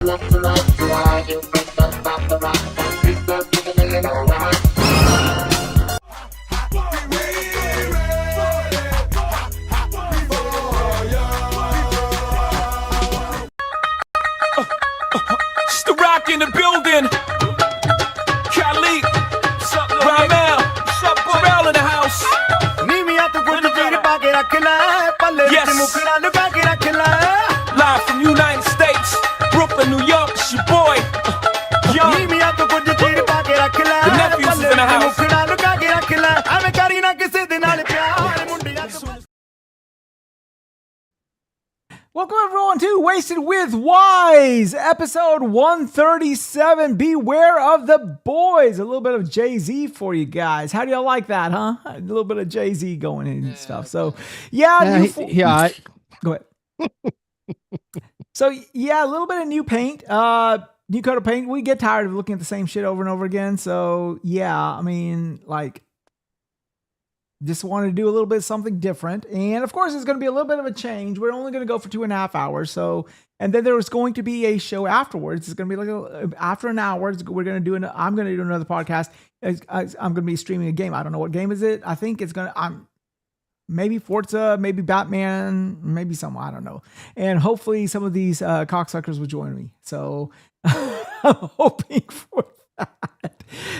It's the rock in the building. Khalid, what's up, Ramel? What's up, Pharrell in the house? Yes. Live from United States, Brooklyn, New York. It's your boy, Young. The nephews is in the house. Welcome everyone to Wasted with Wise, episode 137. Beware of the boys. A little bit of Jay-Z for you guys. How do y'all like that, huh? A little bit of Jay-Z going in and stuff. So, yeah. Go ahead. So, yeah, a little bit of new paint, new coat of paint. We get tired of looking at the same shit over and over again. So, yeah, I mean, like, just wanted to do a little bit of something different. And of course, it's going to be a little bit of a change. We're only going to go for 2.5 hours. So, and then there was going to be a show afterwards. It's going to be like after an hour, we're going to do I'm going to do another podcast. I'm going to be streaming a game. I don't know what game is it. I think it's going to, maybe Forza, maybe Batman, maybe some, I don't know. And hopefully some of these cocksuckers will join me. So I'm hoping for that.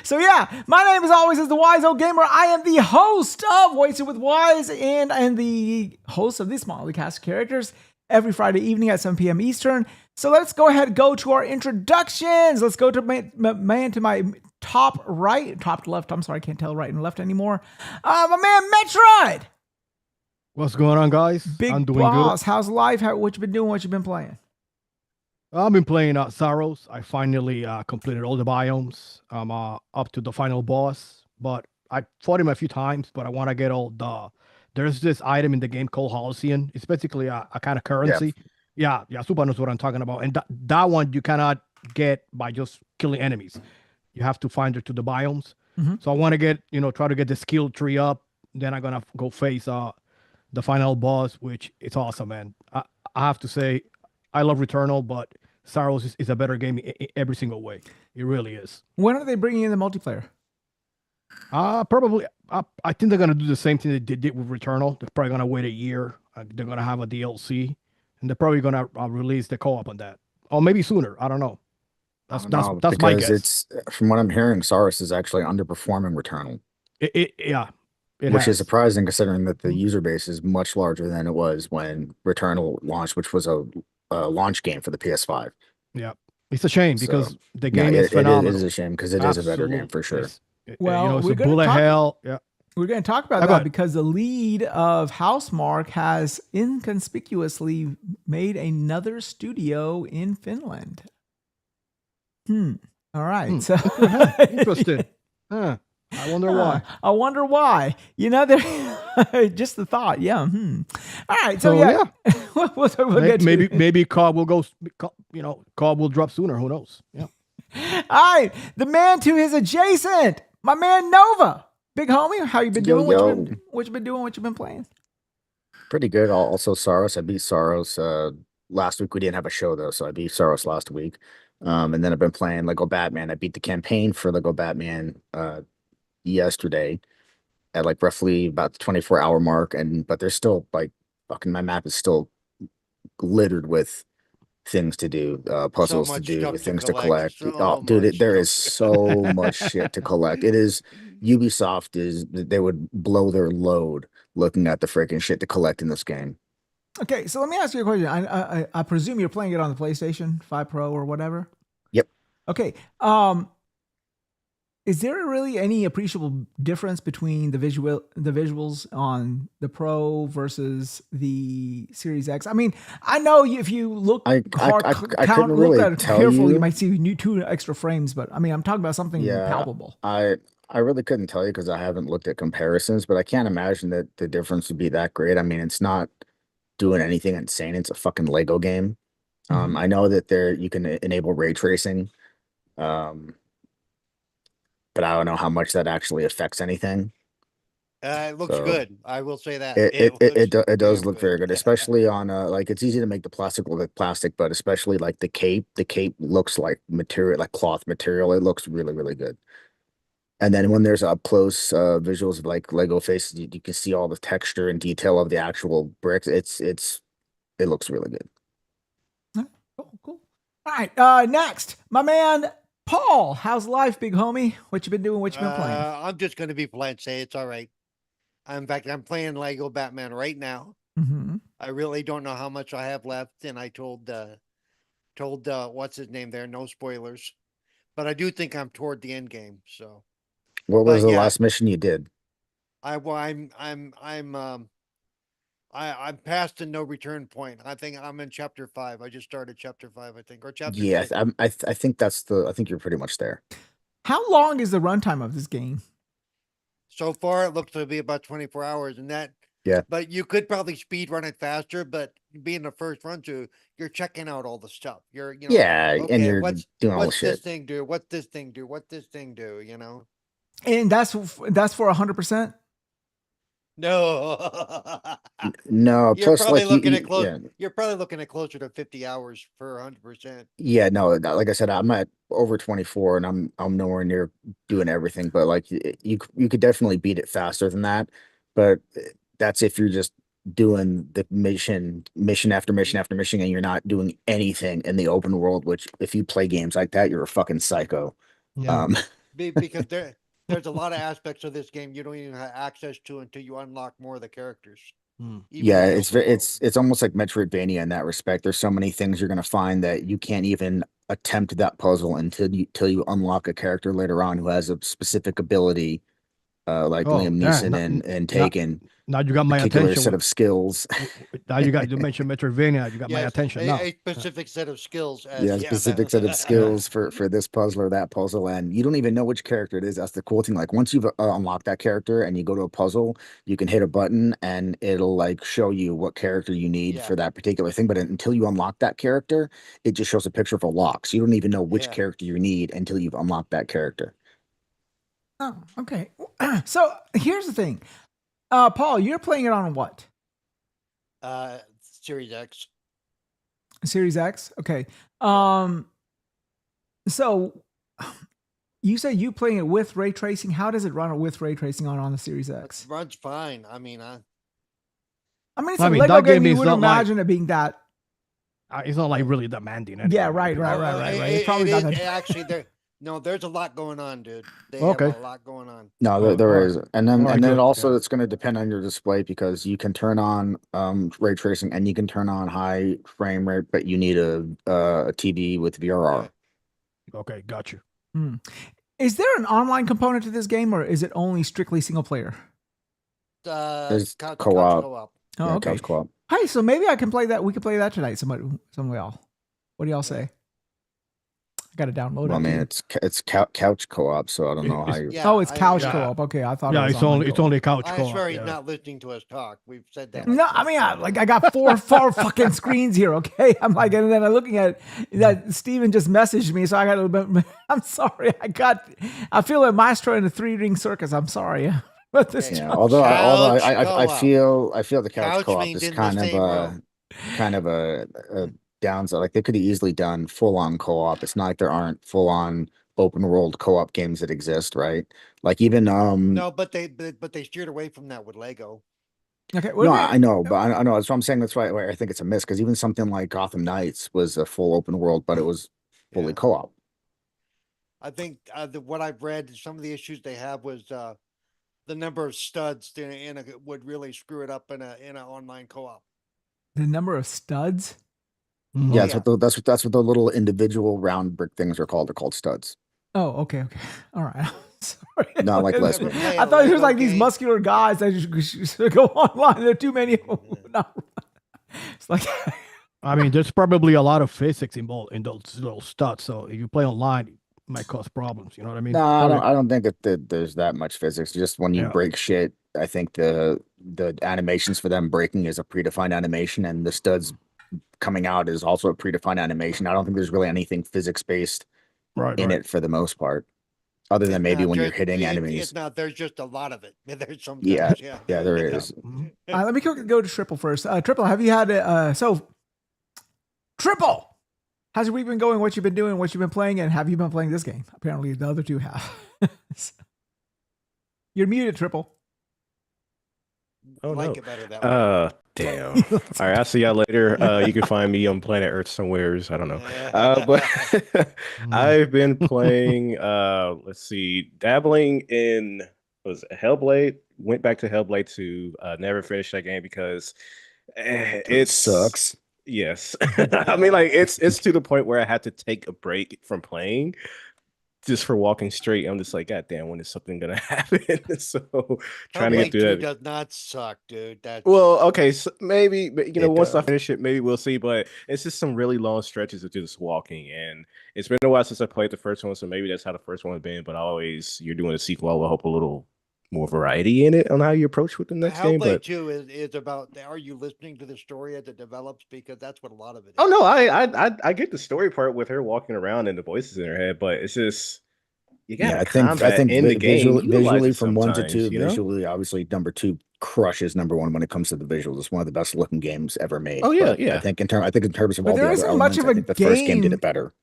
So yeah, my name as always is the Wise Old Gamer. I am the host of Wasted with Wise and the host of this Motley Cast of Characters every Friday evening at 7 p.m. Eastern. So let's go ahead and go to our introductions. Let's go to my top to left. I'm sorry, I can't tell right and left anymore. My man Metroid. What's going on, guys? Big I'm doing boss. good. How's life? What you been doing? What you been playing? I've been playing Saros. I finally completed all the biomes. I'm up to the final boss, but I fought him a few times, but I want to get all there's this item in the game called Halcyon. It's basically a kind of currency. Yeah, Super knows what I'm talking about. And that one you cannot get by just killing enemies. You have to find it to the biomes. Mm-hmm. So I want to get, try to get the skill tree up. Then I'm going to go face the final boss, which it's awesome, man. I have to say, I love Returnal, but Saros is a better game every single way. It really is. When are they bringing in the multiplayer? Probably. I think they're gonna do the same thing they did with Returnal. They're probably gonna wait a year. They're gonna have a DLC, and they're probably gonna release the co-op on that, or maybe sooner. I don't know. That's my guess. It's from what I'm hearing, Saros is actually underperforming Returnal. Which is surprising considering that the user base is much larger than it was when Returnal launched, which was a launch game for the PS5. Yeah, it's a shame because the game is phenomenal. It is a shame because it is a better game for sure. Well, it's a bullet hell. Yeah, we're going to talk about that because the lead of Housemarque has inconspicuously made another studio in Finland. All right. So interesting. Huh. I wonder why. I wonder why. Just the thought. Yeah. All right. So yeah. we'll maybe COD will go. COD will drop sooner. Who knows? Yeah. All right. The man to his adjacent, my man Nova, big homie. How you been doing? What you been doing? What you been playing? Pretty good. Also, Saros. I beat Saros last week. We didn't have a show though, so I beat Saros last week. And then I've been playing Lego Batman. I beat the campaign for Lego Batman yesterday at like roughly about the 24-hour mark, but there's still like fucking my map is still littered with things to do, puzzles to do, things to collect. There is so much shit to collect. It is Ubisoft they would blow their load looking at the freaking shit to collect in this game. Okay, so let me ask you a question. I presume you're playing it on the PlayStation 5 Pro or whatever. Yep. Okay. Is there really any appreciable difference between the visuals on the Pro versus the Series X? I mean, I know if you look I couldn't really look at it tell carefully, you might see 2 extra frames. But I mean, I'm talking about something palpable. I really couldn't tell you because I haven't looked at comparisons, but I can't imagine that the difference would be that great. I mean, it's not doing anything insane. It's a fucking Lego game. I know that you can enable ray tracing. But I don't know how much that actually affects anything. It looks So good. I will say that. it does Damn look very good, good. especially on like it's easy to make the plastic look like plastic, but especially like the cape. The cape looks like material, like cloth material. It looks really, really good. And then when there's up close visuals of like Lego faces, you can see all the texture and detail of the actual bricks. It looks really good. Cool, cool. All right, next, my man Paul. How's life, big homie? What you been doing? What you been playing? I'm just gonna be polite. Say it's all right. In fact, I'm playing Lego Batman right now. Mm-hmm. I really don't know how much I have left, and I told what's his name there, no spoilers, but I do think I'm toward the end game. So, What was but the yeah, last mission you did? I'm past the no return point. I think I'm in chapter 5. I just started chapter 5, I think, or chapter Yeah, 6. I think I think you're pretty much there. How long is the runtime of this game? So far, it looks to be about 24 hours, and that. Yeah. But you could probably speed run it faster. But being the first run through, you're checking out all the stuff. Yeah, and okay, you're doing all the what's this shit. thing do? What's this thing do? What's this thing do? And that's for 100%. No, No, you're plus probably like looking at close. yeah. You're probably looking at closer to 50 hours for 100%. Yeah, no, like I said, I'm at over 24 and I'm nowhere near doing everything, but like you could definitely beat it faster than that. But that's if you're just doing the mission after mission after mission and you're not doing anything in the open world, which if you play games like that, you're a fucking psycho. Yeah. Because there's a lot of aspects of this game you don't even have access to until you unlock more of the characters. Mm. Even Yeah, in the it's open very world. it's almost like Metroidvania in that respect. There's so many things you're gonna find that you can't even attempt that puzzle until you unlock a character later on who has a specific ability, like Oh, Liam yeah. Neeson and Not, Taken, now you got my particular attention. set of skills. Now you mentioned Metroidvania. You got my Yes, attention now. a specific set of skills. Yeah, As specific set of skills for this puzzle or that puzzle, and you don't even know which character it is. That's the cool thing. Like once you've unlocked that character and you go to a puzzle, you can hit a button and it'll like show you what character you need Yeah. for that particular thing. But until you unlock that character, it just shows a picture of a lock. So you don't even know which Yeah. character you need until you've unlocked that character. Oh, okay. So here's the thing. Paul, you're playing it on what? Series X. Series X? Okay. So you say you playing it with ray tracing. How does it run with ray tracing on the Series X? It runs fine. I mean, It's I a mean, Lego that game. game You is wouldn't not like- imagine it being that. It's not like really demanding. Anyway. Yeah, right. It's probably not that. Actually, there's a lot going on, dude. They Okay. have a lot going on. No, Oh, there alright. is, and then Alright, and then good, also yeah. it's going to depend on your display because you can turn on ray tracing and you can turn on high frame rate, but you need a TV with VRR. Okay, got you. Is there an online component to this game, or is it only strictly single player? There's Couch co-op. co-op. Oh, Yeah, okay. couch co-op. Hey, so maybe I can play that. We could play that tonight. Some of y'all. What do y'all say? I got to download Well, I it. mean, it's couch co-op, so I don't know how you. Yeah, Oh, it's couch yeah. co-op. Okay, I thought. Yeah, it was it's only online co-op. couch I co-op. swear he's Yeah. not listening to us talk. We've said that. No, I mean, I got four fucking screens here. Okay, I'm like, and then I'm looking at that. Steven just messaged me, so I got a little bit. I'm sorry. I feel like Maestro in a 3-ring circus. I'm sorry. But this. Yeah, although Couch I co-op. I feel the couch Couch co-op means is in the same room. kind of a downside. Like they could have easily done full on co-op. It's not like there aren't full on open world co-op games that exist, right? Like even No, but they steered away from that with Lego. Okay. no, I know, but I know that's what I'm saying. That's why I think it's a miss because even something like Gotham Knights was a full open world, but it was fully Yeah. co-op. I think what I've read, some of the issues they have was the number of studs would really screw it up in an online co-op. The number of studs. Mhm. Yeah, Oh, that's what the little individual round brick things are called. They're called studs. Oh, okay. All right. Sorry. Not like Never lesbian. play I a thought it was Lego like these game. muscular guys that just go online. There are too many of them. No. It's like, I mean, there's probably a lot of physics involved in those little studs. So if you play online, it might cause problems. You know what I mean? No, Probably- I don't think that there's that much physics. Just when you Yeah. break shit, I think the animations for them breaking is a predefined animation, and the studs coming out is also a predefined animation. I don't think there's really anything physics based Right. in right. it for the most part. other than maybe when you're just- hitting it's enemies. not. There's just a lot of it. There's sometimes. Yeah, Yeah. yeah, there is. Let me go to Triple first. Triple, have you had Triple? How's your week been going? What you've been doing? What you've been playing? And have you been playing this game? Apparently, the other two have. You're muted, Triple. Oh like no. it better that way. Damn. All right, I'll see y'all later. You can find me on planet Earth somewheres. I don't know. But I've been playing let's see, dabbling in was it Hellblade. Went back to Hellblade 2. Never finished that game because It sucks. Yes. I mean, like it's to the point where I had to take a break from playing just for walking straight. I'm just like, God damn, when is something gonna happen? So trying to get Hellblade through 2 that. does not suck, dude. That's Well, okay, so maybe, but, It once I does. finish it, maybe we'll see. But it's just some really long stretches of just walking, and it's been a while since I played the first one, so maybe that's how the first one has been. But you're doing a sequel, I will hope a little more variety in it on how you approach with the next game. Hellblade But 2 is about. Are you listening to the story as it develops? Because that's what a lot of it is. oh no, I get the story part with her walking around and the voices in her head, but it's just you got Yeah, to I combat think in the game. Utilize visually it from 1 to 2, sometimes, you know? visually obviously number 2 crushes number 1 when it comes to the visuals. It's one of the best looking games ever made. Oh yeah, But yeah. I think in terms of But all the there other isn't much elements, of I a think the first game did game. it better.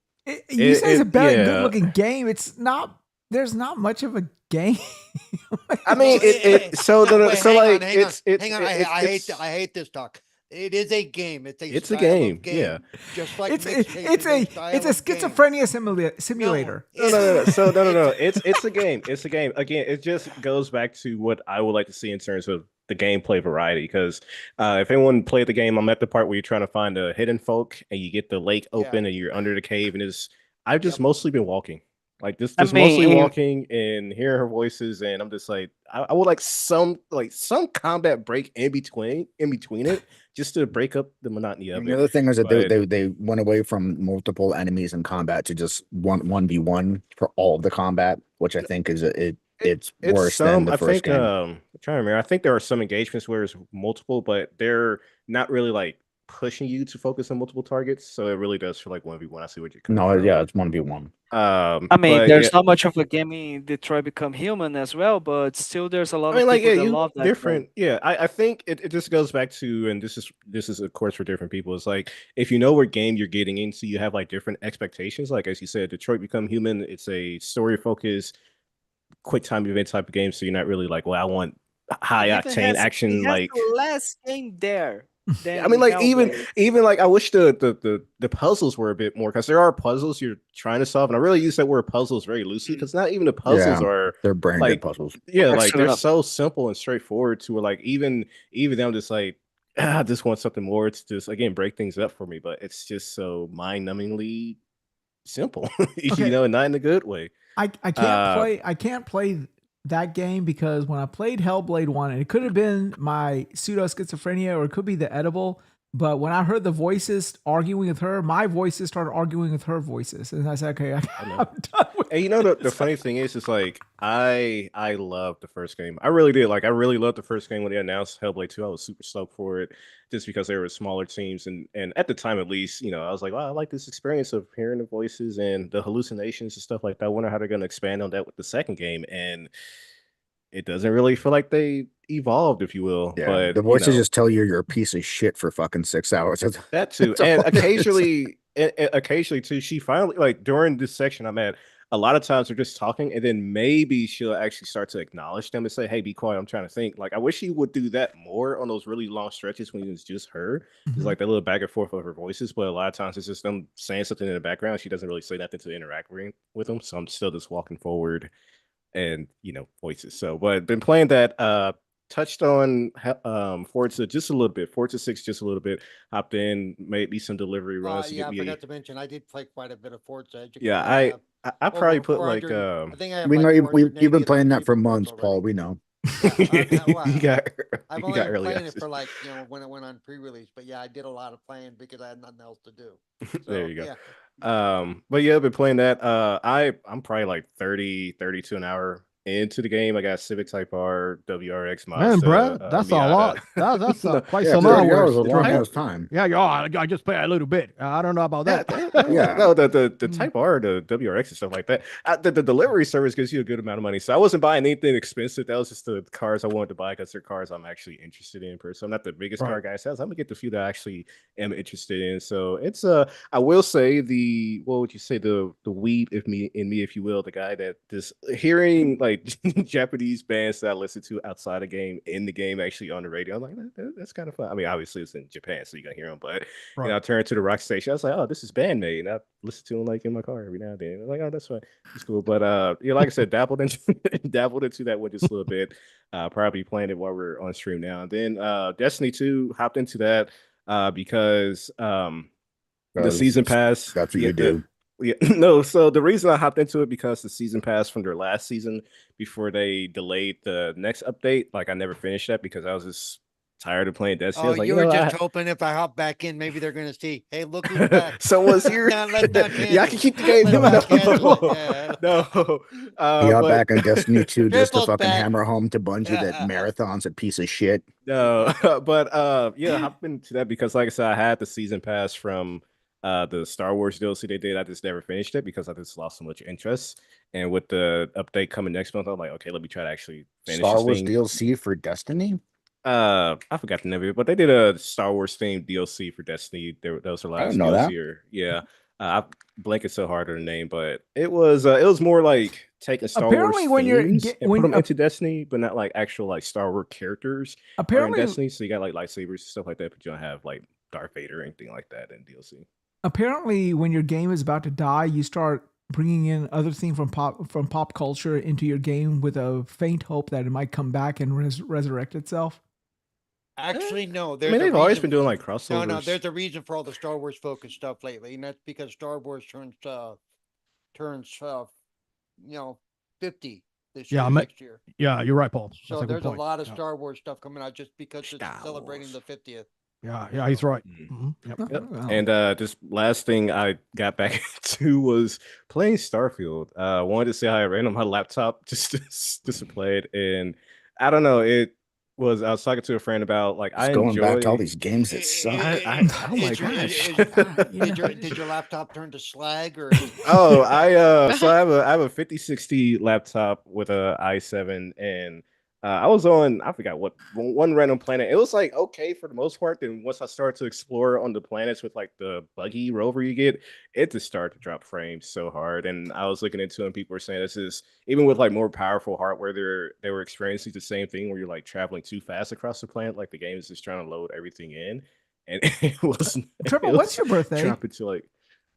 You say it's a better, yeah. good looking game. It's not. There's not much of a game. I mean, so no, no, Wait, so hang like on, it's hang on. I hate this talk. It is a game. It's a It's a style game, of game. yeah. Just like it's mixtape it's is a style it's a of game. schizophrenia simulator. No. So no. It's a game. It's a game. Again, it just goes back to what I would like to see in terms of the gameplay variety. Because if anyone played the game, I'm at the part where you're trying to find a hidden folk and you get the lake open and you're under the cave, and I've just mostly been walking. Like just mostly walking and hearing her voices, and I'm just like, I would like some combat break in between it, just to break up the monotony of And it. the other thing is that But they went away from multiple enemies in combat to just 1v1 for all of the combat, which I think is it's worse than the I first think game. I'm trying to remember. I think there are some engagements where it's multiple, but they're not really like pushing you to focus on multiple targets. So it really does feel like 1v1. I see what you're coming No, from. yeah, it's 1v1. I mean, But there's yeah, not much of a game in Detroit Become Human as well, but still there's a lot I mean, of like, people yeah, that you love that game. different. Yeah, I think it just goes back to, and this is of course for different people. It's like if you know what game you're getting into, you have like different expectations. Like as you said, Detroit Become Human, it's a story focused, quick time event type of game. So you're not really like, well, I want high octane action, It has like. the last game there. I mean, like Hellblade. even like I wish the puzzles were a bit more, because there are puzzles you're trying to solve, and I really use that word puzzles very loosely because not even the puzzles Yeah, are they're brain like dead puzzles. yeah, like Excellent they're up. so simple and straightforward to where like even them just like I just want something more to just again break things up for me, but it's just so mind-numbingly simple, Okay. and not in a good way. I can't play that game because when I played Hellblade 1, and it could have been my pseudo schizophrenia or it could be the edible, but when I heard the voices arguing with her, my voices started arguing with her voices. And I said, okay, I'm done with And the funny thing is like I loved the first game. I really did. Like I really loved the first game when they announced Hellblade 2. I was super stoked for it just because they were smaller teams, and at the time at least, I was like, wow, I like this experience of hearing the voices and the hallucinations and stuff like that. I wonder how they're going to expand on that with the second game, and it doesn't really feel like they evolved, if you will. Yeah, But the voices just tell you're a piece of shit for fucking 6 hours. that too, That's and all it is. occasionally too, she finally, like during this section I'm at, a lot of times they're just talking, and then maybe she'll actually start to acknowledge them and say, "Hey, be quiet. I'm trying to think." Like I wish she would do that more on those really long stretches when it's just her. It's like that little back and forth of her voices, but a lot of times it's just them saying something in the background. She doesn't really say nothing to interact with them, so I'm still just walking forward and voices. So, but been playing that. Touched on Forza just a little bit, Forza 6 just a little bit. Hopped in, maybe some delivery runs to Yeah, get I me. forgot to mention I did play quite a bit of Forza. As you can Yeah, see, I have I probably over put like 400. I think I have We know like you've been 480 playing that for achievement months, points Paul. already. We know. Yeah, you got I've you only got been early playing it access. for like when it went on pre-release, but yeah, I did a lot of playing because I had nothing else to do. So, There you go. Yeah. But yeah, I've been playing that. I'm probably like 32 an hour into the game. I got Civic Type R, WRX Man, Mazda, Brad, that's a lot. Miata. That's No, quite Yeah, some 30 hours. hours is a long Right? ass time. Yeah, I just played a little bit. I don't know about Yeah, that. Yeah. no, the Type R, the WRX and stuff like that. The delivery service gives you a good amount of money. So I wasn't buying anything expensive. That was just the cars I wanted to buy because they're cars I'm actually interested in. So I'm not the biggest car Right. guy. So I'm gonna get the few that I actually am interested in. So it's I will say what would you say, the weeb if you will, the guy that just hearing like Japanese bands that I listen to outside the game, in the game, actually on the radio. I'm like, that's kind of fun. I mean, obviously it's in Japan, so you can hear them, but Right. I turned to the rock station. I was like, oh, this is Bandmate. And I listen to them like in my car every now and then. I'm like, oh, that's fine. It's cool. But like I said, dabbled into that one just a little bit. Probably playing it while we're on stream now. And then Destiny 2, hopped into that because the season pass. That's what you do. Yeah, no. So the reason I hopped into it because the season pass from their last season, before they delayed the next update, like I never finished that because I was just tired of playing Destiny. I Oh, was like, you were know, just hoping if I hop back in, maybe they're gonna see, hey, look who's back. Someone's here. Let's not Yeah, I can cancel. keep the game. Let's not No, cancel. Yeah. no. He got But back on Destiny 2 just to Triple's fucking back. hammer home to Bungie that Marathon's a piece of shit. no, but yeah, hopped into that because, like I said, I had the season pass from the Star Wars DLC they did. I just never finished it because I just lost so much interest. And with the update coming next month, I'm like, okay, let me try to actually finish Star this Wars thing. DLC for Destiny? I forgot the name of it, but they did a Star Wars themed DLC for Destiny. That was the last didn't know that. DLC. Yeah, I blanket so hard on the name, but it was more like taking Star Apparently Wars when you're themes get- and when- put them into Destiny, but not like actual like Star Wars characters are in Apparently, Destiny. So you got like lightsabers and stuff like that, but you don't have like Darth Vader or anything like that in DLC. apparently, when your game is about to die, you start bringing in other things from pop culture into your game with a faint hope that it might come back and resurrect itself. Actually, no. I There's mean, a they've always reason- been doing like crossovers. No, there's a reason for all the Star Wars focused stuff lately, and that's because Star Wars turns 50 this Yeah, year, I mean- next year. Yeah, you're right, Paul. So That's a good there's a point. lot of Yeah. Star Wars stuff coming out just because it's Star celebrating Wars. the 50th. Yeah, he's right. Mhm. Mhm. Yep. Yep. Oh. And this last thing I got back to was playing Starfield. Wanted to see how I ran on my laptop just to play it, and I don't know. I was talking to a friend about like It's I going enjoy back to all these games that suck. oh my gosh. Did your laptop turn to slag or? Oh, so I have a 5060 laptop with a i7, and I was on, I forgot what one random planet. It was like okay for the most part. Then once I started to explore on the planets with like the buggy rover you get, it just started to drop frames so hard. And I was looking into it, and people were saying this is even with like more powerful hardware, they were experiencing the same thing where you're like traveling too fast across the planet, like the game is just trying to load everything in, and it wasn't. Triple, it what's your birthday? Dropping to like.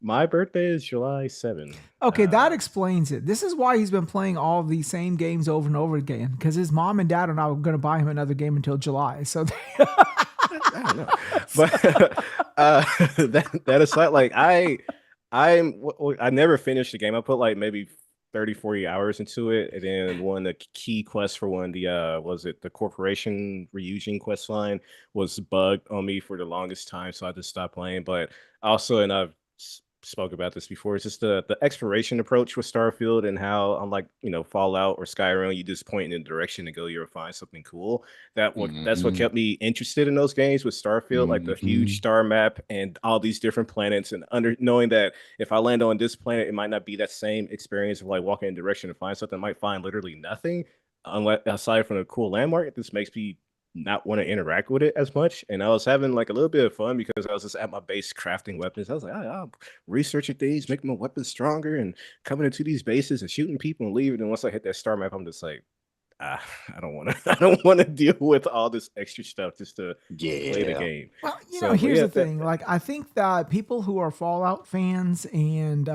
My birthday is July 7th. Okay, that explains it. This is why he's been playing all the same games over and over again, because his mom and dad are not going to buy him another game until July. So I don't know. But that aside, like I never finished the game. I put like maybe 30, 40 hours into it. And then one of the key quests for one of the was it the corporation reusing quest line was bugged on me for the longest time. So I just stopped playing. But also, and I've spoke about this before, it's just the exploration approach with Starfield and how unlike Fallout or Skyrim, you just point in a direction and go, you'll find something cool. That's what kept me interested in those games with Starfield, like the huge star map and all these different planets, and knowing that if I land on this planet, it might not be that same experience of like walking in a direction to find something. I might find literally nothing unless aside from a cool landmark. This makes me not want to interact with it as much. And I was having like a little bit of fun because I was just at my base crafting weapons. I was like, I'm researching things, making my weapons stronger, and coming into these bases and shooting people and leaving. And once I hit that star map, I'm just like, I don't want to deal with all this extra stuff just to play the game. Well, So, here's yeah, the thing. Like, I think that people who are Fallout fans and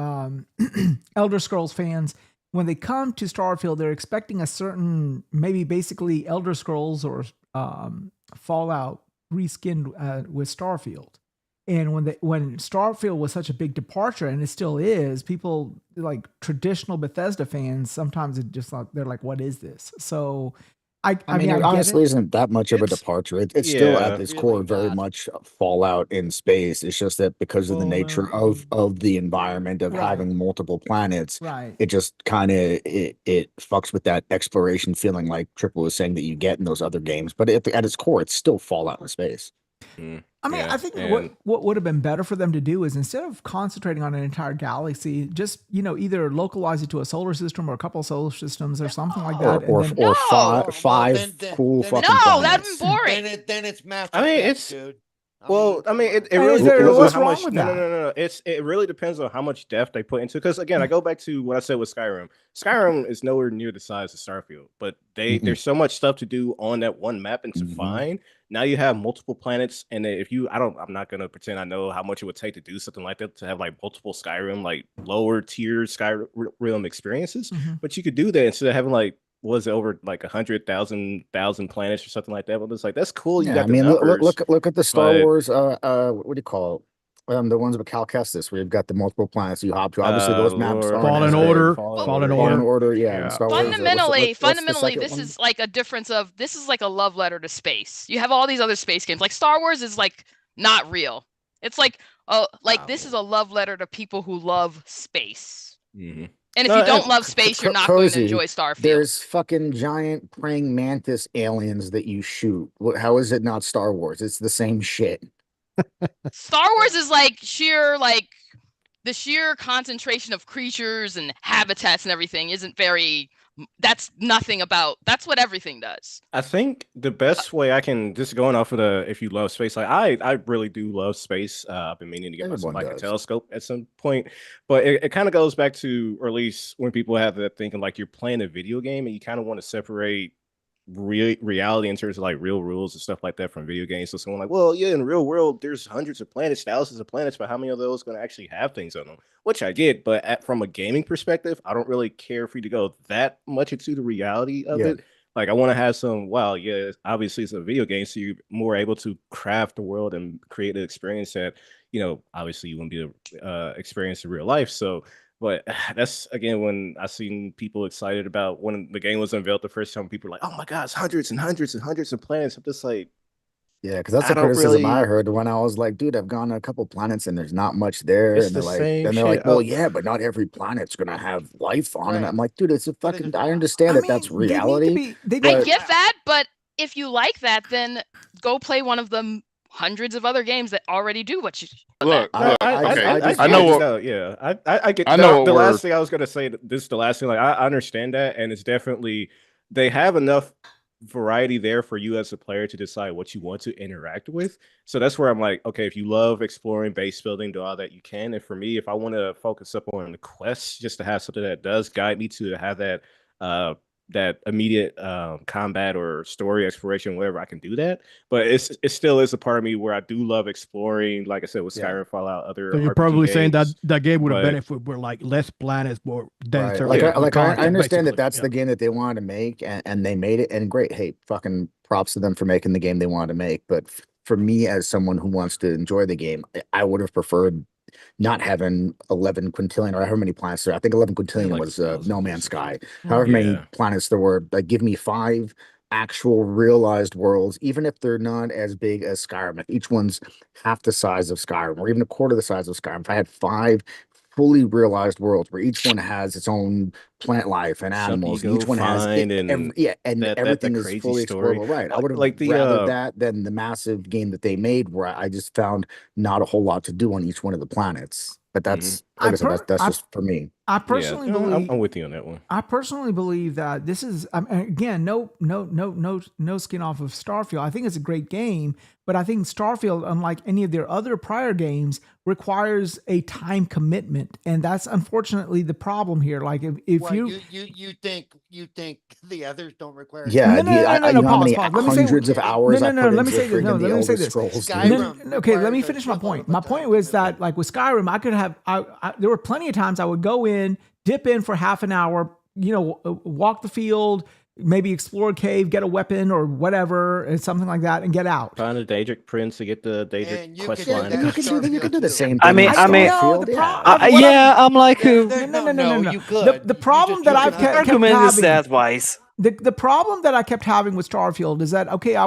Elder Scrolls fans, when they come to Starfield, they're expecting a certain, maybe basically Elder Scrolls or Fallout reskinned with Starfield. And when Starfield was such a big departure, and it still is, people like traditional Bethesda fans sometimes it just they're like, "What is this?" So I mean, it I get honestly it. isn't that much of a It's- departure. It's still Yeah. at its Really core very not. much Fallout in space. It's just that because of the nature of the environment of Right. having multiple planets, Right. it just kind of it fucks with that exploration feeling, like Triple was saying, that you get in those other games. But at its core, it's still Fallout in space. I mean, Yeah, I think and what would have been better for them to do is instead of concentrating on an entire galaxy, just either localize it to a solar system or a couple of solar systems or something like Or that, or and then or No. five cool then it's fucking No, that'd planets. be boring. Then it's Mass I mean, Effect, it's dude. well, I mean, come on. it And really is there- depends on what's how wrong much. with No, that? no. It really depends on how much depth they put into. Because again, I go back to what I said with Skyrim. Skyrim is nowhere near the size of Starfield, but there's so much stuff to do on that one map and to find. Now you have multiple planets, and if you, I'm not gonna pretend I know how much it would take to do something like that, to have like multiple Skyrim, like lower tier Skyrim experiences. But you could do that instead of having like, was it over like 100,000 planets or something like that? But it's like, that's cool. You Yeah, got I the mean, numbers. look at the Star but- Wars. What do you call it? The ones with Cal Kestis, where you've got the multiple planets you hop to. Obviously, those maps Lord, aren't Fallen as Order, big. Fallen Fallen Order. Order, yeah. Yeah. And Star Wars. Fundamentally, What's the second this one? is like a difference of this is like a love letter to space. You have all these other space games. Like Star Wars is like not real. It's like this is a love letter to people who love space. Mhm. And if No, you don't and love space, you're not going to Cozy, enjoy Starfield. There's fucking giant praying mantis aliens that you shoot. How is it not Star Wars? It's the same shit. Star Wars is like the sheer concentration of creatures and habitats and everything isn't very. That's what everything does. I think the best way I can, just going off of if you love space, like I really do love space. I've been meaning to get myself Everyone like a does. telescope at some point, but it kind of goes back to, or at least when people have that thinking, like you're playing a video game and you kind of want to separate reality in terms of like real rules and stuff like that from video games. So someone like, well, yeah, in the real world, there's hundreds of planets, thousands of planets, but how many of those going to actually have things on them? Which I get, but from a gaming perspective, I don't really care for you to go that much into the reality of it. Like I want to have some, yeah, obviously it's a video game, so you're more able to craft the world and create an experience that, obviously you wouldn't be able to experience in real life. So, but that's, again, when I seen people excited about when the game was unveiled the first time, people were like, oh my God, it's hundreds and hundreds and hundreds of planets. I'm just like, yeah, because that's I the don't criticism I really- heard when I was like, dude, I've gone to a couple planets and there's not much there. It's And the they're like, same then they're like, shit. well, Oh. yeah, but not every planet's gonna have life on it. Right. I'm like, dude, it's a But fucking. it's- I understand I that that's mean, they need to reality. be- I But- get that, but if you like that, then go play one of the hundreds of other games that already do what you. Look, I- look, I- okay. I just- I know what I get. I know what the we're- last thing I was gonna say. This is the last thing. Like I understand that, and it's definitely they have enough variety there for you as a player to decide what you want to interact with. So that's where I'm like, okay, if you love exploring, base building, do all that you can. And for me, if I want to focus up on the quests, just to have something that does guide me to have that that immediate combat or story exploration, whatever, I can do that. But it still is a part of me where I do love exploring, like I said, with Yeah. Skyrim, Fallout, other So you're RPG probably saying that games. that game would have but- benefit were like less planets, more Right. denser. Like, Yeah. I understand that basically. that's Yeah. the game that they wanted to make, and they made it. And great, hey, fucking props to them for making the game they wanted to make. But for me, as someone who wants to enjoy the game, I would have preferred not having 11 quintillion or however many planets there. I think 11 quintillion like was 1,000 No or Man's something. Sky. However many Yeah. planets there were, like, give me 5 actual realized worlds, even if they're not as big as Skyrim. If each one's half the size of Skyrim or even a quarter the size of Skyrim, if I had 5 fully realized worlds where each one has its own plant life and Something animals, you and each go one has find and and that everything is crazy fully story. explorable. Right. I would have Like the, rather that than the massive game that they made where I just found not a whole lot to do on each one of the planets. But that's like I said, that's just for me. I personally Yeah, believe I'm with you on that one. I personally believe that this is again no skin off of Starfield. I think it's a great game, but I think Starfield, unlike any of their other prior games, requires a time commitment, and that's unfortunately the problem here. Like if What, you you think the others don't require? Yeah, No, no, no, I no, you know how pause, many pause. Let me say- hundreds of hours No, I no, put let me into say this. No, friggin' let the me say Elder this. Scrolls, dude. Skyrim okay, let me requires a finish my shitload point. of My time point was that, commitment. like with Skyrim, I could have. There were plenty of times I would go in, dip in for half an hour, walk the field, maybe explore a cave, get a weapon or whatever, and something like that, and get out. Find a Daedric prince to get the And Daedric you quest could do line. that You could do the same thing. I mean- with I mean- Starfield, No, the yeah. pro- Yeah, I'm like, Yeah, who? there- No. You The could. problem that I've kept argument is having- that wise. The problem that I kept having with Starfield is that, okay, I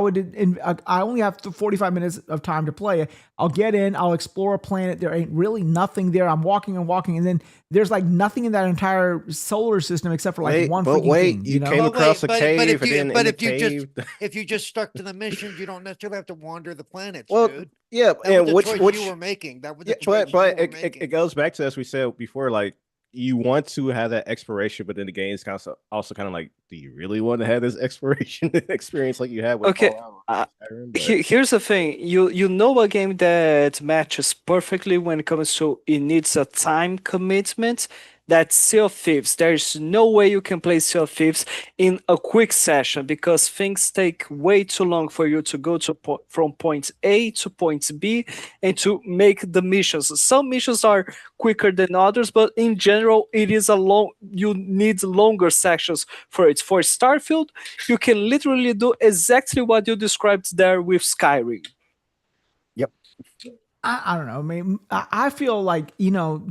only have 45 minutes of time to play. I'll get in, I'll explore a planet. There ain't really nothing there. I'm walking and walking, and then there's like nothing in that entire solar system except for like one freaking thing. You know? came But across a but cave, if and you then but in the if you just cave. if you just stuck to the missions, you don't necessarily have to wander the planets, Well, dude. yeah, That and was the choice which you were making. That was the yeah, choice but you were it making. goes back to, as we said before, like you want to have that exploration, but then the game's kind of also kind of like, do you really want to have this exploration experience like you had with Okay, Fallout or Skyrim? But here's the thing. You know a game that matches perfectly when it comes to it needs a time commitment. That's Sea of Thieves. There's no way you can play Sea of Thieves in a quick session because things take way too long for you to go to from point A to point B and to make the missions. Some missions are quicker than others, but in general, it is you need longer sections for it. For Starfield, you can literally do exactly what you described there with Skyrim. I don't know. I mean, I feel like,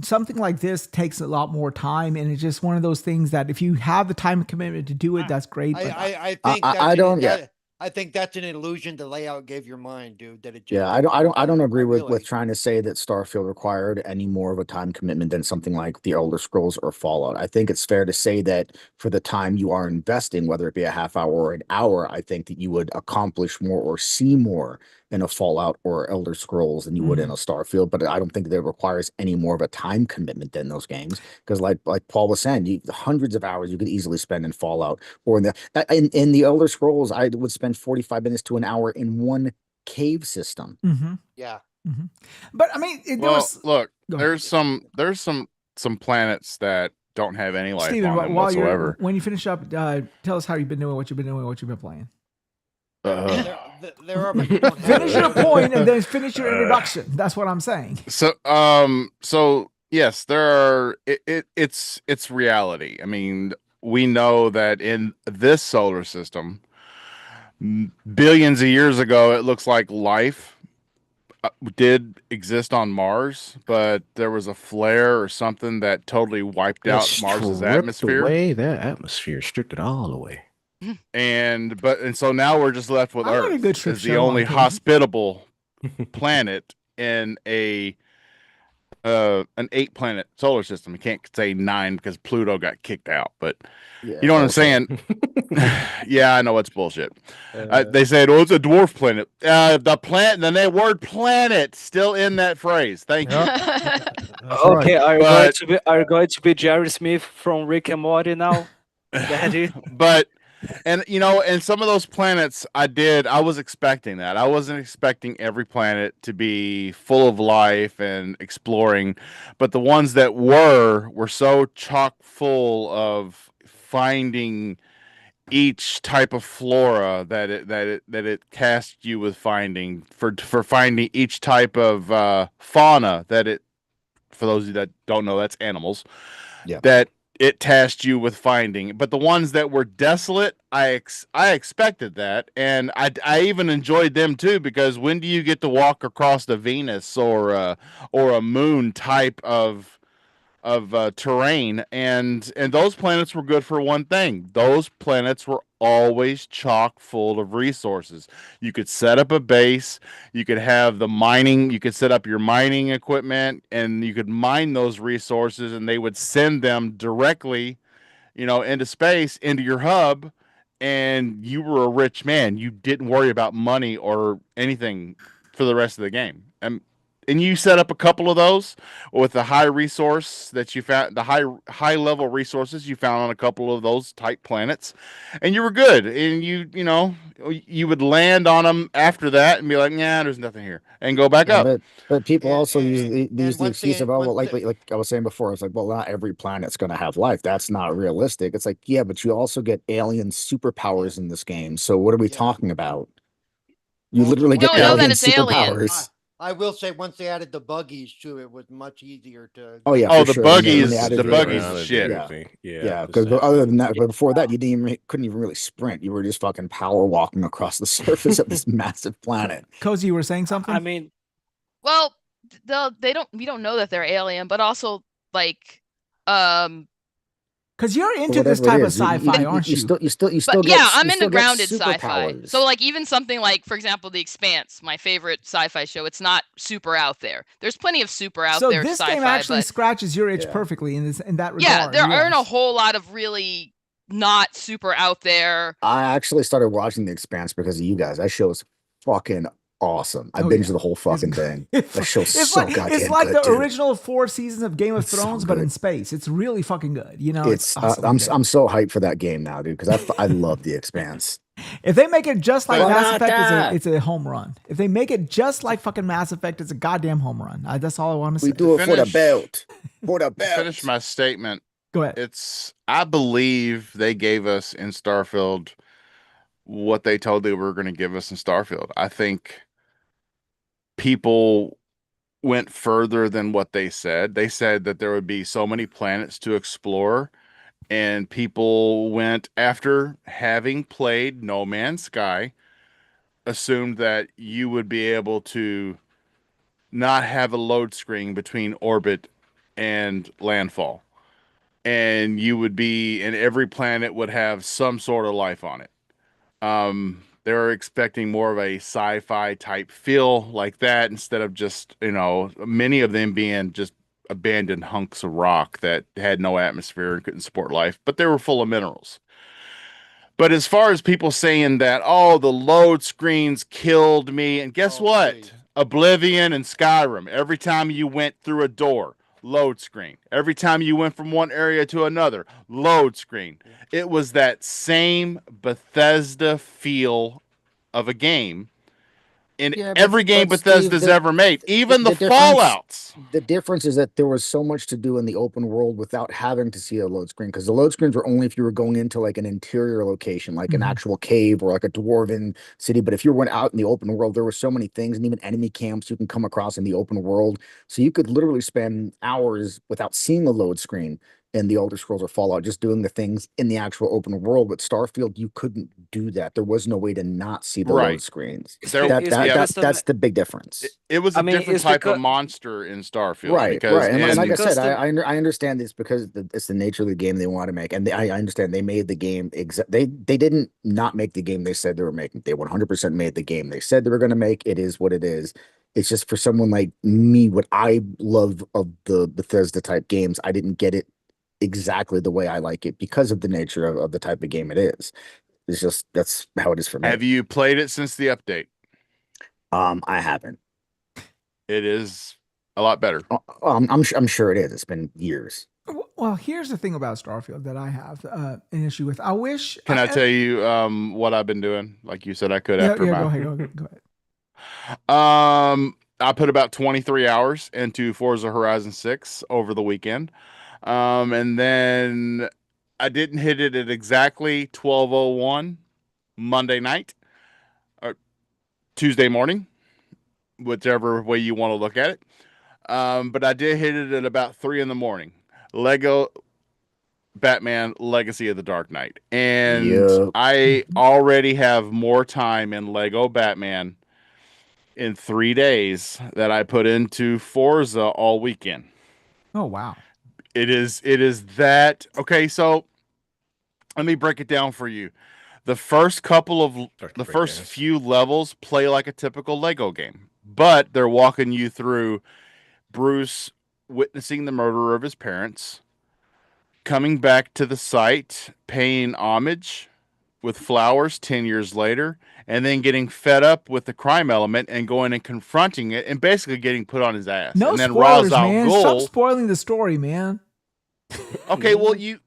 something like this takes a lot more time, and it's just one of those things that if you have the time and commitment to do it, that's great. But I think I don't. Yeah. I think that's an illusion the layout gave your mind, dude. That it just Yeah, I don't agree with really. trying to say that Starfield required any more of a time commitment than something like The Elder Scrolls or Fallout. I think it's fair to say that for the time you are investing, whether it be a half hour or an hour, I think that you would accomplish more or see more in a Fallout or Elder Scrolls than you would in a Starfield. But I don't think that it requires any more of a time commitment than those games, because like Paul was saying, hundreds of hours you could easily spend in Fallout or in the Elder Scrolls. I would spend 45 minutes to an hour in one cave system. Yeah. But I mean, Look, Go ahead. there's some planets that don't have any life Steven, on them while whatsoever. when you finish up, tell us how you've been doing, what you've been doing, what you've been playing. There are, but you don't have Finish it. your point and then finish your introduction. That's what I'm saying. So yes, there are. It's reality. I mean, we know that in this solar system, billions of years ago, it looks like life did exist on Mars, but there was a flare or something that totally wiped out Mars's atmosphere. away that atmosphere, stripped it all away. And so now we're just left with I like a Earth good trip as the show only on TV. hospitable planet in an 8-planet solar system. You can't say 9 because Pluto got kicked out, but Yeah, you know what I'm also. saying? Yeah, I know it's bullshit. They said, "Oh, it's a dwarf planet." The word "planet" still in that phrase. Thank you. That's Okay, right. are you going to be Jerry Smith from Rick and Morty now, Daddy? And some of those planets I was expecting that. I wasn't expecting every planet to be full of life and exploring, but the ones that were so chock full of finding each type of flora that it tasked you with finding for finding each type of fauna for those of you that don't know, that's animals. Yeah. That it tasked you with finding. But the ones that were desolate, I expected that, and I even enjoyed them too, because when do you get to walk across the Venus or a moon type of terrain? And those planets were good for one thing. Those planets were always chock full of resources. You could set up a base, you could have the mining, you could set up your mining equipment, and you could mine those resources, and they would send them directly, into space, into your hub, and you were a rich man. You didn't worry about money or anything for the rest of the game. And you set up a couple of those with the high resource that you found, the high level resources you found on a couple of those type planets, and you were good. And you would land on them after that and be like, "Yeah, there's nothing here," and go back Yeah, up. but people also And- use and the once excuse they- of, oh, well, once they- like I was saying before, it's like, well, not every planet's going to have life. That's not realistic. It's like, yeah, but you also get alien superpowers in this game. So what are we Yeah. talking about? You Also, literally We get don't know that alien it's alien. superpowers. I will say once they added the buggies to it, was much easier to. Oh yeah, Oh, for the sure. When they buggies, added the the- buggies around is and shit. everything. Yeah, the because sound. other than that, but before that, you couldn't even really sprint. You were just fucking power walking across the surface of this massive planet. Cozy, you were saying something? I mean, Well, we don't know that they're alien, but also like Because you're But into this whatever it type of is, sci-fi, aren't you? you still But get yeah, I'm you into still get grounded sci-fi. superpowers. So like even something like, for example, The Expanse, my favorite sci-fi show, it's not super out there. There's plenty of super out So there this sci-fi, game actually but scratches your itch Yeah. perfectly in that yeah, regard. there aren't a yes. whole lot of really not super out there. I actually started watching The Expanse because of you guys. That show is fucking awesome. I Oh, binged yeah. the whole fucking thing. It's, That show's it's so like goddamn the good, dude. original 4 seasons of Game of It's so Thrones, but in good. space. It's really fucking good. You know, it's awesome. I'm so hyped for that game now, dude, because I love The Expanse. If they make it just like But- Mass Effect, Banata! it's a home run. If they make it just like fucking Mass Effect, it's a goddamn home run. That's all I want to We say. do it for the finish- belt. For the To belt. finish my statement, Go ahead. I believe they gave us in Starfield what they told they were going to give us in Starfield. I think people went further than what they said. They said that there would be so many planets to explore, and people went after having played No Man's Sky, assumed that you would be able to not have a load screen between orbit and landfall. And you would be, and every planet would have some sort of life on it. They're expecting more of a sci-fi type feel like that instead of just, many of them being just abandoned hunks of rock that had no atmosphere and couldn't support life, but they were full of minerals. But as far as people saying that, oh, the load screens killed me, and guess Oh, what? please. Oblivion and Skyrim, every time you went through a door, load screen. Every time you went from one area to another, load screen. It was that same Bethesda feel of a game in Yeah, every game but Steve, Bethesda's ever made, even the difference Fallouts. the difference is that there was so much to do in the open world without having to see a load screen, because the load screens were only if you were going into like an interior location, like an Mhm. actual cave or like a dwarven city. But if you went out in the open world, there were so many things and even enemy camps you can come across in the open world. So you could literally spend hours without seeing a load screen in the Elder Scrolls or Fallout, just doing the things in the actual open world. With Starfield, you couldn't do that. There was no way to not see the load Right. screens. There- It's because the That's the big difference. It was I a mean, different it's type of because monster in Starfield. Right, because right. And It's like I because said, the I understand this because it's the nature of the game they want to make. And I understand they made the game they didn't not make the game they said they were making. They 100% made the game they said they were going to make. It is what it is. It's just for someone like me, what I love of the Bethesda type games, I didn't get it exactly the way I like it because of the nature of the type of game it is. It's just that's how it is for me. Have you played it since the update? I haven't. It is a lot better. I'm sure it is. It's been years. Well, here's the thing about Starfield that I have an issue with. I wish. Can I tell you what I've been doing? Like you said, I could Yeah, after yeah. my. Go ahead. Go ahead. I put about 23 hours into Forza Horizon 6 over the weekend. And then I didn't hit it at exactly 12:01 Monday night or Tuesday morning, whichever way you want to look at it. But I did hit it at about 3 in the morning. Lego Batman Legacy of the Dark Knight. And Yep. I already have more time in Lego Batman in 3 days that I put into Forza all weekend. Oh wow. It is that okay, so let me break it down for you. The first few levels play like a typical Lego game, but they're walking you through Bruce witnessing the murder of his parents, coming back to the site, paying homage with flowers 10 years later, and then getting fed up with the crime element and going and confronting it and basically getting put on his ass. No and then spoilers, Ra's al man. Ghul, Stop spoiling the story, man. okay, well you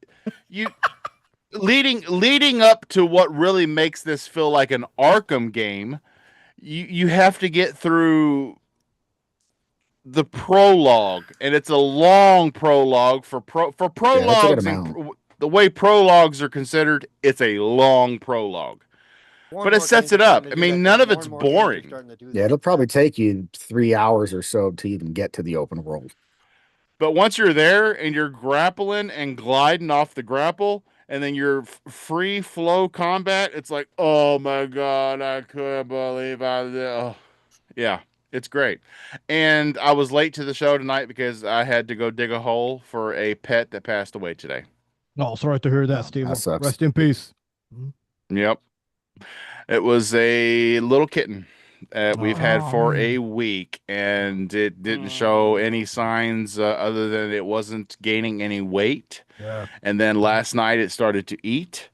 leading up to what really makes this feel like an Arkham game, you have to get through the prologue, and it's a long prologue for Yeah, that's a good prologues amount. and the way prologues are considered, it's a long prologue. More But and it more sets games it are up. starting I to do mean, that none now. of More it's and more games are boring. starting to do Yeah, that. it'll probably take you 3 hours or so to even get to the open world. But once you're there and you're grappling and gliding off the grapple, and then you're free flow combat, it's like, oh my god, I couldn't believe I did. Oh. Yeah, it's great. And I was late to the show tonight because I had to go dig a hole for a pet that passed away today. Oh, sorry to hear that, Oh, Steve. that sucks. Rest in peace. Yep. It was a little kitten that we've had Oh, for man. a week, and it didn't show any signs other than it wasn't gaining any weight. Yeah. And then last night it started to eat.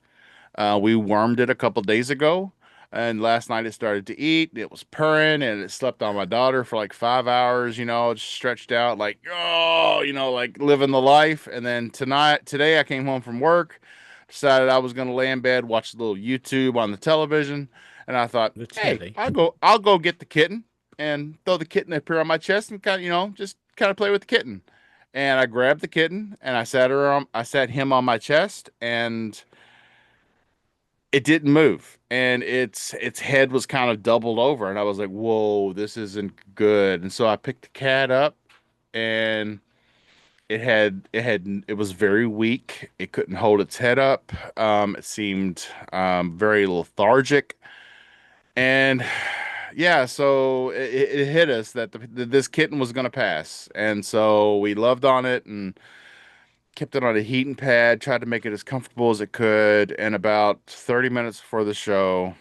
We wormed it a couple days ago, and last night it started to eat. It was purring, and it slept on my daughter for like 5 hours, just stretched out, like, oh, like living the life. And then today I came home from work, decided I was going to lay in bed, watch a little YouTube on the television, and I thought, The hey, telly. I'll go get the kitten and throw the kitten up here on my chest and kind of, just kind of play with the kitten. And I grabbed the kitten and I sat him on my chest, and it didn't move, and its head was kind of doubled over, and I was like, whoa, this isn't good. And so I picked the cat up, and it was very weak. It couldn't hold its head up. It seemed very lethargic, and yeah, so it hit us that this kitten was going to pass. And so we loved on it and kept it on a heating pad, tried to make it as comfortable as it could. And about 30 minutes before the show,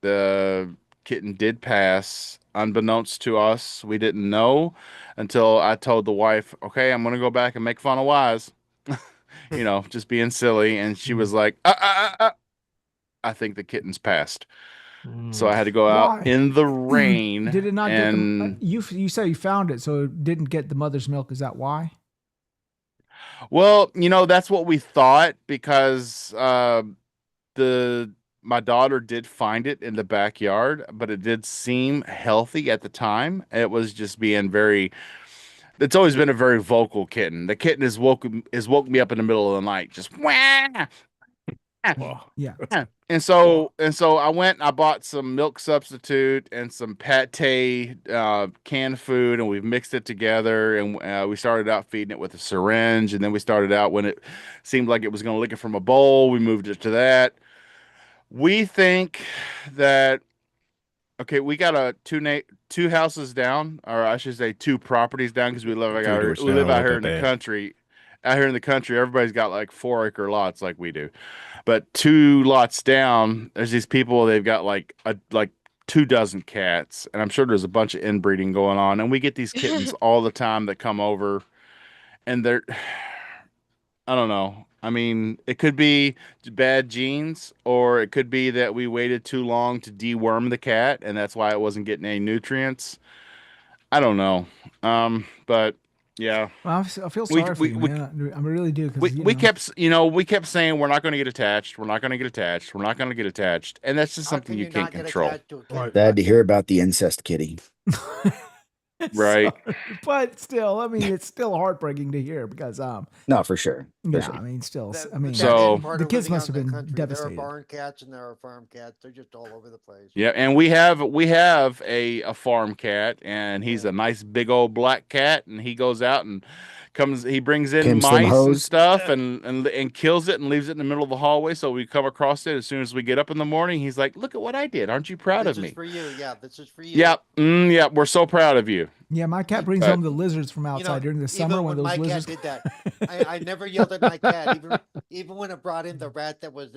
the kitten did pass, unbeknownst to us. We didn't know until I told the wife, okay, I'm going to go back and make fun of Wise, just being silly. And she was like, I think the kitten's passed. So I had to go out Why? in the rain. Did it not and get the? You said you found it, so it didn't get the mother's milk. Is that why? Well, that's what we thought, because my daughter did find it in the backyard, but it did seem healthy at the time. It was just being it's always been a very vocal kitten. The kitten has woke me up in the middle of the night, just wah. Yeah. And so I went and I bought some milk substitute and some pate canned food, and we've mixed it together, and we started out feeding it with a syringe, and then we started out when it seemed like it was going to lick it from a bowl. We moved it to that. We think that, okay, we got two houses down, or I should say 2 properties down, because we live Three doors we live down, out not here that in the bad. country. Out here in the country, everybody's got like 4-acre lots like we do. But 2 lots down, there's these people, they've got like 24 cats, and I'm sure there's a bunch of inbreeding going on. And we get these kittens all the time that come over, and I don't know. I mean, it could be bad genes, or it could be that we waited too long to deworm the cat, and that's why it wasn't getting any nutrients. I don't know. But yeah. Well, I feel sorry for you, man. I really do. We kept saying we're not going to get attached. We're not going to get attached. We're not going to get attached, and that's just How something can you can't not get control. attached to a kid? Right. Sad to hear about the incest kitty. Right. But still, I mean, it's still heartbreaking to hear because, No, for sure. For yeah, sure. I mean, still, That- I mean, that So- is part the of kids living must out have in the been country. devastated. There are barn cats and there are farm cats. They're just all over the place. Yeah, and we have a farm cat, and he's a nice big old black cat, and he goes out and he brings in Pimps them mice and hoes. stuff, and kills it and leaves it in the middle of the hallway. So we come across it as soon as we get up in the morning. He's like, "Look at what I did! Aren't you proud This of is me?" for you. Yeah, this is for you. Yep, yeah, we're so proud of you. Yeah, my cat brings home the lizards from outside during the summer even when those my lizards. cat did that. I never yelled at my cat, even when it brought in the rat that was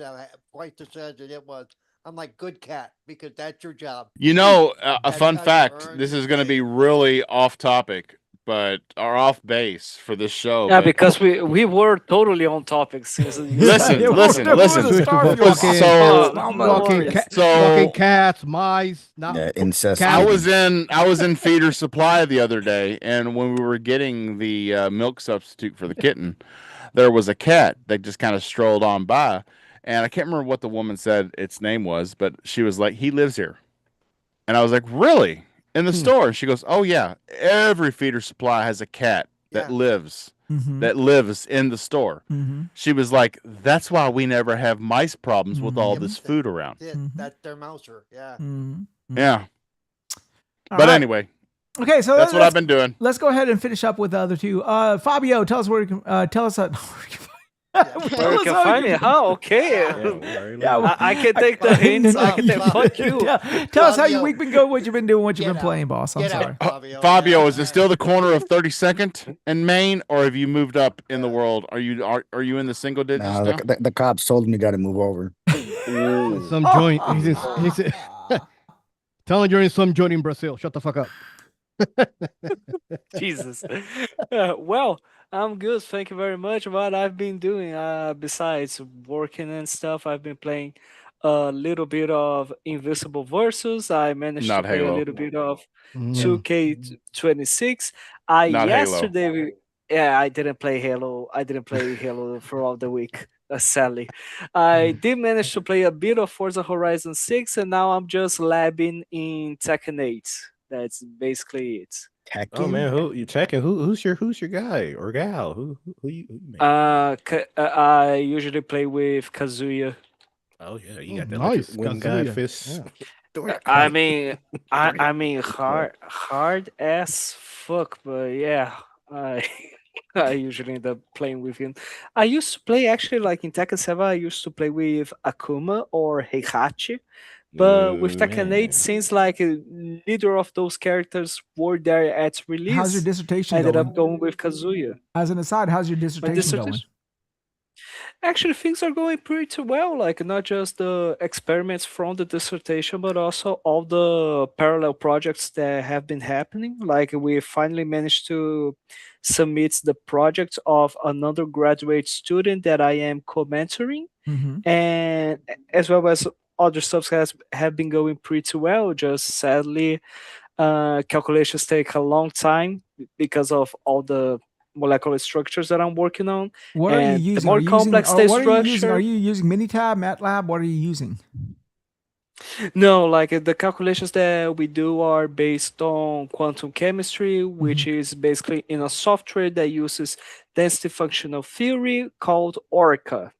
twice the size that it was. I'm like, good cat, because that's your job. A That's fun how you fact. earn This your is going to be pay. really off topic, but or off base for this show. Yeah, but- because we were totally on topic since Listen, Yeah, listen, we're listen. the Starfield Fucking- podcast. So- Oh, no Fucking, worries. fucking cats, mice. Not Yeah, incest. cat- I kitty. was in Feeder Supply the other day, and when we were getting the milk substitute for the kitten, there was a cat that just kind of strolled on by, and I can't remember what the woman said its name was, but she was like, "He lives here," and I was like, "Really?" In the store? She goes, "Oh yeah, every Feeder Supply has a cat that Yeah. lives Mhm. in the store." Mhm. She was like, "That's why we never have mice problems with all Mhm. this food around." That's their mouser. Yeah. Mhm. Yeah, All but right. anyway, Okay, so that's what I've been doing. Let's go ahead and finish up with the other two. Fabio, tell us where you can tell us Where you can find me? Huh? Okay. I can take the hints. I can take. Fuck you. Tell us how your Fabio. week been going, what you've been doing, what you've Get been out. playing, boss. I'm Get out, sorry. Fabio. Fabio, is it still the corner of 32nd and Maine, or have you moved up in the world? Are you in the single digits No, now? the cops told me got to move over. Some joint. He's telling you're in some joint in Brazil. Shut the fuck up. Jesus. Well, I'm good. Thank you very much. What I've been doing, besides working and stuff, I've been playing a little bit of Invisible Versus. I managed Not to play a Halo. little bit of Mm. 2K26. Not Halo. Yesterday, yeah, I didn't play Halo. I didn't play Halo throughout the week. Sadly, I did manage to play a bit of Forza Horizon 6, and now I'm just labbing in Tekken 8. That's basically it. Tekken? Oh man, who you checking? Who's your guy or gal? Who you man? I usually play with Kazuya. Oh yeah, you got that Nice, like wing guy Kazuya. fist. Yeah. I mean, I mean hard as fuck, but yeah, I I usually end up playing with him. I used to play actually like in Tekken 7. I used to play with Akuma or Heihachi, but with Tekken 8, seems like neither of those characters were there at release. How's your dissertation I ended going? up going with Kazuya. As an aside, how's your My dissertation going? dissertation. Actually, things are going pretty well. Like not just the experiments from the dissertation, but also all the parallel projects that have been happening. Like we finally managed to submit the project of an undergraduate student that I am co-mentoring, Mm-hmm. and as well as other stuff have been going pretty well. Just sadly, calculations take a long time because of all the molecular structures that I'm working on. What are you And using? the more complex the what are you using? structure, Are you using Minitab, MATLAB? What are you using? no, like the calculations that we do are based on quantum chemistry, which is basically in a software that uses density functional theory called ORCA.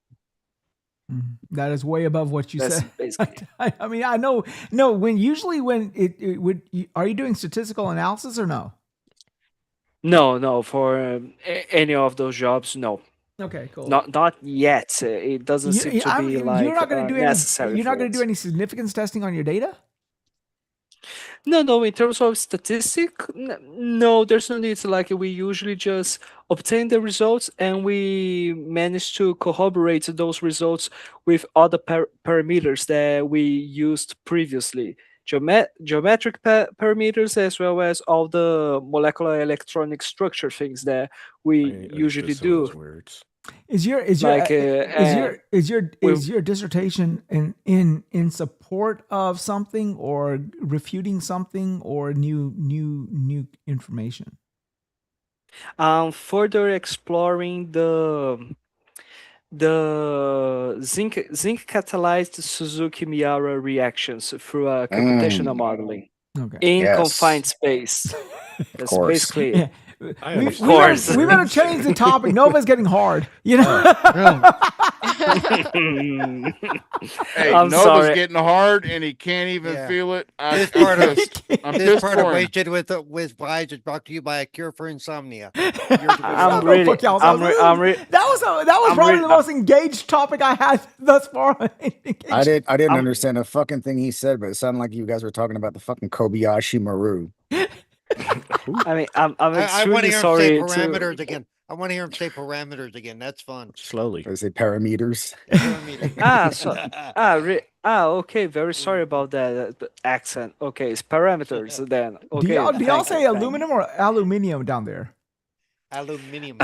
That is way above what you That's said. basically. I mean, I know. No, when it would. Are you doing statistical analysis or no? No, for any of those jobs, no. Okay, cool. Not yet. It doesn't seem to be like you're not going to do necessary. any. You're not for going it. to do any significance testing on your data. No, in terms of statistic, no, there's no need. Like we usually just obtain the results and we manage to corroborate those results with other parameters that we used previously. Geometric parameters, as well as all the molecular electronic structure things that we usually do. Is your Like, is your dissertation in support of something or refuting something or new information? Further exploring the zinc catalyzed Suzuki Miara reactions through computational modeling in confined space. That's course. basically it. We better change the topic. Nova's getting hard. You know. Hey, I'm Nova's sorry. getting hard and he can't even Yeah. feel it. This part of I'm this just part of for him. Wasted with Vibes is brought to you by a cure for insomnia. I'm Go really, fuck y'all. I'm re- That was probably the most engaged topic I had thus far. I didn't understand a fucking thing he said, but it sounded like you guys were talking about the fucking Kobayashi Maru. I mean, I'm I want to extremely hear him say sorry parameters to. again. I want to hear him say parameters again. That's fun. Slowly. Or is it parameters? Okay. Very sorry about that accent. Okay, it's parameters then. Do Okay. y'all thank say you, thank aluminum or aluminium down there? Aluminium.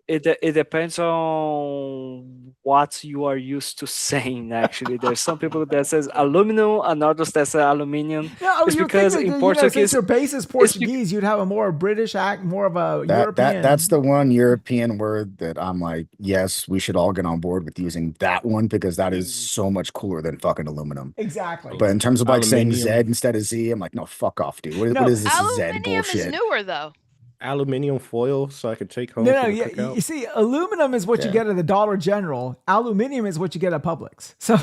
It depends on what you are used to saying. Actually, there's some people that says aluminum and others that say aluminium. No, It's you because think that, in Portuguese, since Portuguese, your base is Portuguese, you'd have a more British act, more of a European. That's the one European word that I'm like, yes, we should all get on board with using that one because that is so much cooler than fucking aluminum. Exactly. But in terms of like saying Z Aluminium. instead of Z, I'm like, no, fuck off, dude. What No, is this Z Aluminium is bullshit? newer though. Aluminium foil so I can take home. No, for the yeah. cookout. You see, aluminum is what you Yeah. get at the Dollar General. Aluminium is what you get at Publix. So,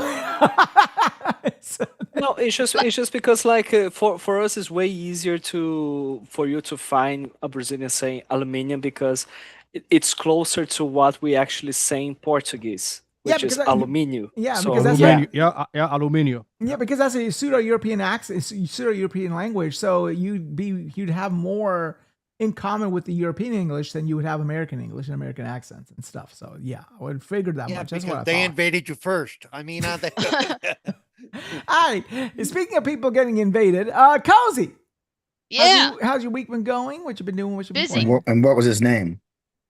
no, it's just because like for us it's way easier for you to find a Brazilian saying aluminium because it's closer to what we actually say in Portuguese, Yeah, which is because alumínio. yeah, So, because that's yeah. like- Yeah, aluminio. Yeah, because that's a pseudo-European accent, pseudo-European language. So you'd have more in common with the European English than you would have American English and American accents and stuff. So yeah, I would figure that Yeah, much. That's because what I they thought. invaded you first. I mean, they, All right. Speaking of people getting invaded, Cozy. Yeah. How's your week been going? What you been doing? What you been Busy. playing? And what was his name?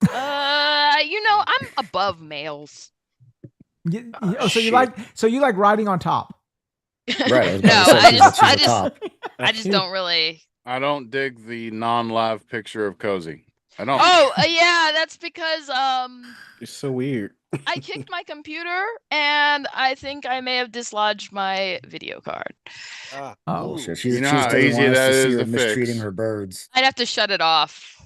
I'm above males. So you like riding on top? Right. I was No, about to say, I that's just, the top. I just don't really. I don't dig the non-live picture of Cozy. I don't. Oh, yeah, that's because It's so weird. I kicked my computer and I think I may have dislodged my video card. Oh, Shit. You She know just how doesn't easy want us that to see is her to mistreating fix. her birds. I'd have to shut it off.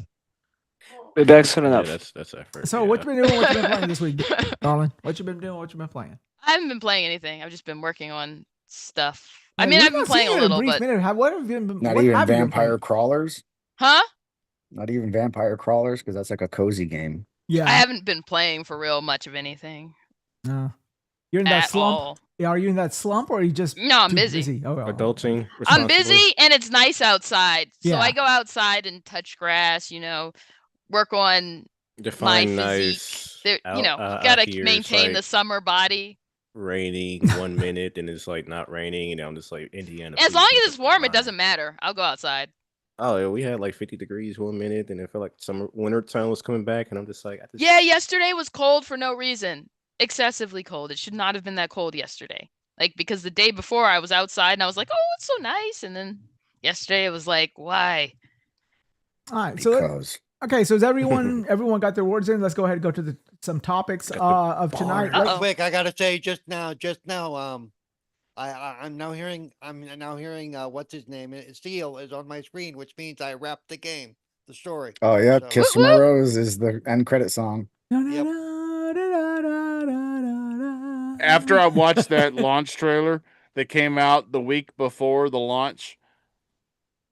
Maybe excellent Yeah, enough. that's effort. so yeah. what you been doing? What you been playing this week, darling? What you been doing? What you been playing? I haven't been playing anything. I've just been working on stuff. I Yeah, mean, we've I've been not playing seen a you in little, brief but minute. What have you been? Not what even have you been vampire playing? crawlers. huh? Not even vampire crawlers, because that's like a cozy game. Yeah, I haven't been playing for real much of anything No. You're in that at slump. all. Yeah, are you in that slump or are you just No, I'm too busy. Oh, well. Adulting. I'm responsibly. busy and it's nice outside. So Yeah. I go outside and touch grass, work on Define my physique. nice. There, out gotta here, it's maintain the like summer body. raining 1 minute and it's like not raining, and I'm just like Indiana. As please long make as up it's your warm, it mind. doesn't matter. I'll go outside. Oh, yeah, we had like 50 degrees 1 minute, and it felt like winter time was coming back, and I'm just like, Yeah, yesterday was cold for no reason. Excessively cold. It should not have been that cold yesterday. Because the day before I was outside and I was like, oh, it's so nice. And then yesterday it was like, why? All right. So Because so is everyone got their words in? Let's go ahead and go to some topics of tonight. real Uh-oh. quick, I gotta say, just now, I'm now hearing, what's his name? Seal is on my screen, which means I wrapped the game, the story. oh yeah, So- Kiss from a Rose is the end credit song. Yep. After I watched that launch trailer that came out the week before the launch,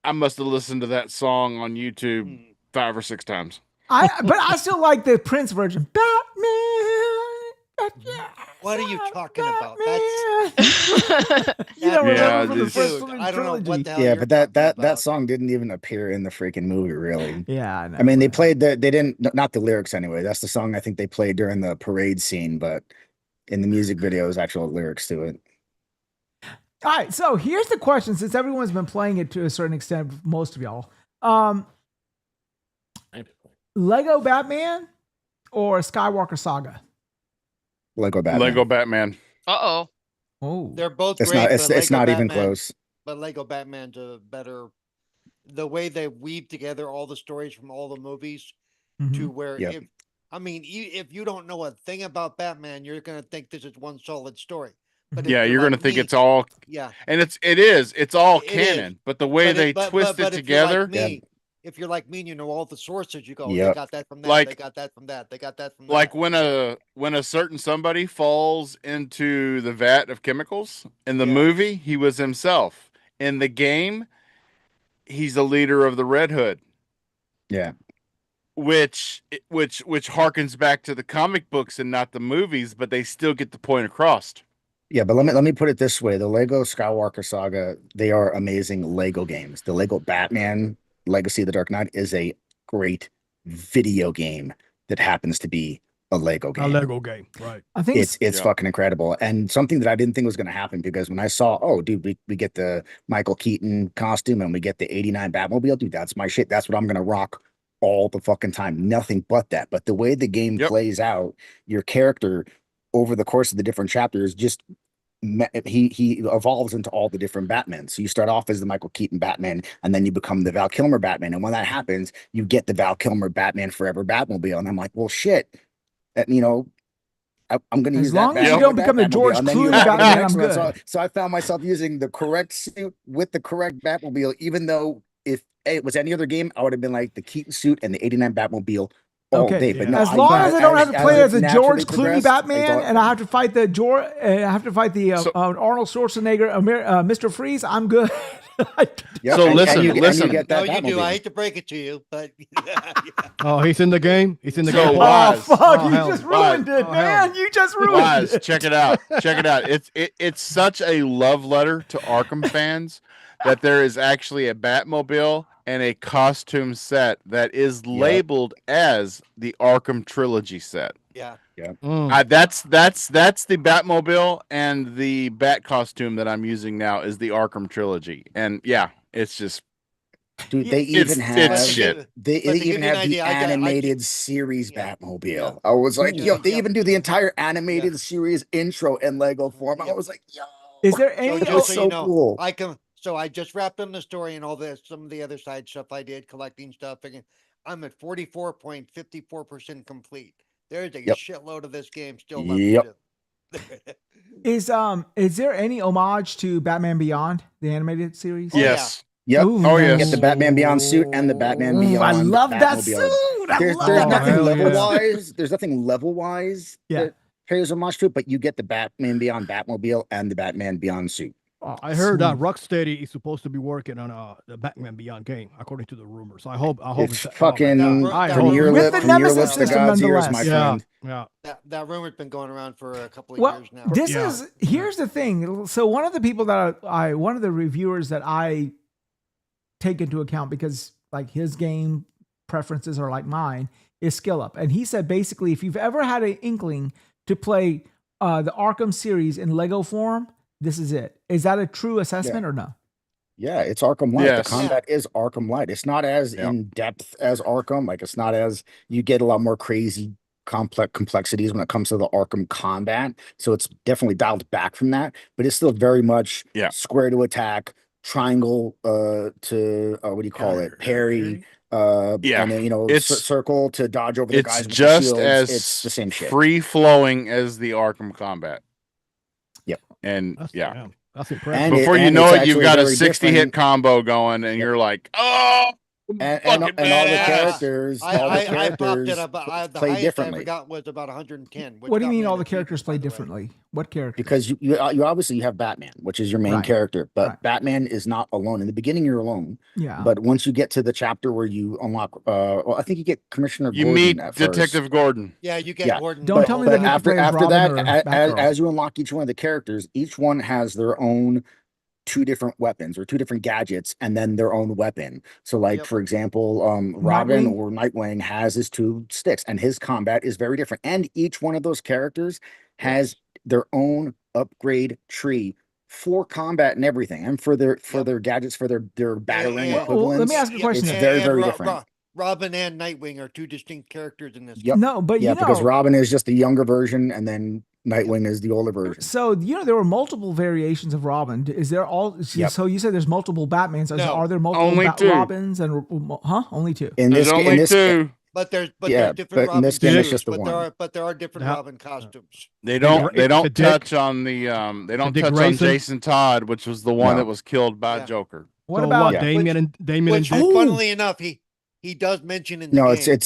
I must have listened to that song on YouTube 5 or 6 times. But I still like the Prince version. Batman. What are you talking about? You don't Yeah, remember from the this- first Dude, one I don't know what trilogy. the hell Yeah, you're but that talking about. song didn't even appear in the freaking movie, really. Yeah, I know. I mean, they played they didn't, not the lyrics anyway. That's the song I think they played during the parade scene, but in the music video is actual lyrics to it. All right, so here's the question: since everyone's been playing it to a certain extent, most of y'all, Lego Batman or Skywalker Saga? Lego Batman. Lego Batman. Uh-oh. Oh, They're both It's great. not. It's but it's Lego not even Batman- close. But Lego Batman's a better. The way they weave together all the stories from all the movies Mhm. to where Yep. if you don't know a thing about Batman, you're gonna think this is one solid story. But if Yeah, you're like gonna think me- it's all, yeah. and it's all It is. canon. But the way But they if- but- twist but it if you're like together, me, if you're like me and you know all the sources, you go, they Yep. got that from that, Like- they got that from that, they got that from like that. when a certain somebody falls into the vat of chemicals in the Yeah. movie, he was himself. In the game, he's the leader of the Red Hood, Yeah. which harkens back to the comic books and not the movies, but they still get the point across. Yeah, but let me put it this way: the Lego Skywalker Saga, they are amazing Lego games. The Lego Batman Legacy of the Dark Knight is a great video game that happens to be a Lego A game. Lego game, right? I think It's Yeah. fucking incredible, and something that I didn't think was going to happen, because when I saw, oh, dude, we get the Michael Keaton costume and we get the '89 Batmobile, dude, that's my shit. That's what I'm going to rock all the fucking time. Nothing but that. But the way the game Yep. plays out, your character over the course of the different chapters just he evolves into all the different Batmans. So you start off as the Michael Keaton Batman, and then you become the Val Kilmer Batman. And when that happens, you get the Val Kilmer Batman Forever Batmobile. And I'm like, well, shit. That, I'm going to As use long that. as you Batmobile, don't become the Batmobile. George And then you Clooney have the Batman, next I'm one. good. So I found myself using the correct suit with the correct Batmobile, even though if it was any other game, I would have been like the Keaton suit and the '89 Batmobile all Okay, day. But no, as long as I don't have to play as a George naturally Clooney progressed, Batman, and I have to fight the Arnold Schwarzenegger, Mr. Freeze, I'm good. Yep, So and listen, you listen. get No, that you do. I Batmobile. hate to break it to you, but Oh, he's in the game. He's in the So game. wise. Oh, fuck, Oh, you hell. just ruined it, Oh, man. hell. You just ruined Wise, it. check it out. Check it out. It's such a love letter to Arkham fans that there is actually a Batmobile and a costume set that is labeled as the Arkham Trilogy set. yeah. That's the Batmobile, and the Bat costume that I'm using now is the Arkham Trilogy. And yeah, it's just Dude, they It's- even it's have shit. they But to even give you an have the idea, I animated series Yeah. Batmobile. Yeah. I was like, Yeah. yo, they Yeah. even do the entire animated series intro in Lego form. I was like, yo, Is there So any? That just was so so you know, cool. So I just wrapped up the story and all this, some of the other side stuff I did, collecting stuff. Again, I'm at 44.54% complete. There's a Yep. shitload of this game still left Yep. to do. Is there any homage to Batman Beyond, the animated series? Oh, yeah. yes. Yep. Ooh. Oh, You yes. get the Batman Beyond suit and the Batman Ooh, Beyond. I love that Batmobile. suit. I There's love that. nothing Hell level yeah. wise. There's nothing level wise Yeah. that pays homage to it, but you get the Batman Beyond Batmobile and the Batman Beyond suit. Oh, I heard that sweet. Rocksteady is supposed to be working on the Batman Beyond game, according to the rumors. I hope It's oh, fucking That- I that hope- from your rumor- With lip, the from your Nemesis lips to system, God's ears, my nonetheless. yeah, friend. yeah. That rumor's been going around for a couple of Well, years now. this Yeah. is here's the thing. So one of the people that one of the reviewers that I take into account, because like his game preferences are like mine, is Skill Up, and he said basically if you've ever had an inkling to play the Arkham series in Lego form, this is it. Is that a true assessment or no? Yeah, it's Arkham Light. Yes. The combat is Arkham Light. It's not as Yeah. in depth as Arkham. Like it's not as you get a lot more crazy complexities when it comes to the Arkham combat. So it's definitely dialed back from that, but it's still very much Yeah. square to attack, triangle to what do you call it? Parry. Yeah. And then It's- circle to dodge over the It's guys with the just shields. as It's the same shit. free flowing as the Arkham combat. Yep. And That's, yeah. damn, that's impressive. And Before you and know it's it, you've actually got a very 60 hit different. combo going, and you're like, oh, And fucking all the badass. characters, all the I popped characters it up. The play highest I ever differently. got was about 110. which What do you got me mean all an the achievement, characters by play the way. differently? What characters? Because you obviously you have Batman, which is your main Right. character, but Right. Batman is not alone. In the beginning, you're alone, Yeah. but once you get to the chapter where you unlock, well, I think you get Commissioner You Gordon meet at Detective first. Gordon. Yeah, you get Yeah. Gordon. Don't But, tell me but that Nick after plays Robin that, or as Batgirl. you unlock each one of the characters, each one has their own two different weapons or two different gadgets, and then their own weapon. So, like Yep. for example, Robin Nightwing? or Nightwing has his two sticks, and his combat is very different. And each one of those characters has their own upgrade tree for combat and everything, and for their gadgets, for their battering and- Well, let equivalents. me ask you a question. It's very, very Ro- different. Ro- Robin and Nightwing are two distinct characters in this. Yep. No, but Yeah, you know, because Robin is just the younger version, and then Nightwing is the older version. so you know there were multiple variations of Robin. Is there all? Yep. So you said there's multiple Batmans. No. Are there multiple Only two. Robins and only two? In There's this, only in this, two. But there's Yeah, different but in Robin this game, it's suits, just the but one. there are different Yeah. Robin costumes. They don't Dick- touch Dick- on the they don't Dick touch on Grayson? Jason Todd, which was the one No. that was killed by Yeah. Joker. What So about? what, Damien and Which, Dick? funnily enough, he does mention in the no, game.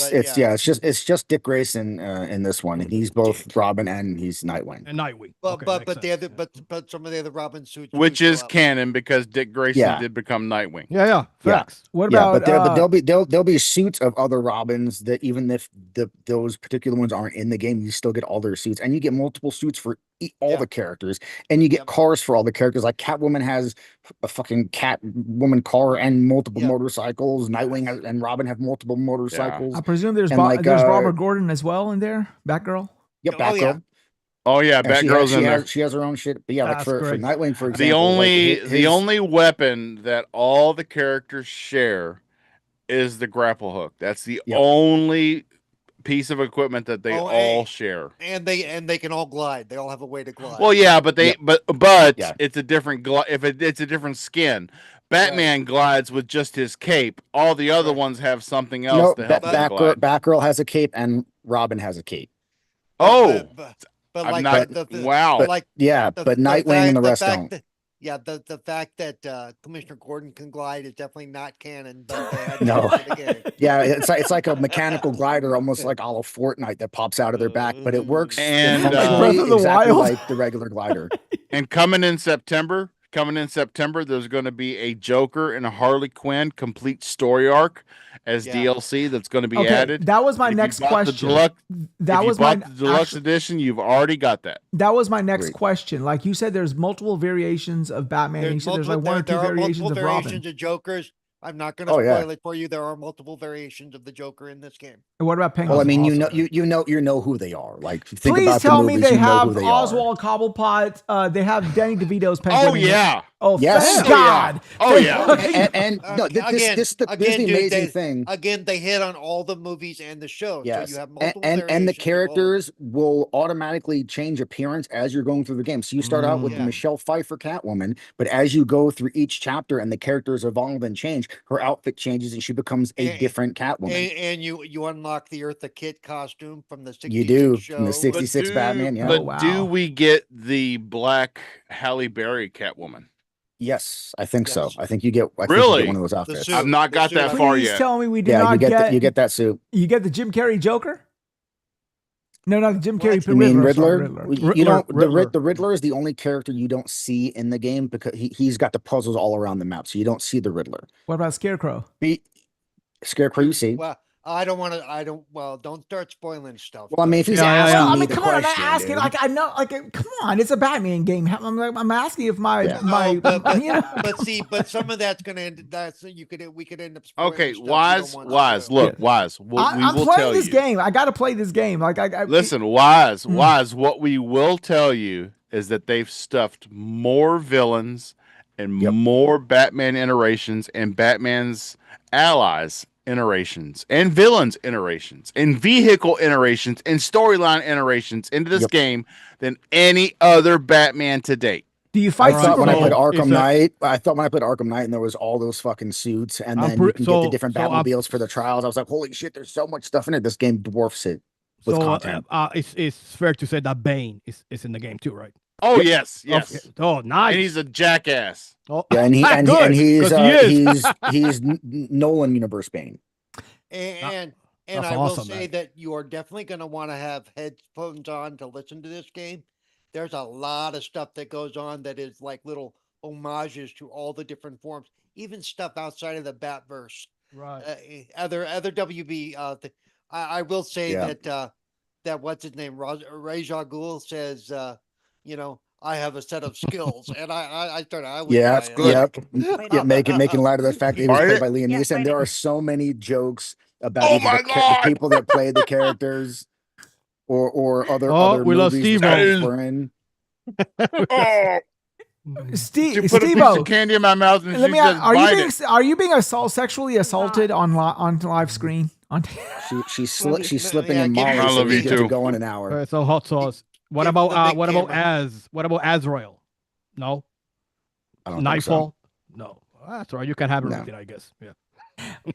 it's just Dick Grayson in this one, and he's both Robin and he's Nightwing. and Nightwing. But Okay, but makes but the sense. other but some of the other Robin suits do Which show is up. canon because Dick Grayson Yeah. did become Nightwing. Yeah, facts. What Yeah, about? but there'll be suits of other Robins that even if those particular ones aren't in the game, you still get all their suits, and you get multiple suits for all Yeah. the characters, and you get Yep. cars for all the characters. Like Catwoman has a fucking Catwoman car and multiple Yep. motorcycles. Nightwing and Robin have multiple motorcycles. I presume there's and like, there's Robert Gordon as well in there. Batgirl. Yep, Oh, yeah. Batgirl. Oh yeah, And she Batgirl's has, in there. she has her own shit. But yeah, like That's for great. Nightwing, for example, The only like the only weapon that all the characters share is the grapple hook. That's the Yep. only piece of equipment that they Oh, all hey. share. And they can all glide. They all have a way to glide. Well, yeah, but they Yep. but Yeah. it's a different it's a different skin. Batman glides with just his cape. All the other Right. ones have something no, else to help them glide. Batgirl has a cape and Robin has a cape. Oh, but I'm like not. the Wow. like Yeah, the- but the Nightwing and the rest fact don't. that- Yeah, the fact that Commissioner Gordon can glide is definitely not canon, but they had No. to for the game. Yeah, it's like a mechanical glider, almost like a la Fortnite that pops out of their back, but it works And, functionally Breath of the exactly Wild? like the regular glider. And coming in September, there's going to be a Joker and a Harley Quinn complete story arc as Yeah. DLC that's going to be Okay, added. that was my And if you next bought the question. deluxe- That if you was my bought the deluxe edition, you've already got that. that was my next Great. question. Like you said, there's multiple variations of Batman. And you said there's like one or two there are variations multiple of Robin. variations of Jokers. I'm not going to Oh, yeah. spoil it for you. There are multiple variations of the Joker in this game. And what about Penguin? Well, I mean, awesome. you know who they are. Like, if you think Please about tell the me movies, they you know have who they are. Oswald Cobblepot. They have Danny DeVito's Penguin. Oh, in it. yeah. Oh, Yes. thank Oh, yeah. God. Oh, Thank yeah. God. And no, this the again, dude, amazing thing. Again, they hit on all the movies and the show. Yes, So you have and multiple and the variations of all of them. characters will automatically change appearance as you're going through the game. So you start out with Yeah. Michelle Pfeiffer Catwoman, but as you go through each chapter and the characters evolve and change, her outfit changes and she becomes a And- different Catwoman. And you unlock the Eartha Kitt costume from the 66 You do show. from the 66 Batman. Yeah. But Oh, wow. do we get the black Halle Berry Catwoman? Yes, I think so. Yes. I think you get. I think you Really? get one of those outfits. suit. I've not The got suit that I- far Please yet. tell me we did Yeah, not you get that suit. you get the Jim Carrey Joker. No, not the Jim Carrey. You mean Riddler. Riddler? Sorry, You don't. Riddler. The Riddler is the only character you don't see in the game because he's got the puzzles all around the map, so you don't see the Riddler. What about Scarecrow? Scarecrow, you see. Well, I don't want to. Well, don't start spoiling stuff. Well, I mean, if he's Yeah, yeah, asking yeah. Well, I me mean, the come on, I'm question, asking. dude. Like, I know, like, come on, it's a Batman game. I'm asking if my Yeah. my, No, but you know. but some of that's gonna end. We could end up. Spoiling Okay, stuff we don't want to Wise. spoil. Look, Wise. What we I'm will playing tell this you. game. I got to play this game. Like, I Listen, Wise. Mm. Wise. What we will tell you is that they've stuffed more villains and Yep. more Batman iterations and Batman's allies iterations and villains iterations and vehicle iterations and storyline iterations into this Yep. game than any other Batman to date. Do you I fight thought when I Superman? played Arkham It's a- Knight, and there was all those fucking suits, and I'm then you pre- can get the so- different so I'm- Batmobiles for the trials. I was like, holy shit, there's so much stuff in it. This game dwarfs it with So content. it's fair to say that Bane is in the game too, right? Oh yes, yes. Okay. Oh, nice. And he's a jackass. Oh, Yeah, and good, he's 'cause he is. he's Nolan Universe Bane. And That's I will awesome, say man. that you are definitely going to want to have headphones on to listen to this game. There's a lot of stuff that goes on that is like little homages to all the different forms, even stuff outside of the Batverse. right. Other WB. I will say Yeah. that what's his name, Ra's al Ghul says, I have a set of skills, and I started. I was Yeah, dying. yeah, making light of the fact that he was Right? played by Liam Yeah, Neeson. right. There are so many jokes about Oh either my the God! people that play the characters or other Oh, we lost movies Steve. that That we're in. Oh, Steve, you put a piece Steve-O, of candy in my mouth and let she me says, ask, "Bite it." are you being sexually assaulted on live screen? She's Well, she's no, slipping yeah, in give me- Molly, I so love we you get to too. go in an hour. So hot sauce. What Give about the big what about camera. What about Azrael? No. I don't think so. Nightfall. No. That's all right. You can have No. everything, I guess. Yeah.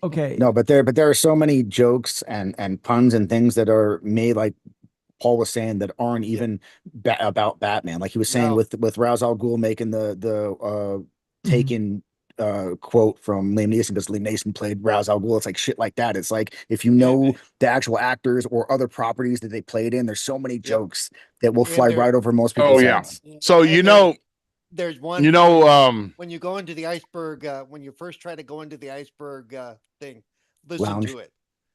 Okay. No, but there are so many jokes and puns and things that are made, like Paul was saying, that aren't even about Batman. Like he was saying No. with Ra's al Ghul making the taken quote from Liam Neeson, because Liam Neeson played Ra's al Ghul. It's like shit like that. It's like if you know the actual actors or other properties that they played in, there's so many jokes that will And fly there- right over most Oh, people's yeah. heads. So And you know, there's one. When you go into the iceberg, when you first try to go into the iceberg thing, listen Lounge. to it.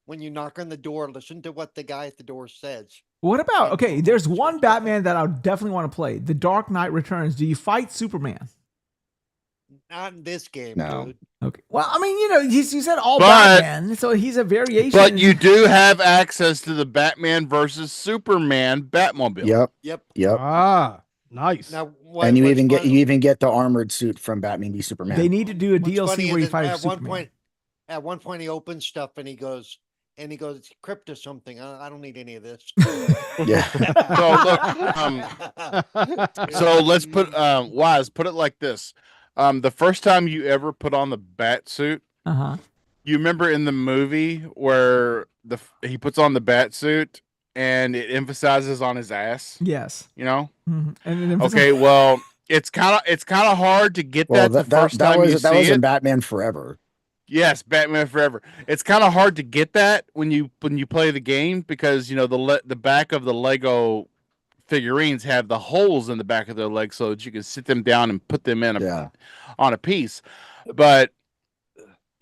When you knock on the door, listen to what the guy at the door says. What about, okay, there's one Batman that I definitely want to play. The Dark Knight Returns. Do you fight Superman? Not in this game, No. dude. Okay. Well, I mean, you said all But- Batman, so he's a variation. but you do have access to the Batman versus Superman Batmobile. Yep. Yep. Ah, nice. Now, And you what's even funny- get the armored suit from Batman v Superman. They need to do a what's funny DLC is where you that fight at Superman. at one point he opens stuff and he goes, it's crypto something. I don't need any of this. Yeah. So look, so let's put Wise, put it like this. The first time you ever put on the bat suit, Uh-huh. you remember in the movie where he puts on the bat suit and it emphasizes on his ass, Yes. you know? Mhm. And then Okay, well, it's kind of hard to get Well, that the first that time you was that see was it. in Batman Forever. Yes, Batman Forever. It's kind of hard to get that when you play the game because the back of the Lego figurines have the holes in the back of their legs so that you can sit them down and put them in on a piece. But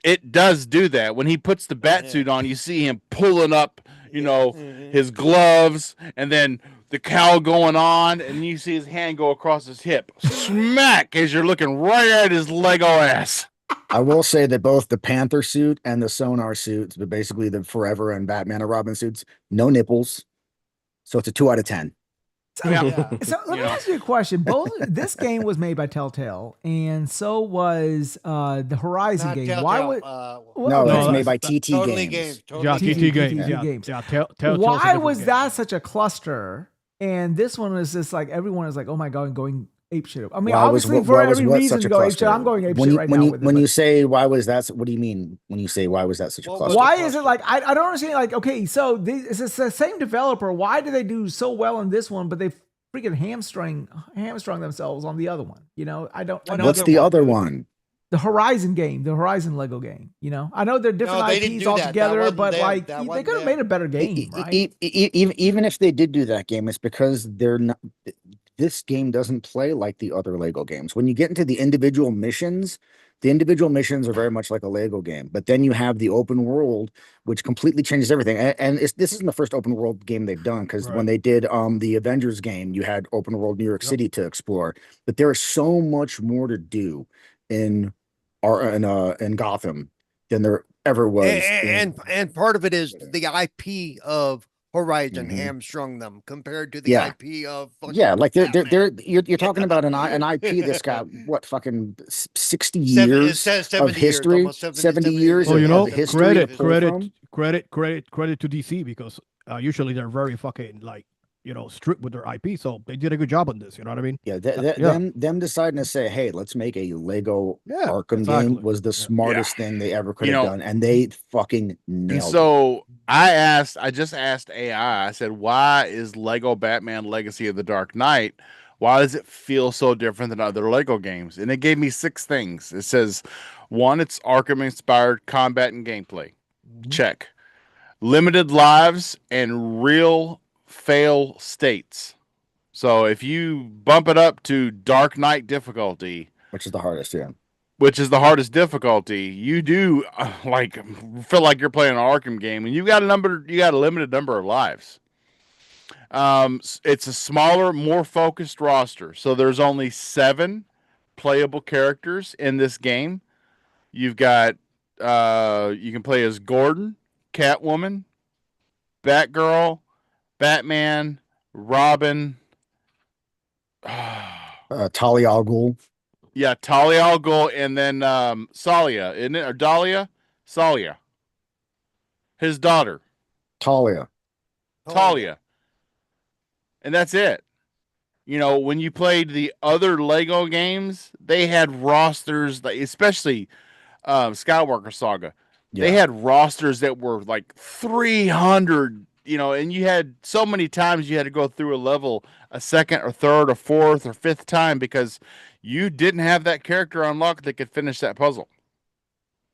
it does do that. When he puts the bat suit on, you see him pulling up, his gloves, and then the cowl going on, and you see his hand go across his hip. Smack! As you're looking right at his Lego ass. I will say that both the Panther suit and the Sonar suits, but basically the Forever and Batman and Robin suits, no nipples. So it's a 2 out of 10. So, so let me ask you a question. This game was made by Telltale, and so was the Horizon Not game. Telltale, Why would No, no, it's made by Totally TT Games. Games. Totally TT Games. Games. TT Games. Telltale's a why different was game. that such a cluster? And this one was just like everyone is like, oh my god, going ape shit. I mean, Why obviously for every reason to go ape shit, I'm going ape shit right now. When you say why was that, what do you mean when you say why was that such a cluster? Why is it like I don't understand? Like, okay, so it's the same developer. Why do they do so well in this one, but they freaking hamstrung themselves on the other one? I don't. What's the other one? The Horizon game, the Horizon Lego game. I know they're different IPs altogether, but like they could have made a better game, right? Even if they did do that game, it's because they're not. This game doesn't play like the other Lego games. When you get into the individual missions are very much like a Lego game. But then you have the open world, which completely changes everything. And this isn't the first open world game they've done, because when they did the Avengers game, you had open world New York City to explore. But there is so much more to do in Gotham than there ever was. And part of it is the IP of Horizon hamstrung them compared to the IP of like you're talking about an IP that's got what fucking 60 years of history, 70 years of history. Credit to DC, because usually they're very fucking strict with their IP, so they did a good job on this. You know what I mean? Yeah, them deciding to say, "Hey, let's make a Lego Arkham game," was the smartest thing they ever could have done, and they fucking nailed it. So I just asked AI. I said, "Why is Lego Batman Legacy of the Dark Knight? Why does it feel so different than other Lego games?" And it gave me 6 things. It says, 1, it's Arkham-inspired combat and gameplay. Check. Limited lives and real fail states. So if you bump it up to Dark Knight difficulty, which is the hardest, which is the hardest difficulty, you do feel like you're playing an Arkham game, and you got a limited number of lives. It's a smaller, more focused roster, so there's only 7 playable characters in this game. You've got you can play as Gordon, Catwoman, Batgirl, Batman, Robin, Talia al Ghul. Yeah, Talia al Ghul, and then Salia, isn't it? Or Dahlia? Salia. His daughter. Talia. And that's it. When you played the other Lego games, they had rosters, especially Skywalker Saga. They had rosters that were like 300, and you had so many times you had to go through a level a second or third or fourth or fifth time because you didn't have that character unlocked that could finish that puzzle.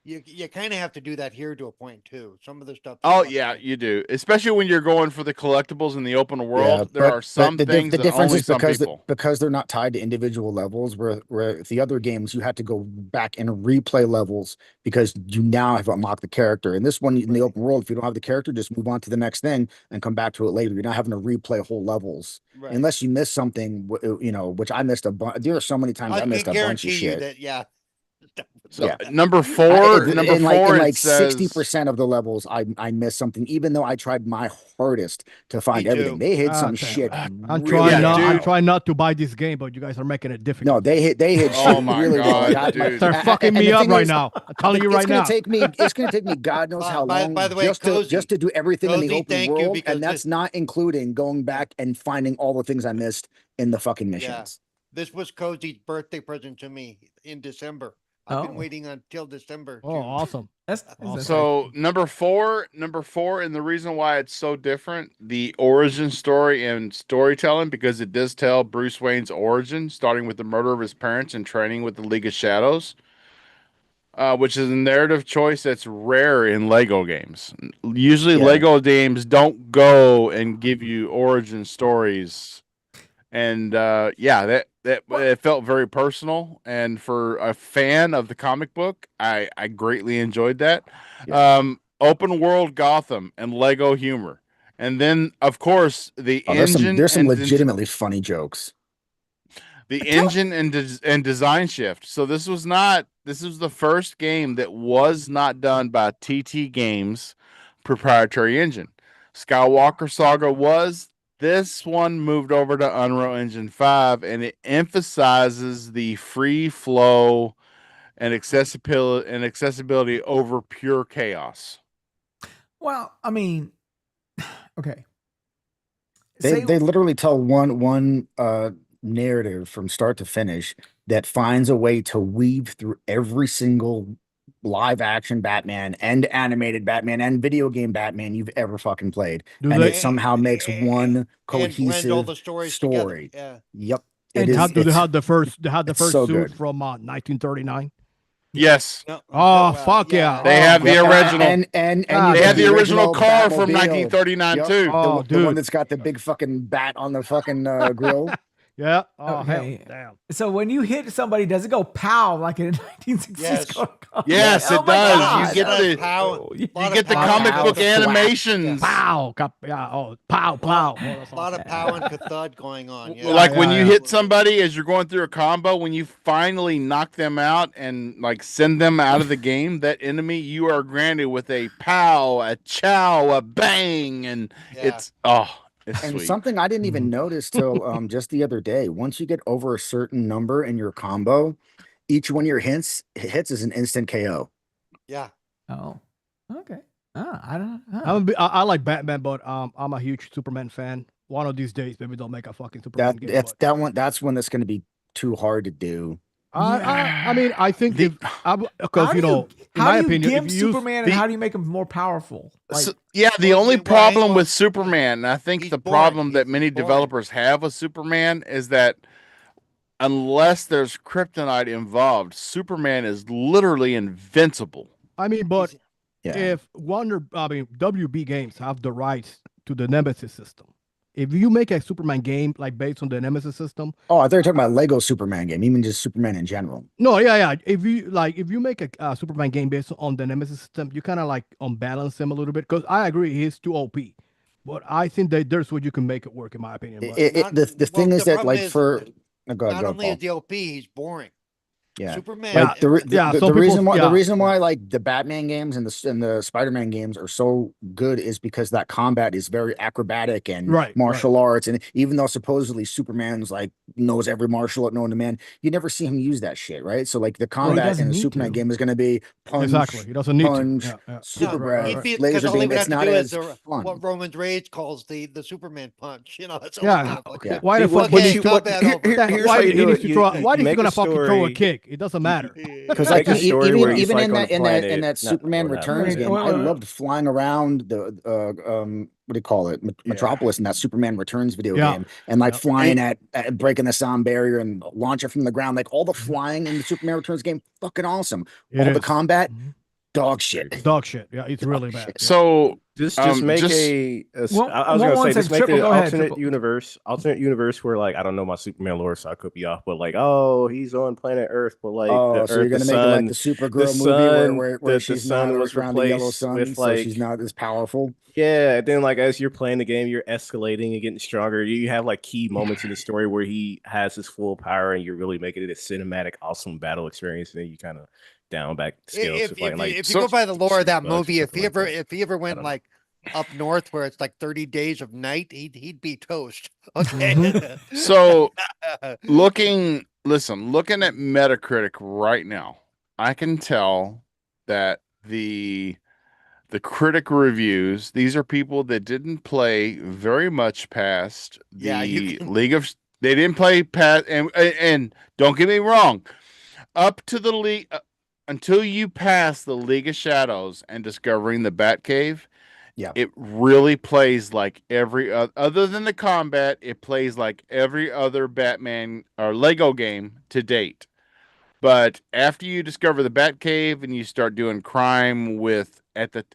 You kind of have to do that here to a point too. Some of the stuff. Oh yeah, you do. Especially when you're going for the collectibles in the open world. There are some things that only some people. Because they're not tied to individual levels. Where the other games you had to go back and replay levels because you now have unlocked the character. And this one in the open world, if you don't have the character, just move on to the next thing and come back to it later. You're not having to replay whole levels unless you miss something. Which I missed a bunch. There are so many times I missed a bunch of shit. So number 4, in like 60% of the levels, I missed something, even though I tried my hardest to find everything. They hit some shit. I'm trying not to buy this game, but you guys are making it difficult. No, they hit oh my really God, dude. They're fucking me up right now. I'm telling you right now. It's gonna take me God knows how long by the way, just to do everything in the open world, and that's not including going back and finding all the things I missed in the fucking missions. This was Cozy's birthday present to me in December. I've been Oh. waiting until December. Oh, to- awesome. That's Awesome. So number four, and the reason why it's so different, the origin story and storytelling, because it does tell Bruce Wayne's origin, starting with the murder of his parents and training with the League of Shadows, which is a narrative choice that's rare in Lego games. Usually, Yeah. Lego games don't go and give you origin stories, and that it felt very personal. And for a fan of the comic book, I greatly enjoyed that. Yeah. Open world Gotham and Lego humor, and then of course the Oh, engine there's some and legitimately funny jokes. the engine and design shift. So this was the first game that was not done by TT Games proprietary engine. Skywalker Saga was. This one moved over to Unreal Engine 5, and it emphasizes the free flow and accessibility over pure chaos. Well, I mean, okay. They literally tell one narrative from start to finish that finds a way to weave through every single live action Batman and animated Batman and video game Batman you've ever fucking played. Do And they- it somehow makes one and blend cohesive all the stories together. story. Yeah. Yep. And Do they it's- have the first? They had the it's first so suit good. from 1939. Yes, No, Oh, fuck yeah. They have the Yep, original. and Ah, you they get have the original car from Batmobile. 1939 Yep. too. Oh, The one dude. that's got the big fucking bat on the fucking grill. Yeah. Oh, Okay. hell. Damn. So when you hit somebody, does it go pow like in a 1960s Yes. car? Yes, Oh it my does. God. You get the You you get the comic pow, book the flap. animations. Pow. Yeah. Oh, pow, pow. Oh, that's A lot of awesome. pow and cathod going on. Yeah. Like when yeah, you yeah. hit somebody as you're going through a combo, when you finally knock them out and like send them out of the game, that enemy, you are granted with a pow, a chow, a bang, and Yeah. it's And sweet. something I didn't even notice till just the other day. Once you get over a certain number in your combo, each one of your hits is an instant KO. Yeah. Oh, okay. I don't know. I like Batman, but I'm a huge Superman fan. One of these days, maybe they'll make a fucking Superman game. That's but that one. That's one that's going to be too hard to do. I mean, I think The- because How you do know, in how my do you opinion, give if you use Superman the- and how do you make him more powerful? Like, Yeah, the Well, only well, problem well, with Superman, and I think he's the boring. problem that He's many boring. developers have with Superman is that unless there's kryptonite involved, Superman is literally invincible. I mean, but Yeah. if WB Games have the rights to the Nemesis system, if you make a Superman game like based on the Nemesis system, Oh, I thought you were talking about Lego Superman game, even just Superman in general. no, yeah. If you make a Superman game based on the Nemesis system, you kind of like unbalance him a little bit. Because I agree, he's too OP, but I think that there's what you can make it work, in my opinion. But Not- The thing well, is the that problem like is, for go ahead, Not go only Paul. is the OP, he's boring. Yeah. Superman. Like Yeah, the some reason people- why yeah. the reason why like the Batman games and the Spider-Man games are so good is because that combat is very acrobatic and Right, martial arts. And even though supposedly Superman's like knows every martial art known to man, you never see him use that shit, right? So like the combat doesn't in the need Superman to. game is going to be punch, exactly, he doesn't need punch, to. Yeah. super No, breath, he'd be- laser all he beam. would It's have to not do as is fun. what Roman Reigns calls the Superman punch. You know, that's all Yeah. he does. Like, Yeah. Why the See, fuck okay, he needs to? combat over. here's Why how you he do needs it. to You- throw? you Why is he make a gonna fucking throw a story- kick? It doesn't matter. Because Make like a story where he's, even like, in on that a planet, in that not- Superman or not Returns planet. game, Wait, I wait, wait. loved flying around the what do you call it, Metropolis in that Superman Returns video Yeah. game, and like Yeah. flying at breaking the sound barrier and launching from the ground, like all the flying in the Superman Returns game, fucking awesome. It All the is. combat, Mhm. dog shit. Dog shit. Yeah, it's really bad. Yeah. So Just make just- Well, I was one gonna say second, just make Triple, an go ahead, alternate Triple. alternate universe where like I don't know my Superman lore, so I could be off, but like he's on planet Earth, but like Oh, the so you're Earth, gonna the make it like sun, the Supergirl movie sun, where the she's sun not was around the yellow replaced sun, with so she's not as powerful. yeah, and then like as you're playing the game, you're escalating and getting stronger. You have like key moments in the story where he has his full power, and you're really making it a cinematic, awesome battle experience. And then you kind of down back scales. If, to if, playing, like, if you go by the lore of that bugs or movie, if something he like ever that. if he ever went don't know. like up north where it's like 30 days of night, he'd be toast. Okay. Mm-hmm. so looking at Metacritic right now, I can tell that the critic reviews, these are people that didn't play very much past Yeah, you the can- League of they didn't play past and don't get me wrong, up to the league until you pass the League of Shadows and discovering the Batcave, Yeah. it really plays like every other than the combat, it plays like every other Batman or Lego game to date. But after you discover the Batcave and you start doing crime with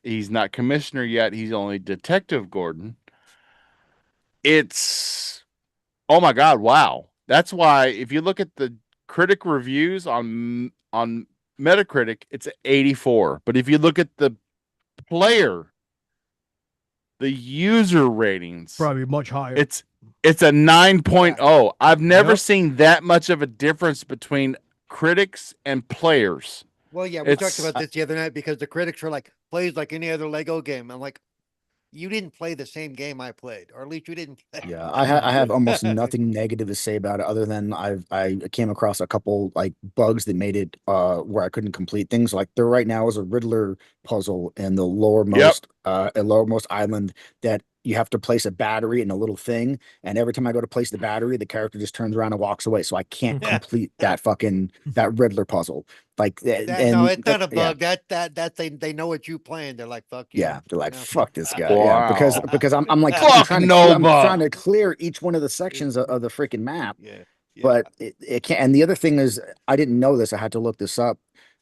he's not commissioner yet, he's only Detective Gordon. It's oh my god, wow. That's why if you look at the critic reviews on Metacritic, it's 84. But if you look at the user ratings, Probably much higher. it's a 9.0. Yeah. I've never Yep. seen that much of a difference between critics and players. Well, yeah, we talked It's- about this the other night because the critics were like, plays like any other Lego game. I'm like, you didn't play the same game I played, or at least you didn't play. Yeah, I have almost nothing negative to say about it other than I came across a couple like bugs that made it where I couldn't complete things. Like there right now is a Riddler puzzle in the lowermost island that you have to place a battery in a little thing, and every time I go to place the battery, the character just turns around and walks away. So I can't complete that Riddler puzzle. Like No, it's not a yeah. bug. That they know what you playing. They're like, fuck you. Yeah, they're like, you know? fuck this guy. Wow. Yeah, because I'm like, Fuck I'm Nova. trying to clear each one of the sections of the freaking map. Yeah. But it can't. And the other thing is, I didn't know this. I had to look this up.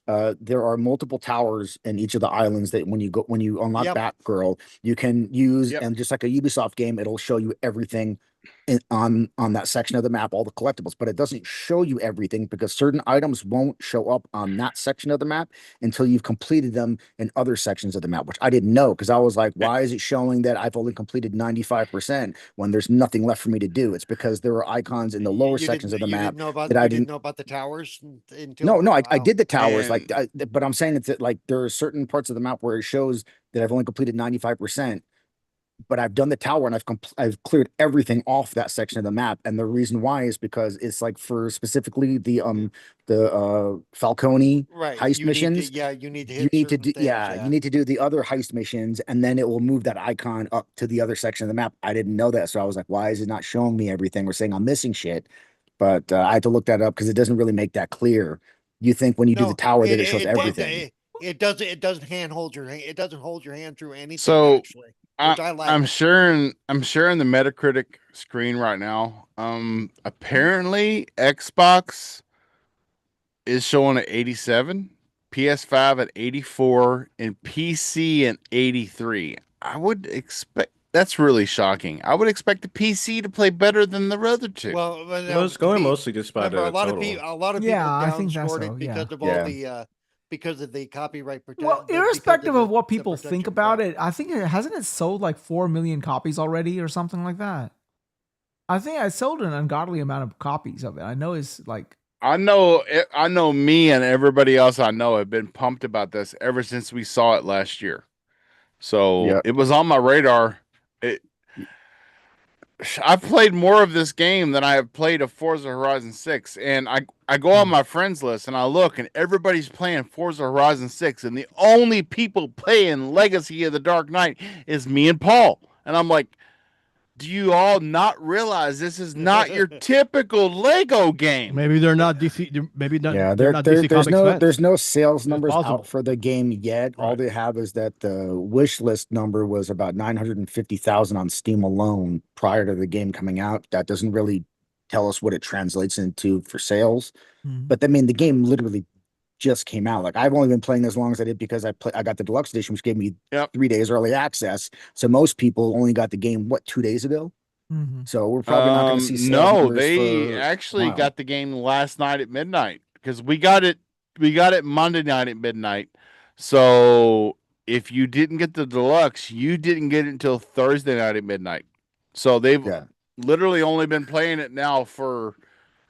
There are multiple towers in each of the islands that when you unlock Yep. Batgirl, you can use, Yep. and just like a Ubisoft game, it'll show you everything on that section of the map, all the collectibles, but it doesn't show you everything because certain items won't show up on that section of the map until you've completed them in other sections of the map, which I didn't know because I was like, why is it showing that I've only completed 95% when there's nothing left for me to do? It's because there are icons in the lower sections of the You map didn't know about, that I you didn't didn't. know about the towers until No, I wow. did the towers, And- but I'm saying it's that, like there are certain parts of the map where it shows that I've only completed 95%, but I've done the tower and I've cleared everything off that section of the map. And the reason why is because it's like for specifically the Falcone Right. heist you missions. Need to, you need to You hit need to certain do things, you need to do the other heist missions, and then it will move that icon up to the other section of the map. I didn't know that, so I was like, why is it not showing me everything? We're saying I'm missing shit, but I had to look that up because it doesn't really make that clear. You think when you do the tower that it shows everything. It doesn't hold your hand. It doesn't hold your hand through anything. So, actually, which I like. I'm sharing the Metacritic screen right now. Apparently Xbox is showing at 87, PS5 at 84, and PC at 83. I would expect that's really shocking. I would expect the PC to play better than the other two. Well, it's going mostly just by remember, the a lot total. of people Yeah, I think that's downscored so, it yeah. because of all the because of the copyright protection. Well, irrespective of what people think about it, I think hasn't it sold like 4 million copies already or something like that? I think I sold an ungodly amount of copies of it. I know it's like I know me and everybody else I know have been pumped about this ever since we saw it last year. So it was on my radar. I've played more of this game than I have played of Forza Horizon 6. And I go on my friends list and I look and everybody's playing Forza Horizon 6. And the only people playing Legacy of the Dark Knight is me and Paul. And I'm like, do you all not realize this is not your typical Lego game? Maybe they're not DC. Maybe not. Yeah, they're not DC Comics fans. there's no sales numbers possible. out for the game yet. All Right. they have is that the wish list number was about 950,000 on Steam alone prior to the game coming out. That doesn't really tell us what it translates into for sales. But I mean, the game literally just came out. Like I've only been playing as long as I did because I got the deluxe edition, which gave me 3 days early access. So most people only got the game 2 days ago. So we're probably not going to see sales No, numbers they for actually a while. got the game last night at midnight because we got it Monday night at midnight. So if you didn't get the deluxe, you didn't get it until Thursday night at midnight. So they've literally only been playing it now for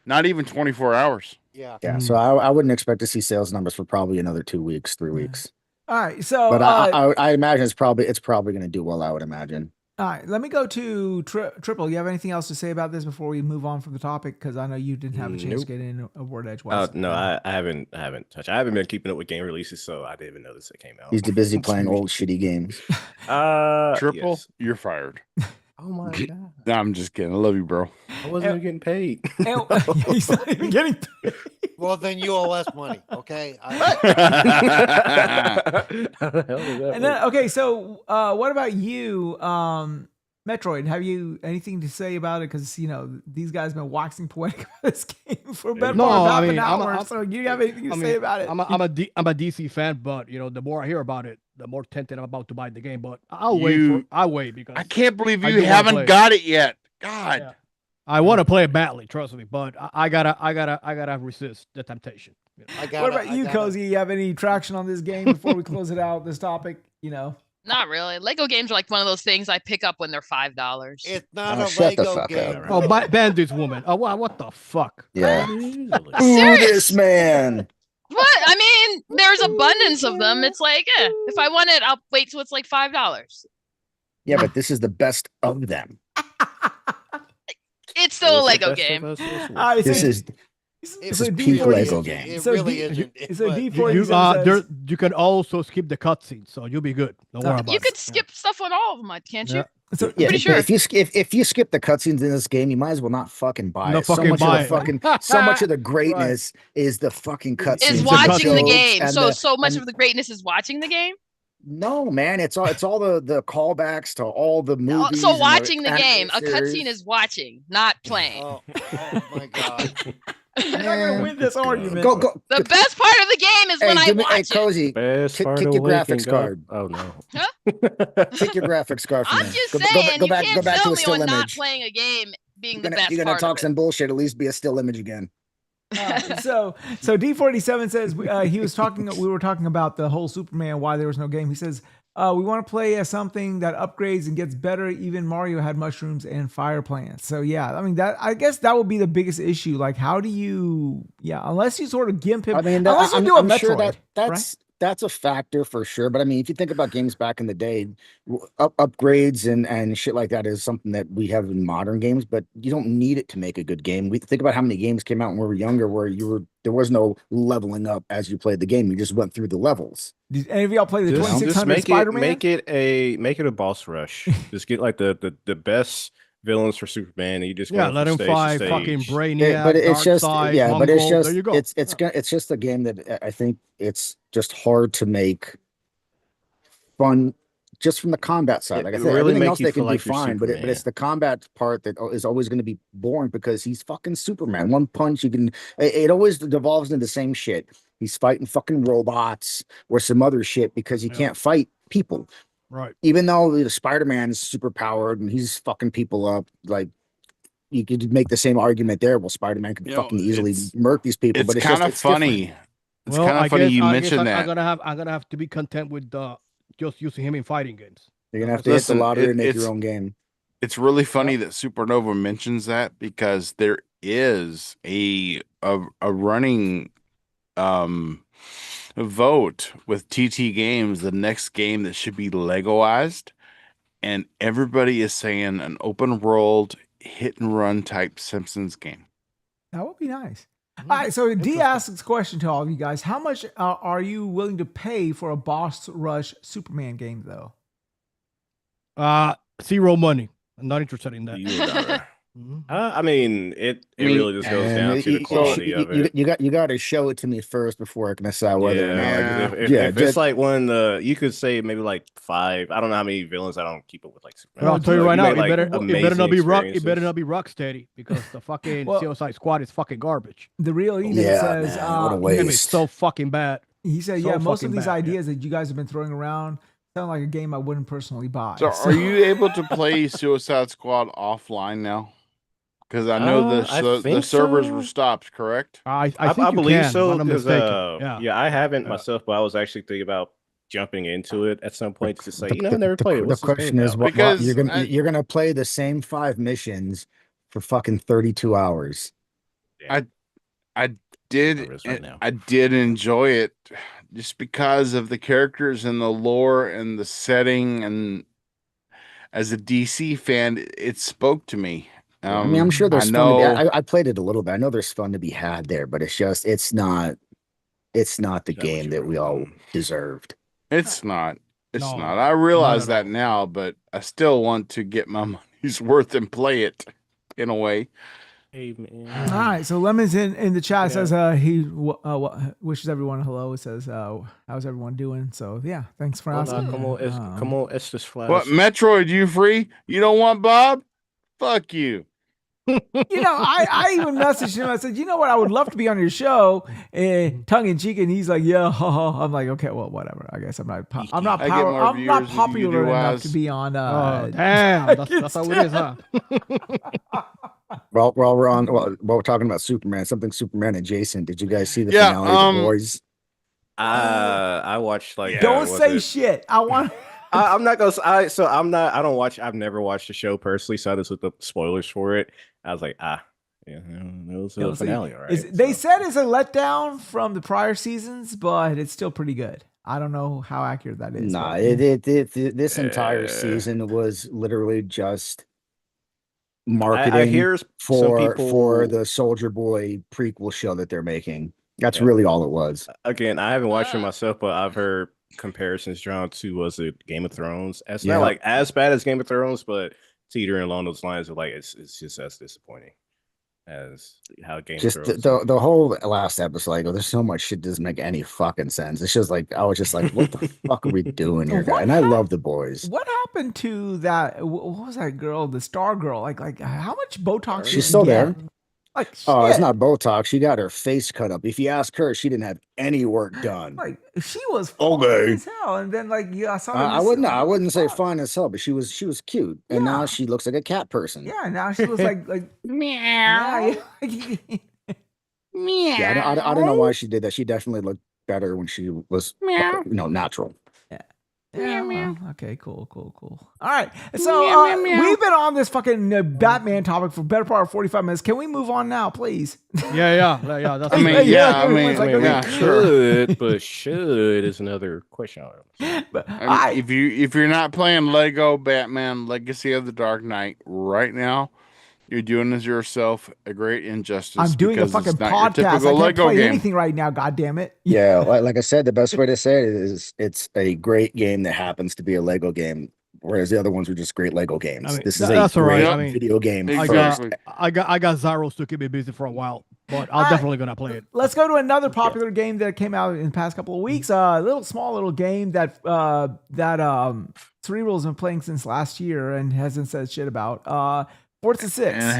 not even 24 hours. Yeah. So I wouldn't expect to see sales numbers for probably another 2 weeks, 3 weeks. all right. So But I imagine it's probably going to do well. I would imagine. all right, let me go to Triple. You have anything else to say about this before we move on from the topic? Because I know you didn't have a chance to get in a word edgewise. No, I haven't touched. I haven't been keeping up with game releases, so I didn't even notice it came out. He's too busy playing old shitty games. Triple, yes. you're fired. Oh my god! No, I'm just kidding. I love you, bro. I wasn't even getting paid. He's not even getting paid. Well, then you owe us money, okay? How the hell does that And work? then okay, so what about you, Metroid? Have you anything to say about it? Because these guys have been waxing poetic about this game for a better No, part of half I an mean, hour. So you have anything to say about it? I'm a DC fan, but the more I hear about it, the more tempted I'm about to buy the game. But I'll wait because I can't believe I you do wanna play haven't it. got it yet. God. Yeah. I want to play it badly, trust me, but I gotta resist the temptation. I got What about you, Cozy? You have any traction on this game before we close it out? This topic, Not really. Lego games are like one of those things I pick up when they're $5. It's not Oh, a shut the Lego fuck game. up. Oh, bro. Bandits woman. Oh, what the fuck? Yeah. Easily. Ooh, this man. What? I mean, there's abundance of them. It's like, if I want it, I'll wait till it's like $5. Yeah, but this is the best of them. It's still a What's the Lego best of game. us? What's All right, This so- is It's so a D40 peak Lego isn't. game. It So really D- isn't. so but- D40 says, You can also skip the cutscenes, so you'll be good. Don't worry about You it. could skip stuff on all of them, can't you? Yeah. so yeah. pretty but sure. if you skip the cutscenes in this game, you might as well not fucking buy No it. So fucking much buy of the it. fucking so much of the greatness is the fucking cutscenes. Is and watching the jokes game. and So much and- of the greatness is watching the game. No, man, it's all the callbacks to all the movies. So and watching the game. animated A cutscene series. is watching, not playing. Oh my god. "You're not gonna win this argument." Go go. The best part of the game is when I Hey, watch it. Cozy, Best kick part your of waking graphics up- card. Oh no. Kick your graphics card from I'm me. just Go- go saying, back- go back- you go can't back to sell a me still on not image. playing a game being the You're best gonna part talk of it. some bullshit. At least be a still image again. So D47 says we were talking about the whole Superman, why there was no game. He says we want to play as something that upgrades and gets better. Even Mario had mushrooms and fire plants. So yeah, I mean I guess that would be the biggest issue. Like, how do you? Yeah, unless you sort of gimp him. I mean, unless you I'm, do a I'm Metroid, sure right? that's a factor for sure. But I mean, if you think about games back in the day, upgrades and shit like that is something that we have in modern games. But you don't need it to make a good game. We think about how many games came out when we were younger, where there was no leveling up as you played the game. You just went through the levels. Did any of y'all play the Just 2600 make Spider-Man? make it a boss rush. Just get like the best villains for Superman, and you just Yeah, go let from him stage to fight stage. fucking Brainiac, But it's just Darkseid, yeah, but it's Mongol. just There you go. it's just a game that I think it's just hard to make fun just from the combat side. It Like I said, really everything make else you they feel can do like you're fine, but it's the combat part that is always going to be boring because he's fucking Superman. One punch, you can. It always devolves into the same shit. He's fighting fucking robots or some other shit because he can't fight people. Right. Even though the Spider-Man is super powered and he's fucking people up, like you could make the same argument there. Well, Spider-Man could fucking easily murk these people, It's but it's kind just of funny. different. It's kind of funny you mentioned that. I'm gonna have to be content with just using him in fighting games. You're gonna have to hit Listen, the lottery and make it's- your own game. It's really funny that Supernova mentions that because there is a running vote with TT Games, the next game that should be Legoized, and everybody is saying an open world hit and run type Simpsons game. That would be nice. All right, so D asks this question to all of you guys: how much are you willing to pay for a boss rush Superman game, though? Zero money. I'm not interested in that. $1. Mhm. I mean, it really just goes down to the quality of it. You got to show it to me first before I can decide whether or not. Yeah. If it's like one you could say maybe like 5. I don't know how many villains. I don't keep up with like Superman. Well, I'll tell you right now, it better not be amazing Rocksteady because the fucking Well- Suicide Squad is fucking garbage. The real Eden Yeah, says, man, what a That game is waste. so fucking bad. he said, So yeah, most of fucking these bad, ideas that you guys have been throwing around sound like a game I wouldn't personally buy. So, are you able to play Suicide Squad offline now? Because I know I the think servers so. were stopped, correct? I think I you believe can, so. if I'm not 'Cause, mistaken. yeah, I haven't myself, but I was actually thinking about jumping into it at some point to say, The- I never played it. The What's this game question is, about? Because you're gonna play the same 5 missions for fucking 32 hours. I did. There is right now. I did enjoy it just because of the characters and the lore and the setting. And as a DC fan, it spoke to me. I mean, I'm sure there's I fun to know. be. I played it a little bit. I know there's fun to be had there, but it's not the Not what game you that were we all wanting. deserved. It's not. It's No, not. I realize not at that now, but I still want to get my money's worth and play it in a way. Hey man. All right, so Lemon's in the chat says he wishes everyone hello. It says how's everyone doing? So yeah, thanks for asking. Come on, it's just Flash. What, Metroid, you free? You don't want Bob? Fuck you. I even messaged him. I said, you know what? I would love to be on your show, tongue in cheek, and he's like, yeah. I'm like, okay, well, whatever. I guess I'm not I get more I'm not viewers than you popular do, enough Waz. to be on. Damn, that's how it is, huh? Well, while we're talking about Superman, something Superman adjacent. Did you guys see the Yeah, finale of The Boys? I watched like Don't was say it- shit. I want. I'm not gonna. I don't watch. I've never watched the show personally, so I just looked up spoilers for it. I was like, yeah, it was the finale, all right. They said it's a letdown from the prior seasons, but it's still pretty good. I don't know how accurate that is. Nah, but- this entire season was literally just marketing I hear some for people the Soldier Boy prequel show that they're making. That's really all it was. Again, I haven't watched it myself, but I've heard comparisons drawn to was it Game of Thrones. It's Yeah. not like as bad as Game of Thrones, but teetering along those lines of like it's just as disappointing as how Game Just of Thrones. the whole last episode, like, there's so much shit doesn't make any fucking sense. It's just like I was just like, what the fuck are we doing here, guy? And I love The Boys. What happened to that? What was that girl? The Star Girl? Like how much Botox? She's did she still there. get? Like, Oh, it's shit. not Botox. She got her face cut up. If you ask her, she didn't have any work done. Like she was Okay. fine as hell, and then like I saw. I wouldn't say fuck. fine as hell, but she was cute, and now Yeah. she looks like a cat person. Yeah, now she was like Meow. yeah. Meow. Yeah, I don't know why she did that. She definitely looked better when she was, Meow. natural. Yeah, Meow, well, okay, cool. All right, so Meow, meow, meow. we've been on this fucking Batman topic for better part of 45 minutes. Can we move on now, please? Yeah. That's I mean, everyone's like, okay, yeah, sure. Should, but should is another question. But I mean, if you're not playing Lego Batman Legacy of the Dark Knight right now, you're doing yourself a great injustice. I'm doing a because fucking it's not your podcast. I typical can't Lego play game. anything right now. God damn it! Yeah, like I said, the best way to say it is it's a great game that happens to be a Lego game, whereas the other ones are just great Lego games. I mean, This is that's a all right. great I mean, video game. Exactly. I got Zyros to keep me busy for a while, but I'm definitely gonna play it. Let's go to another popular game that came out in the past couple of weeks. A small little game that Cerebral's been playing since last year and hasn't said shit about. Forza 6. And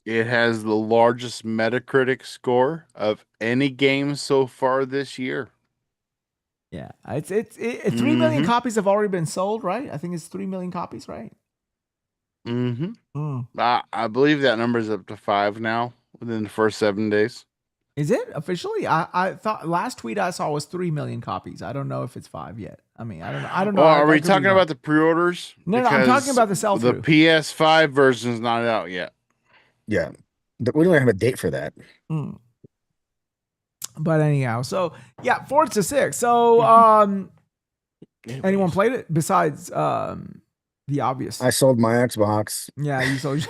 it has the largest Metacritic score of any game so far this year. Yeah, it's 3 million copies have already been sold, right? I think it's 3 million copies, right? Mm-hmm. I believe that number is up to 5 now within the first 7 days. Is it officially? I thought last tweet I saw was 3 million copies. I don't know if it's 5 yet. I mean, I don't know. Well, I are we could be talking wrong. about the pre-orders? No, I'm talking Because about the sell-through. The PS5 version is not out yet. Yeah, we don't have a date for that. But anyhow, so yeah, Forza 6. So anyone played it besides the obvious? I sold my Xbox, Yeah, you sold.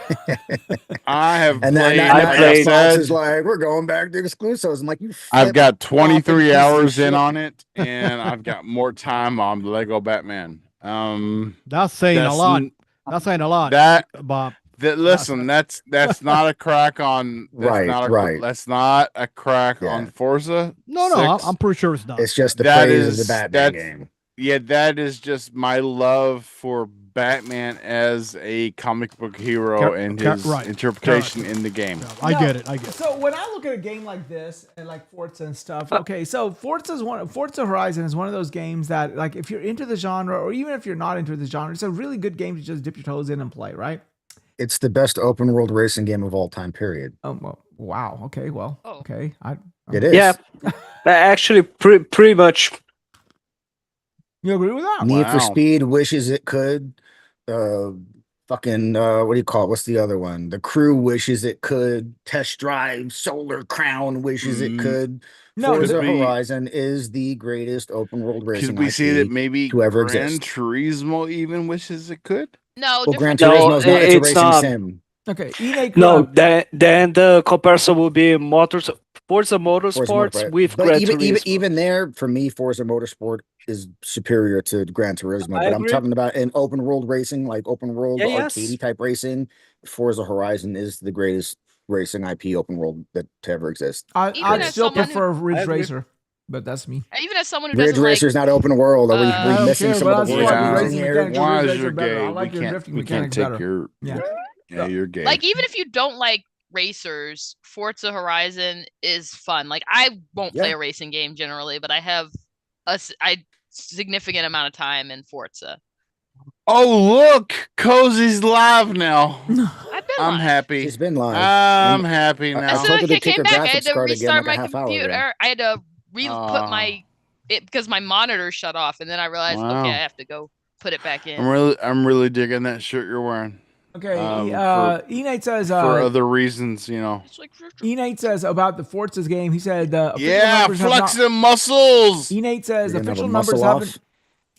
I have and then played. now like I Xbox said, is like, we're going back to exclusives. I'm like, you. I've got flip-flopping 23 piece of hours in shit. on it, and I've got more time on Lego Batman. That's saying a lot. That's saying a lot, Bob. Listen, that's not a crack on. Right. That's not a crack Yeah. on Forza. No, 6. I'm pretty sure it's not. It's just the That praise of is- the Batman that's- game. Yeah, that is just my love for Batman as a comic book hero and his right. interpretation in the game. I No, get it. So when I look at a game like this and like Forza and stuff, okay, so Forza Horizon is one of those games that, like, if you're into the genre or even if you're not into the genre, it's a really good game to just dip your toes in and play, right? It's the best open world racing game of all time. Period. Oh, well, wow. Okay, well, Oh. okay. It is. Yeah, actually, pretty much. You agree with that? Need for Wow. Speed wishes it could. Fucking what do you call it? What's the other one? The Crew wishes it could. Test Drive, Solar Crown wishes it could. No, Forza could be- Horizon is the greatest open world racing. Could we see that IP maybe to ever Gran exist. Turismo even wishes it could? No, Well, Gran different. Turismo is not. It's a it's racing not. sim. Okay, ENA No, Club. then the comparison will be Forza Forza Motorsports Motorsport. with But Gran even Turismo. even there, for me, Forza Motorsport is superior to Gran Turismo. I But I'm agree. talking about in open world racing, like open world Yeah, yes. arcade type racing. Forza Horizon is the greatest racing IP open world that to ever exist. Even I'd as still someone prefer I Ridge agree. Racer, but that's me. Even as someone who Ridge doesn't like, Racer's not open world. Are we I I don't missing care, some but of the I still like the words racing in here? mechanics of Why Ridge is Racer your better. I gay? like We your can't. drifting We can't mechanics take better. your. Yeah. Yeah, you're gay. like even if you don't like racers, Forza Horizon is fun. Like I won't play Yeah. a racing game generally, but I have a significant amount of time in Forza. Oh, look, Cozy's live now. I've been I'm live. happy. She's been live. I'm And happy I now. told her to I kick came her back. I had graphics to card again restart like a my half hour ago. computer. I had to put my Ah. it because my monitor shut off, and then I realized, okay, Wow. I have to go put it back in. I'm really digging that shirt you're wearing. Okay, For Enate says for other reasons, you know. It's like Enate says about the Forza's game. He said official Yeah, numbers have flex not. them muscles. Enate says You're gonna have a official numbers muscle haven't off.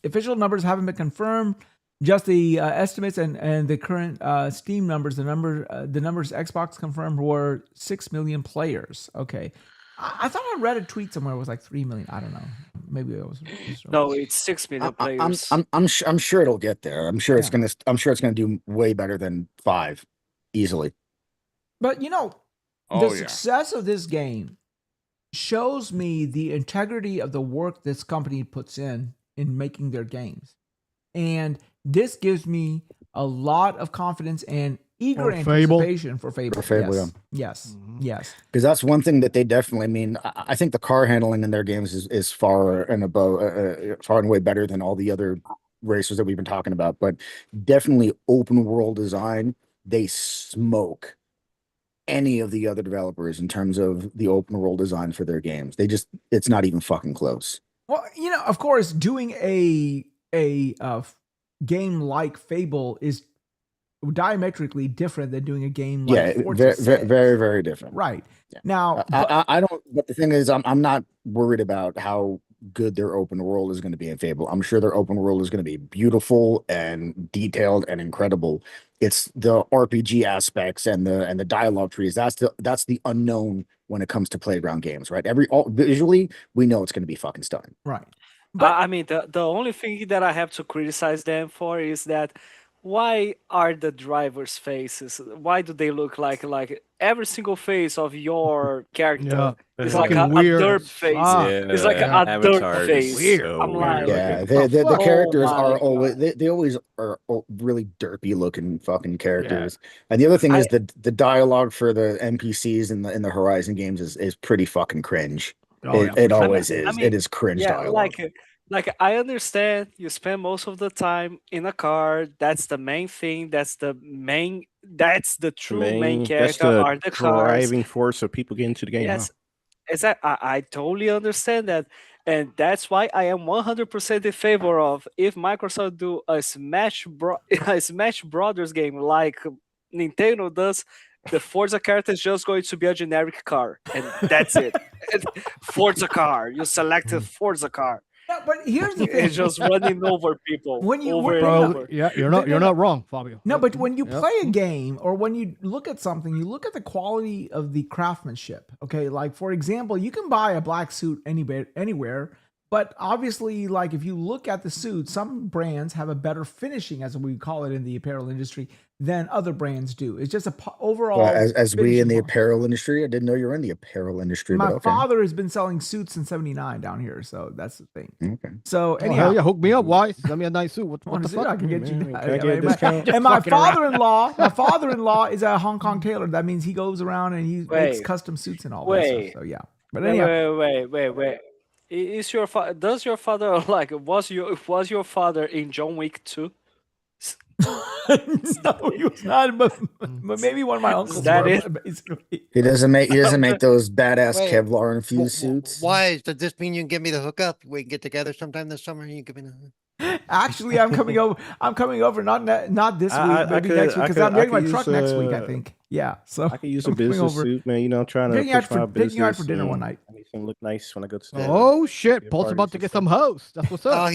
official numbers haven't been confirmed. Just the estimates and the current Steam numbers. The numbers Xbox confirmed were 6 million players. Okay, I thought I read a tweet somewhere it was like 3 million. I don't know. Maybe it was. No, it's 6 million players. I'm sure it'll get there. I'm sure it's gonna do way better than 5 easily. But you know, Oh, the yeah. success of this game shows me the integrity of the work this company puts in making their games. And this gives me a lot of confidence and eager For Fable. anticipation for Fable. For Fable, yes. yeah. Yes. Yes. Because that's one thing that they definitely. I mean, I think the car handling in their games is far and above, far and way better than all the other racers that we've been talking about. But definitely open world design, they smoke any of the other developers in terms of the open world design for their games. It's not even fucking close. Well, you know, of course, doing a game like Fable is diametrically different than doing a game like Forza very, 6. very, very different. Right. Yeah. Now, I don't. But the thing is, I'm not worried about how good their open world is going to be in Fable. I'm sure their open world is going to be beautiful and detailed and incredible. It's the RPG aspects and the dialogue trees. That's the unknown when it comes to playground games, right? Visually, we know it's going to be fucking stunning. right. But I mean, the only thing that I have to criticize them for is that why are the drivers' faces? Why do they look like every single face of your character is like Fucking a weird dirt as face? fuck. It's like Yeah. a dirt face. weird. I'm like, Yeah, looking. the Fuck. characters Oh are my always God. they always are really derpy looking fucking characters. And the other thing is the dialogue for the NPCs in the Horizon games is pretty fucking cringe. Oh, yeah, It for sure. always is. I mean, It is cringe yeah, dialogue. like I understand you spend most of the time in a car. That's the main thing. That's the true main That's character the are the cars. driving force of people get into the game. Yes, I totally understand that, and that's why I am 100% in favor of if Microsoft do a a Smash Brothers game like Nintendo does. The Forza character is just going to be a generic car, and that's it. Forza car. You selected Forza car. yeah, but here's the thing. It's just running over people When you- over when- and Bro, over. Yeah, you're No, not no, no. wrong, Fabio. No, but when you Yep. play a game or when you look at something, you look at the quality of the craftsmanship. Okay, like for example, you can buy a black suit anywhere, but obviously, like if you look at the suit, some brands have a better finishing, as we call it in the apparel industry, than other brands do. It's just a overall. Well, as we in the finishing apparel industry, I didn't know you were in the apparel industry. My but okay. father has been selling suits since '79 down here, so that's the thing. Okay. So Oh, anyhow, hell yeah, hook me up, Wise. Send me a nice suit. What Want the to see? fuck? I can get you. Can I yeah, get a discount? And my Fucking around. father-in-law is a Hong Kong tailor. That means he goes around and he makes Wait. custom suits and all that Wait. stuff. So yeah. But Wait, anyhow, wait. Is your does your father like was your father in John Wick 2? no, he was not. But maybe one of my uncles. that were, it? basically. He doesn't make those badass Wait, Kevlar infused suits. Why does this mean you can give me the hookup? We can get together sometime this summer and you give me the. Actually, I'm coming over. I'm coming over. Not this week, maybe next week, because I'm getting my truck next week. I think. Yeah. So I could use a I'm coming business over. suit, man. You know, I'm trying to Taking you out push my for- business. taking you out for dinner one and night. I need something to look nice when I go to the Oh shit, your Paul's about parties to and get stuff. some hoes. That's what's Oh, up.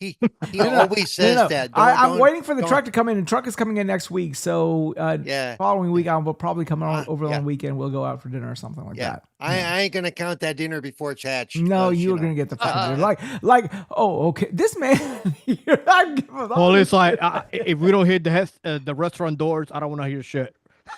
he No, always says no. that. I'm Don't- waiting for the don't- truck to come in. The truck is coming in next week. So Yeah. following week, I will probably come on over yeah. on the weekend. We'll go out for dinner or something like Yeah, that. I ain't gonna count that dinner before it's hatched. No, 'cause, you were know. gonna get the fucking dinner. Like, oh, okay. This man, I'm giving up. Paul is like, if we don't hit the restaurant doors, I don't want to hear shit.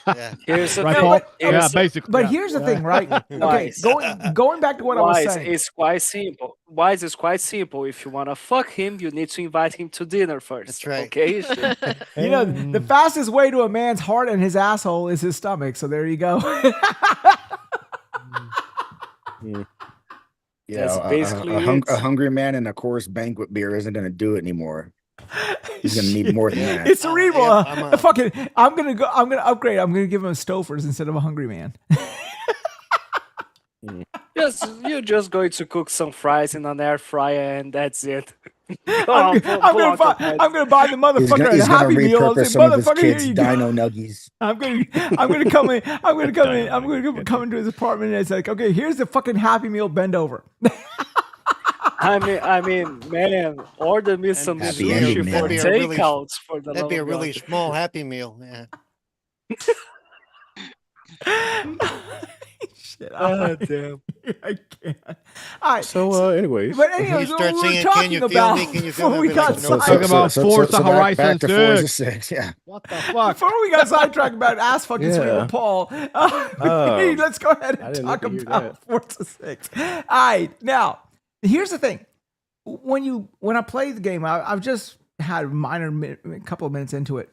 Yeah. Here's the Right, thing. Paul? Here's Yeah, the- basically. But yeah. here's the Yeah. thing, right? Okay, Wise. going back to what I was Wise saying. is quite simple. Wise is quite simple. If you wanna fuck him, you need to invite him to dinner first. That's right. Okay. You know, the fastest way to a man's heart and his asshole is his stomach. So there you go. Yeah, That's basically a it. hungry man and a Coors Banquet beer isn't going to do it anymore. He's going to need more than that. It's cerebral. Yep, I'm a- Fucking, I'm gonna upgrade. I'm gonna give him a Stouffer's instead of a hungry man. You're just going to cook some fries in an air fryer and that's it. I'm gonna buy the motherfucker a He's gonna Happy Meal. I'll say, repurpose some of his motherfucker, here kids' you go. Dino Nuggies. I'm gonna come in. I'm gonna come into his apartment and it's like, okay, here's the fucking Happy Meal. Bend over. I mean, man, order me some Happy sushi ending, for man. That'd be a really- takeouts for the That'd love be a of really God. small Happy Meal. Yeah. Shit, Damn. I can't. All right. So, anyways, But anyways, You what start we were singing, talking "Can you feel about me? Can you feel before me?" we I'd be got like, "No." Talk about Forza Horizon back to Forza 6. 6. Yeah. What the fuck? Before we got sidetracked about ass fucking sweet Yeah. with Paul, Oh. let's go ahead I and didn't talk need to hear about Forza 6. All right, now here's the thing: when I play the game, I've just had a couple of minutes into it.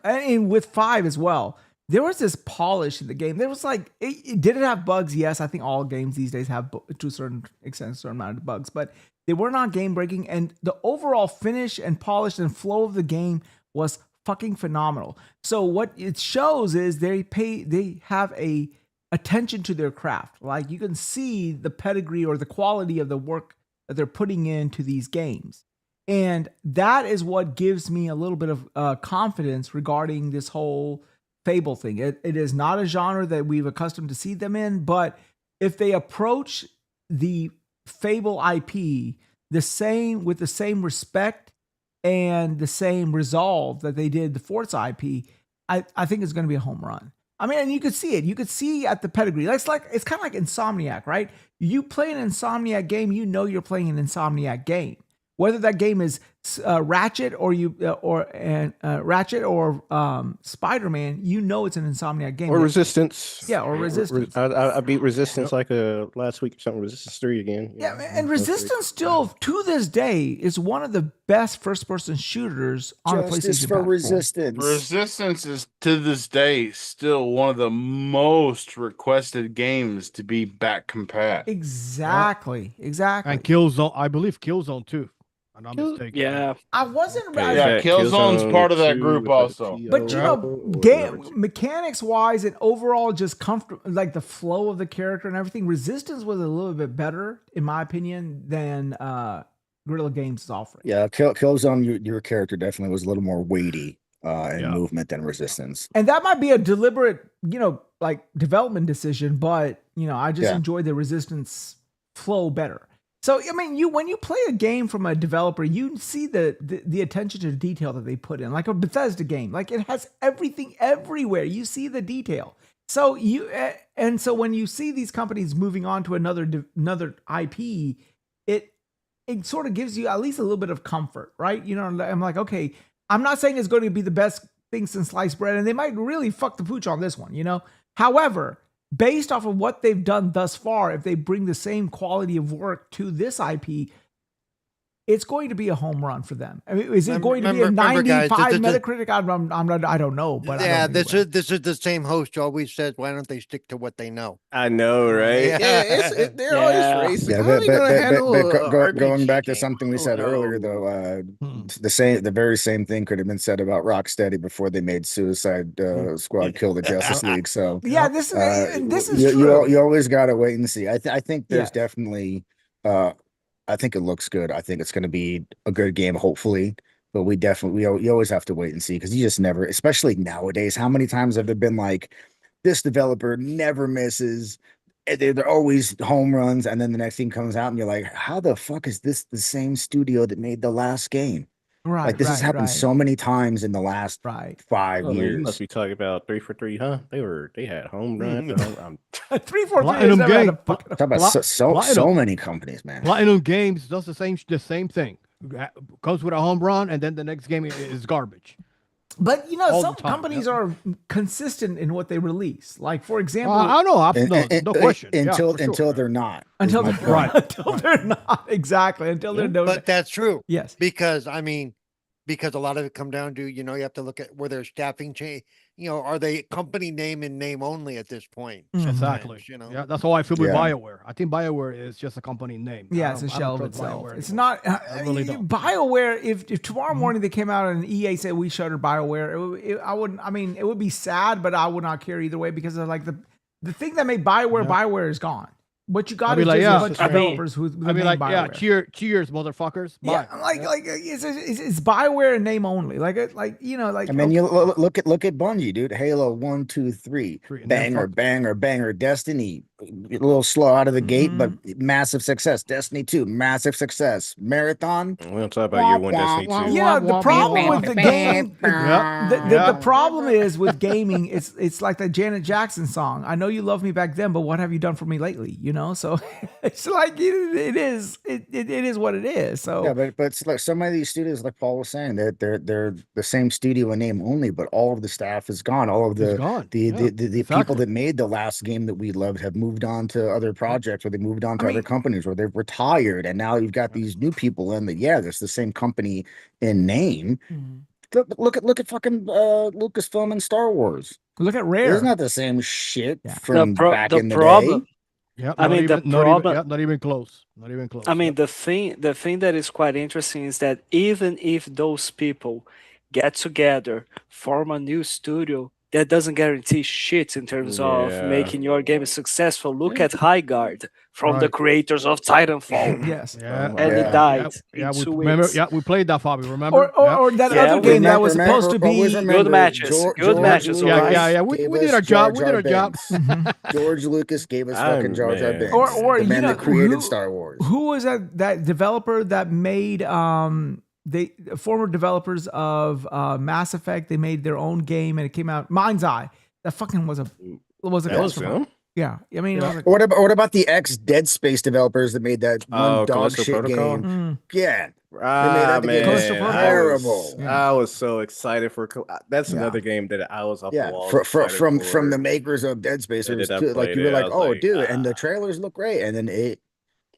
And with 5 as well. There was this polish in the game. There was like, did it have bugs? Yes, I think all games these days have to a certain extent, a certain amount of bugs, but they were not game breaking. And the overall finish and polish and flow of the game was fucking phenomenal. So what it shows is they have a attention to their craft. Like you can see the pedigree or the quality of the work that they're putting into these games. And that is what gives me a little bit of confidence regarding this whole Fable thing. It is not a genre that we've accustomed to see them in, but if they approach the Fable IP with the same respect and the same resolve that they did the Forza IP, I think it's going to be a home run. I mean, and you could see it. You could see at the pedigree. It's kind of like Insomniac, right? You play an Insomniac game, you know you're playing an Insomniac game. Whether that game is Ratchet or Spider-Man, you know it's an Insomniac game. or Resistance. Yeah, or Resistance. I beat Resistance like last week or something. Resistance 3 again. Yeah, and Resistance still, to this day, is one of the best first-person shooters on a Justice PlayStation for platform. Resistance. Resistance is to this day still one of the most requested games to be back compat. Exactly. And Killzone, I believe Killzone too. I'm not mistaken. Yeah. I wasn't Yeah, right. Yeah, Killzone's part of that group also. But you know, game mechanics wise and overall just comfort, like the flow of the character and everything, Resistance was a little bit better, in my opinion, than Guerrilla Games is offering. Yeah, Killzone, your character definitely was a little more weighty in movement than Resistance. And that might be a deliberate, like development decision, but I just enjoy the Resistance flow better. So I mean, when you play a game from a developer, you see the attention to detail that they put in, like a Bethesda game. Like it has everything everywhere. You see the detail. So so when you see these companies moving on to another IP, it sort of gives you at least a little bit of comfort, right? I'm like, okay, I'm not saying it's going to be the best thing since sliced bread, and they might really fuck the pooch on this one, However, based off of what they've done thus far, if they bring the same quality of work to this IP, it's going to be a home run for them. I mean, is it going to be a 95 Metacritic? I don't know, but yeah, I don't think this is the same host who always says, "Why don't they stick to what they know?" I know, right? Yeah. They're always racing. Yeah, How are they gonna handle a going back to RPG something we game? said Oh, earlier, though, the very same thing could have been said about Rocksteady before they made Suicide Squad kill the Justice League. So yeah, this is true. You always got to wait and see. I think there's definitely. I think it looks good. I think it's going to be a good game, hopefully. But you always have to wait and see because you just never, especially nowadays. How many times have there been like this developer never misses? They're always home runs, and then the next thing comes out, and you're like, "How the fuck is this the same studio that made the last game?" Right. Like this has happened so many times in the last 5 You years. must be talking about 3 for 3, huh? They had home run. 343 Platinum game. Talk about so many companies, man. Platinum Games does the same thing. Comes with a home run, and then the next game is garbage. But you know, All the some time, companies yep. are consistent in what they release. Like for example, I know, no question. Yeah, Until for sure. until they're not. until is my they're, point. until they're not exactly until they're no. But that's true. Yes. Because I mean, because a lot of it come down to, you have to look at where their staffing change. Are they company name and name only at this point? Mhm. Exactly. sometimes, Yeah, that's how I feel with Yeah. BioWare. I think BioWare is just a company name. Yeah, I it's a don't- I shell don't of trust itself. BioWare It's anymore. not. I really don't. BioWare. If tomorrow morning they came out and EA said we shuttered BioWare, I wouldn't. I mean, it would be sad, but I would not care either way because of like the thing that made BioWare. Yeah. BioWare is gone. What you got I mean, is like, just yeah, a bunch of I mean- developers who I mean, like, yeah, BioWare. cheers, motherfuckers. Yeah, Bye. like it's BioWare and name only. Like like I mean, you look at Bungie, dude. Halo 1, 2, 3, Three, and then banger, fuck- banger, banger. Destiny, a little slow out of the gate, but Mm-hmm. massive success. Destiny 2, massive success. Marathon. We don't talk about year one Destiny 2. Yeah, the problem with the gaming, Yep. the problem is with gaming, it's like that Janet Jackson song. I know you loved me back then, but what have you done for me lately? So it's like it is what it is. So Yeah, but it's like some of these studios, like Paul was saying, that they're the same studio in name only, but all of the staff is gone. All of It's the gone. the Yeah, people exactly. that made the last game that we loved have moved on to other projects, or they moved on to I other mean- companies, or they've retired, and now you've got these new people in that. Yeah, there's the same company in name. Look at fucking Lucasfilm and Star Wars. look at Rare. It's not the same shit Yeah. from back the in the problem, day. Yeah, I mean, the problem- not even close. Not even close. I mean, Yep. the thing that is quite interesting is that even if those people get together, form a new studio, that doesn't guarantee shit in terms of Yeah. making your game successful. Look at Highguard from the Right. creators of Titanfall. Yes. Yeah, And he Yeah. died Yeah, in we 2 remember. weeks. Yeah, we played that, Fabi. Remember? Or that Yeah, other we game that was supposed to always be. remember matches, George- good George matches, Lucas alright. Yeah. We gave did us our job. Jar We did Jar our job. Binks. George Lucas gave us Oh, fucking Jar Jar man. Binks. Or the man that created who, Star Wars. Who was that developer that made they former developers of Mass Effect? They made their own game and it came out. Mind's Eye. That fucking was a That was customer. them? Yeah, I mean, it was like, What about the ex Dead Space developers that made that one Oh, dog Callisto shit Protocol? game? Yeah, Ah, that game Callisto man, Protocol. terrible. I was so excited for. That's Yeah. another game that I was off the Yeah, wall. from the makers of Dead Space. The It was minute I too, like played you were it, I like, was oh, like, dude, and the trailers look great, and then these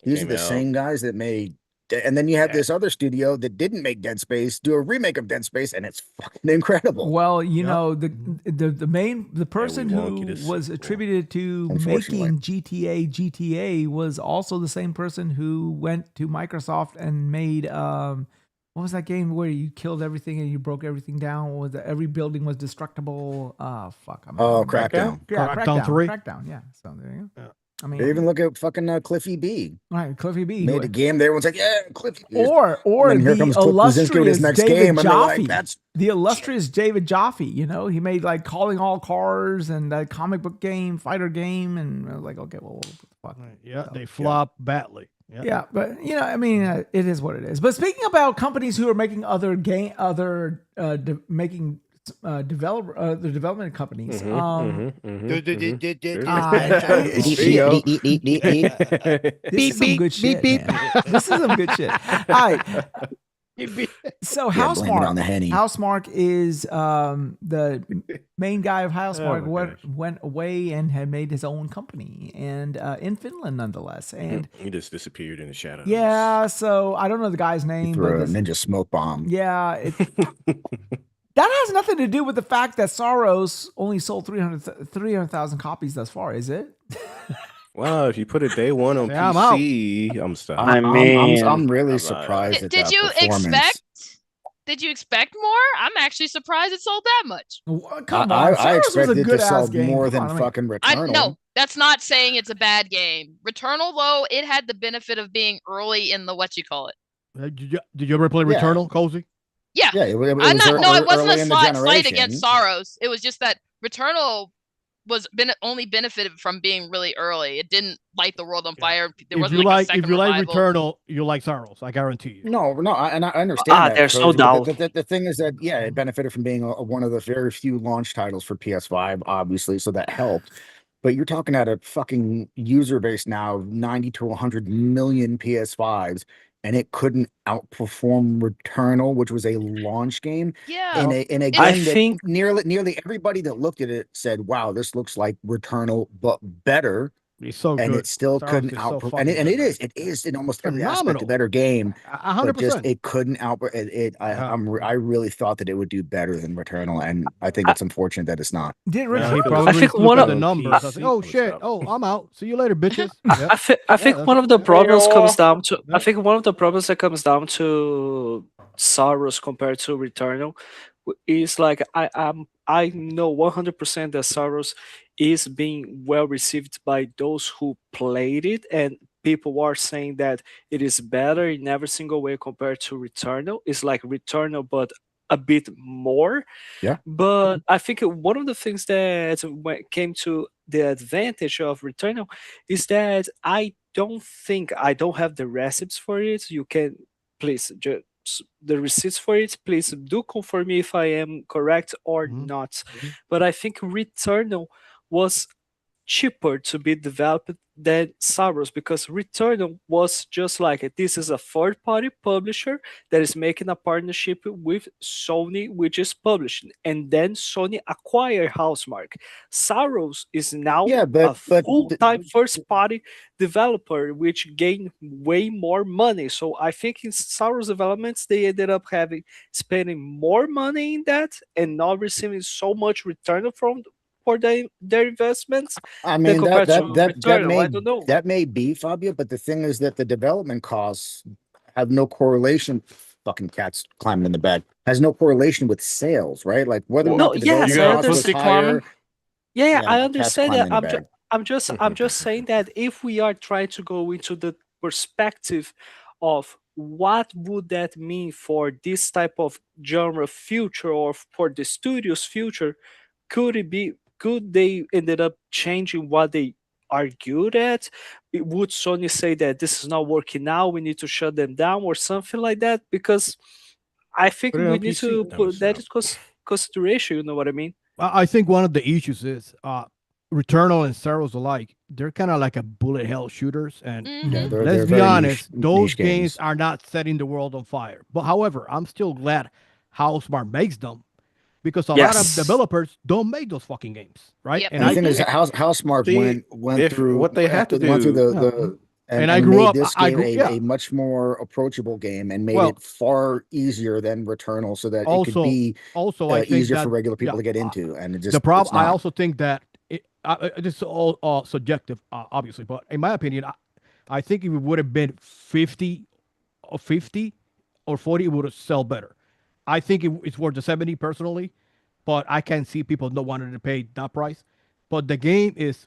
are came the out. same guys that made. And then you have this other studio that didn't make Dead Space do a remake of Dead Space, and it's fucking incredible. well, Yep. the person won't who get a was sequel, attributed to unfortunately. making GTA was also the same person who went to Microsoft and made what was that game where you killed everything and you broke everything down? What was that? Every building was destructible. Fuck. Oh, Crackdown. Yeah, Crackdown 3? Crackdown. Yeah. So there you go. Yeah. I mean, They even look at fucking Cliffy B. right, Cliffy B. Made a game. Everyone's like, yeah, Cliffy B. Or And then here the comes Cliff Bleszinski with illustrious his next David game, and they're like, Jaffe. that's The illustrious David Jaffe, he made like Calling All Cars and that comic book game, fighter game, and I was like, okay, well, what the fuck? Yeah, they flop badly. Yeah, but I mean, it is what it is. But speaking about companies who are making development companies, this is some good shit. Man. This is some good shit. All right. So Yeah, blame it on the Henny. Housemark is the main guy of Housemark went away and had made his own company, and in Finland nonetheless. And he just disappeared in the shadows. yeah, so I don't know the guy's name, threw but a ninja smoke bomb. yeah, that has nothing to do with the fact that Soros only sold 300,000 copies thus far, is it? Wow, if you put a day one on Yeah, I'm out. PC, I'm stuck. I'm really I'm surprised at Did that you performance. expect more? I'm actually surprised it sold that much. Come on, I Soros was a expected it to good sell ass game. more Come than on, I mean, fucking Returnal. No, that's not saying it's a bad game. Returnal, though, it had the benefit of being early in the Did you ever play Yeah. Returnal, Cozy? Yeah. Yeah, it was It wasn't early a in the slight generation. against Soros. It was just that Returnal was only benefited from being really early. It didn't light the world on fire. There If wasn't you like a like, second if you like revival. Returnal, you like Soros. I guarantee you. No, and I understand that. there's no Cozy, but doubt. The thing is that, yeah, it benefited from being one of the very few launch titles for PS5, obviously, so that helped. But you're talking at a fucking user base now of 90 to 100 million PS5s. and it couldn't outperform Returnal, which was a launch game. Yeah. And I again, that think nearly everybody that looked at it said, "Wow, this looks like Returnal, but better." It's so And good. it still Saros couldn't is so outperform, and fucking it good, is man. in almost every aspect a Phenomenal. better game, but just 100%. it couldn't I really thought that it would do better than Returnal, and I think I, it's unfortunate that it's not. Did No, He if it Returnal? was I probably think looked one at of the on numbers. I think, PC, oh I would shit, stop. oh I'm out. See you later, bitches. I, Yep. I, thi- I think Yeah, one of the yeah. problems comes Heyo. down to I Yep. think one of the problems that comes down to Saros compared to Returnal is like I know 100% that Saros is being well received by those who played it, and people are saying that it is better in every single way compared to Returnal. It's like Returnal but a bit more. Yeah. But I think one of the things that when it came to the advantage of Returnal is that I don't have the recipes for it. You can please just the receipts for it. Please do confirm me if I am correct or Mhm. not. But I think Returnal was cheaper to be developed than Saros because Returnal was just like this is a third party publisher that is making a partnership with Sony, which is publishing, and then Sony acquired Housemark. Saros is now Yeah, a but full-time first party developer which gained way more money. So I think in Saros developments they ended up having spending more money in that and not receiving so much return from for their investments I than mean compared to Returnal. I don't know. that may be, Fabio, but the thing is that the development costs have no correlation. Fucking cats climbing in the bed has no correlation with sales, right? Like whether or Wha- No, not the You yes, development I got a cost was pussy understand. higher. climbing? Yeah, yeah, Yeah, I my cat's understand climbing that. in the bed. I'm just saying that if we are trying to go into the perspective of what would that mean for this type of genre future or for the studio's future, could they ended up changing what they are good at? Would Sony say that this is not working now, we need to shut them down or something like that? Because I think Put it we on need PC. to I would put that stop. in consideration, you know what I mean? I think one of the issues is Returnal and Saros alike. They're kind of like a bullet hell shooters, and Yeah, Mm-hmm. let's they're be very honest, those niche games games. are not setting the world on fire. But however, I'm still glad Housemark makes them because a lot of Yes. developers don't make those fucking games, right? Yep. And And the I thing is, Mm-hmm. Housemark See, went if through what they have to went through do, yeah, the and I and grew made up. this I game grew yeah. a much more approachable game and made Well, it far easier than Returnal, so that it could also, be I think easier for that regular yeah, people to get into. And the it's problem. I not. also think that this is all subjective, obviously, but in my opinion, I think if it would have been 50 or 40, it would have sell better. I think it's worth the 70 personally, but I can see people not wanting to pay that price. But the game is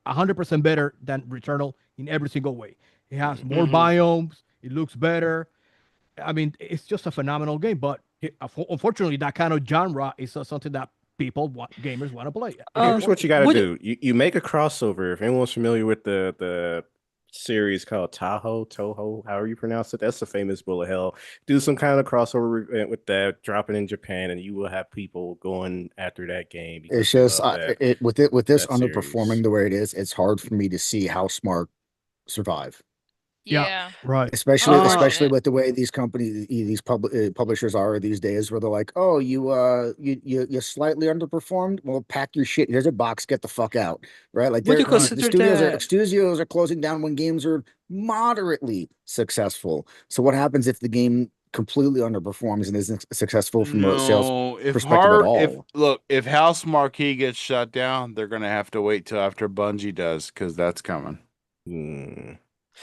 100% better than Returnal in every single way. It has more Mhm. biomes. It looks better. I mean, it's just a phenomenal game. But unfortunately, that kind of genre is something that gamers want to play. here's what you got to Would do. You make a crossover. If anyone's familiar with the series called Toho, however you pronounce it, that's a famous bullet hell. Do some kind of crossover event with that, drop it in Japan, and you will have people going after that game It's because they just love that with this that series. underperforming the way it is. It's hard for me to see how Smart survive. Yeah, Yeah. right. Especially Unfortunate. with the way these companies, publishers are these days, where they're like, "Oh, you slightly underperformed. Well, pack your shit. Here's a box. Get the fuck out." Right? Like would you Right. the consider that studios are closing down when games are moderately successful. So what happens if the game completely underperforms and isn't successful from a sales No, perspective at if all? look, if House Marquee gets shut down, they're gonna have to wait till after Bungie does, because that's coming. Hmm,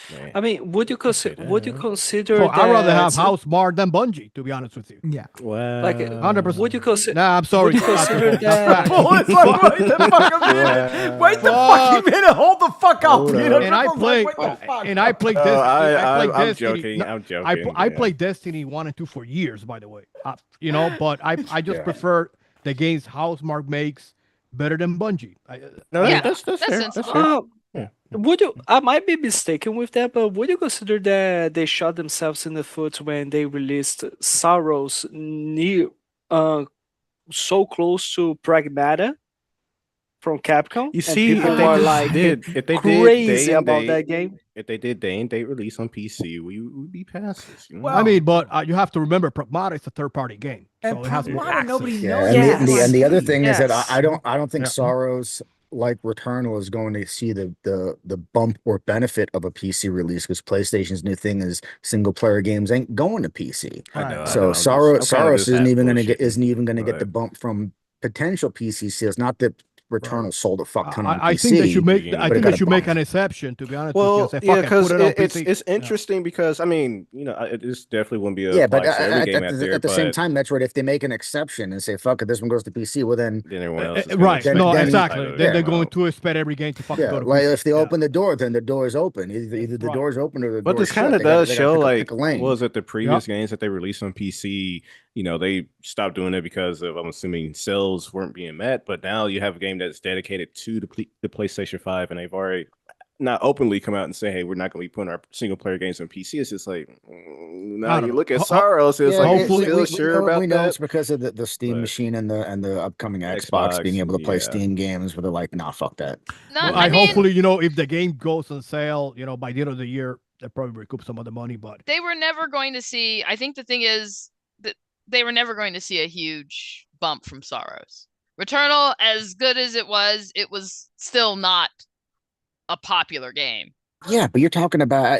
man, I mean, don't say would you that. consider So I'd rather have that Housemark than Bungie, to be honest with you. Yeah. like 100%. would you consider Nah, I'm sorry. would you That's consider facts. that Well, it's like, wait the fucking minute. Wait the fucking minute. Hold the fuck up, Hold Peter. up. And I Tripple's play, like, what the fuck? and I play Oh, Destiny. I play I'm Destiny. joking. No, I'm joking. I Yeah. play Destiny 1 and 2 for years, by the way. But I just Yeah. prefer the games Housemark makes better than Bungie. No, Yeah. that's That's fair. sensible. That's fair. Yeah. would you I might be mistaken with that, but would you consider that they shot themselves in the foot when they released Saros near so close to Pragmata? from Capcom. You and see, people if they are just like did, if they did crazy day and about date, that game. if they did day and date release on PC, we would be past this. You know? Well, I mean, but you have to remember, Pragmata is a third-party game, and so it has more Pragmata, access. nobody Yeah, knows. and Yes. the other Yes. thing is that Yes. I don't think Yeah. Soros like Returnal is going to see the bump or benefit of a PC release because PlayStation's new thing is single player games ain't going to PC. I know. Right. So I'm kinda Soros just isn't half even gonna bullshitting, get the but- bump from potential PC sales. Not that Returnal sold a fuck ton on I PC. think they should make. but I it think got they a should make bump. an exception. To be honest, Well, with you. Say, yeah, fuck it, because put it on it's PC. interesting because I mean, you know, this definitely wouldn't be Yeah, but applied to every game out there. at the same But time, Metroid, if they make an exception and say fuck it, this one goes to PC, well then then everyone else is gonna Right? expect No, that exactly. title to Then they're come going out. to expect every game to fucking yeah, go to like PC. if they Yeah. open the door, then the door is open. Either the Right. door is open or the But door this is kind shut. of does They gotta show pick a lane. was it the previous games that they released on PC? You know, they stopped doing it because of, I'm assuming, sales weren't being met. But now you have a game that's dedicated to the PlayStation 5, and they've already not openly come out and say, "Hey, we're not going to be putting our single player games on PC." It's just like now don't you know. look at Soros, it's Yeah, like hopefully- you still sure about we know that. it's because of the Steam But- machine and the upcoming Xbox being able to play yeah. Steam games, where they're like, nah, fuck that. No, Well, I mean, hopefully, if the game goes on sale, by the end of the year, they'll probably recoup some of the money. But they were never going to see. I think the thing is that they were never going to see a huge bump from Soros. Returnal, as good as it was still not a popular game. Yeah, but you're talking about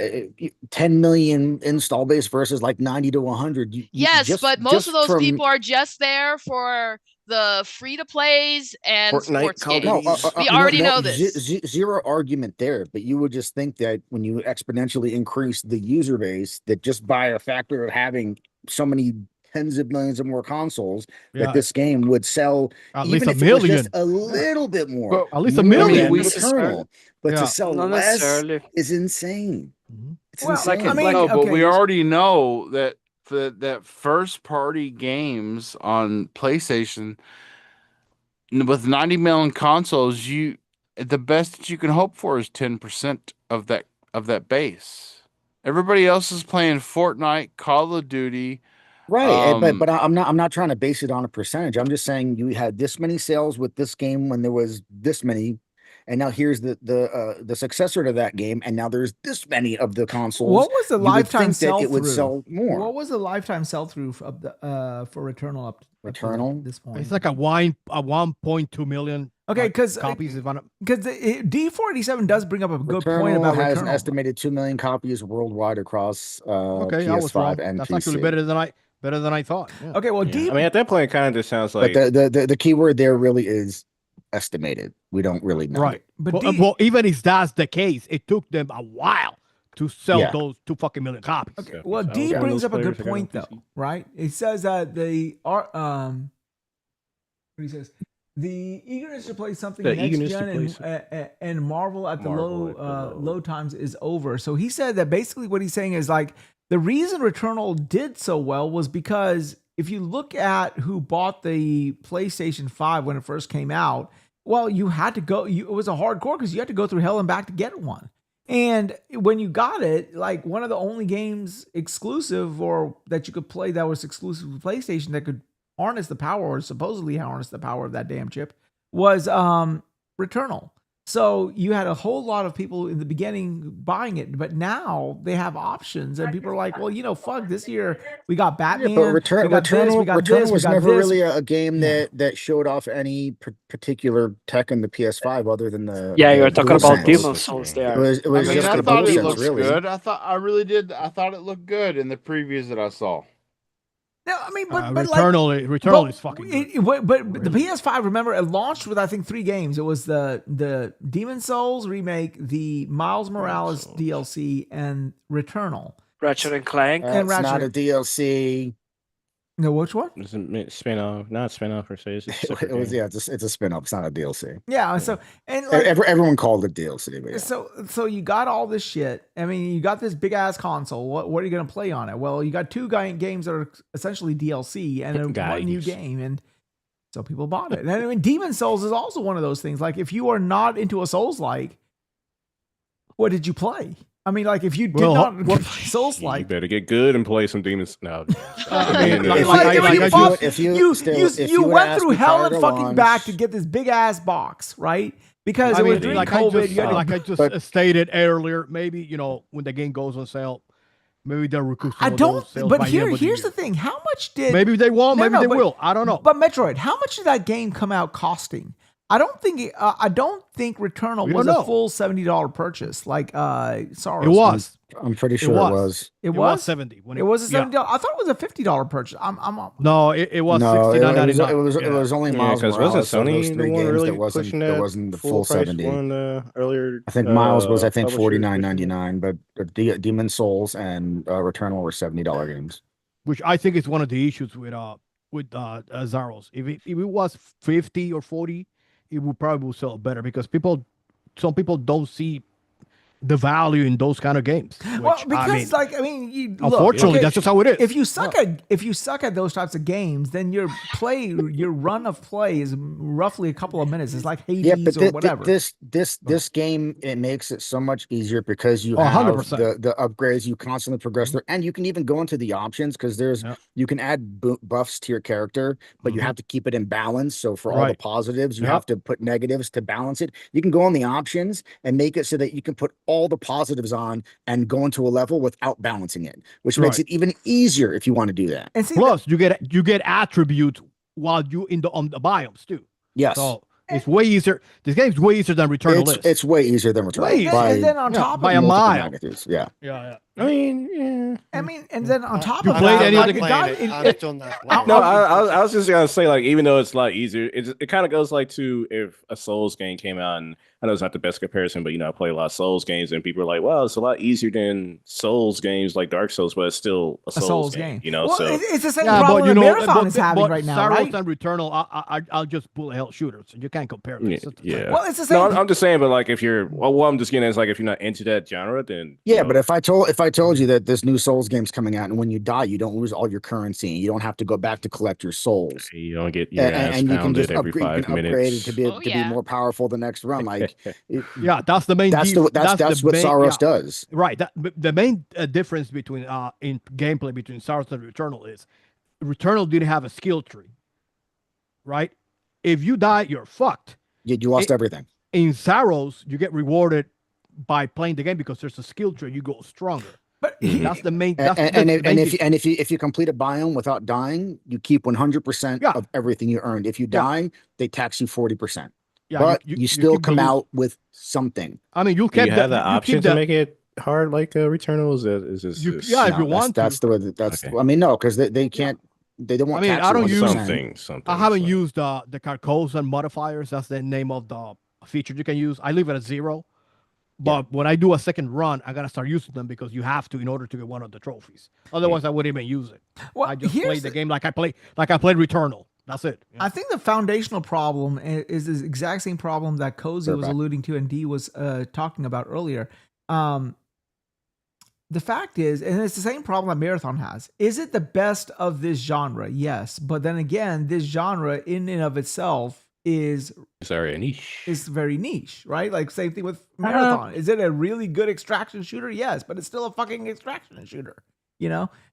10 million install base versus like 90 to 100. Yes, but most of those people are just there for the free to plays and Fortnite sports Call of games. Duty. We already know this. Zero argument there, but you would just think that when you exponentially increase the user base, that just by a factor of having so many tens of millions of more consoles, Yeah. that this game would sell at even least a if it was million. just a little bit more. But At least a more million. than We Returnal, but Yeah. to sell Not less necessarily. is insane. Mhm. It's Well, insane. I mean, No, but we okay, already know that first party games on PlayStation with 90 million consoles, the best that you can hope for is 10% of that base. Everybody else is playing Fortnite, Call of Duty. Right, but I'm not trying to base it on a percentage. I'm just saying you had this many sales with this game when there was this many, and now here's the successor to that game, and now there's this many of the consoles. What was the You would lifetime think that sell it would through? sell more. What was the lifetime sell through of the for Returnal up to Returnal? this point? It's like a 1.2 million. Okay, because copies. If I'm not, D487 does bring up a good Returnal point about has an Returnal. estimated 2 million copies worldwide across okay, I was wrong. PS5 and That's PC. actually better than I thought. Yeah. Okay, well, Yeah. I mean, at that point, it kind of just sounds But like the key word there really is estimated. We don't really know. Right. But Well, even if that's the case, it took them a while to sell Yeah. those 2 fucking million copies. Okay, Yeah, well, so D yeah, brings those up a good players that got on point though, PC. right? It says that they are what he says, the eagerness to play something The next eagerness to gen play and Marvel at the Marvel at the low. load times is over. So he said that basically what he's saying is like the reason Returnal did so well was because if you look at who bought the PlayStation 5 when it first came out, well, you had to go. It was a hardcore because you had to go through hell and back to get one. And when you got it, like one of the only games exclusive or that you could play that was exclusive to PlayStation that could harness the power or supposedly harness the power of that damn chip was Returnal. So you had a whole lot of people in the beginning buying it, but now they have options and people are like, well, fuck, this year we got Batman, But we got this, we got Returnal this, we was got never this. really a game Yeah. that showed off any particular tech in the PS5 other than the Yeah, the you're talking about DualSense. Demon Souls It there. was I mean, just I the thought it DualSense, looks really. good. I thought it looked good in the previews that I saw. No, I mean, but Returnal is fucking good. But the PS5, remember, it launched with I think 3 games. It was the Demon Souls remake, the Miles Morales DLC, and Returnal. Ratchet and Clank. And It's not a Ratchet. DLC. No, which one? it's a spin-off, not spin-off per se. It's a separate It was game. it's a spin-off. It's not a DLC. Yeah. So and like, Everyone called it DLC. But yeah. so you got all this shit. I mean, you got this big ass console. What are you gonna play on it? Well, you got 2 games that are essentially DLC and one new Games. game, and so people bought it. And I mean, Demon Souls is also one of those things. Like, if you are not into a Souls-like, what did you play? I mean, like if you did Well, not well, play Souls You like. better get good and play some demons. No, I mean, If like you- I if just- you- if you you still- you, if you you would've went asked through me hell prior and to fucking back to launch- get this big ass box, right? Because I it was mean, during like COVID. you had to- like I just But- stated earlier, maybe when the game goes on sale, maybe they'll recoup some I of don't. those sales But by the end of the here's year. the thing: how much did Maybe they won't. No, Maybe no, they but- will. I don't know. But Metroid, how much did that game come out costing? I don't think Returnal We was don't a know. full $70 purchase. Like Sorrows It was. I'm pretty sure It it was. was. It was 70. When It was a yeah. $70. I thought it was a $50 purchase. I'm No, it was No, it, $69.99. it was it Yeah. was only Yeah, Miles because Morales. wasn't So those Sony the three one games really that wasn't pushing there that wasn't the full full price 70. one earlier? I think Miles was publishers pushing it? $49.99, but Demon Souls and Returnal were $70 games. Which I think is one of the issues with Zaros. If it was 50 or 40, it would probably sell better because some people don't see the value in those kind of games. well, which, because I mean, look, unfortunately, okay, that's just how it is. if you suck at those types of games, then your run of play is roughly a couple of minutes. It's like Hades Yeah, but or whatever. this game, it makes it so much easier because you Oh, have 100%. the upgrades, you constantly progress through, and you can even go into the options because Yeah. you can add buffs to your character, but you Mhm. have to keep it in balance. So for all the Right. positives, you Yep. have to put negatives to balance it. You can go on the options and make it so that you can put all the positives on and go into a level without balancing it, which makes Right. it even easier if you want to do that. and see, Plus, you get attributes while you on the biomes too. Yes. So it's way easier. This game's way easier than Returnal is. It's way easier than Returnal. Way by and then on yeah, top by of a multiple mile. magnitudes. Yeah. Yeah. I mean, yeah. I mean, and then on top You of played that, any I'm of not the playing it. I'm still not playing No, it. I was just gonna say, like, even though it's a lot easier, it kind of goes like to if a Souls game came out, and I know it's not the best comparison, but I play a lot of Souls games, and people are like, "Well, it's a lot easier than Souls games like Dark Souls, but it's still a Souls game." Well, So it's the same Yeah, problem but that Marathon is having but right now, Saros right? and Returnal, I'll just bullet hell shooters. You can't compare this. yeah, It's the same. yeah. Well, it's the same. No, I'm just saying, but like, if you're, well, what I'm just getting at is like, if you're not into that genre, then Yeah, but if I told you that this new Souls game's coming out, and when you die, you don't lose all your currency, and you don't have to go back to collect your souls, you don't get your ass and you can pounded just every upgrade, you 5 can upgrade it minutes. to be Oh, yeah. more powerful the next run. Like, Yeah, that's the main. that's the what main, Saros yeah. does. Right. The main difference between in gameplay between Saros and Returnal is Returnal didn't have a skill tree. Right. If you die, you're fucked. You lost everything. In Saros, you get rewarded by playing the game because there's a skill tree. You go stronger. But That's the main. That's And the main if you complete a biome without dying, you keep 100% Yeah. of everything you earned. If you Yeah. die, they tax you 40%. yeah, But you still keep come the loot. out with something. I mean, you Do kept you have the you option keep to the- make it hard like Returnal? Is this You- yeah, if No, you want that's to. the way that's. Okay. I mean, no, because they can't. They don't want. I mean, tax I you don't use- 100%. something? I haven't so- used the Carcosa modifiers. That's the name of the feature you can use. I leave it at 0. But when I do a second run, I gotta start using them because you have to in order to get one of the trophies. Otherwise, I wouldn't even use it. well, I just here's play the game like I played Returnal. That's it. I think the foundational problem is the exact same problem that Cozy was Back. alluding to and D was talking about earlier. The fact is, and it's the same problem that Marathon has, is it the best of this genre? Yes. But then again, this genre in and of itself is Sorry, a niche. very niche, right? Like same thing with Marathon. Is it a really good extraction shooter? Yes, but it's still a fucking extraction shooter,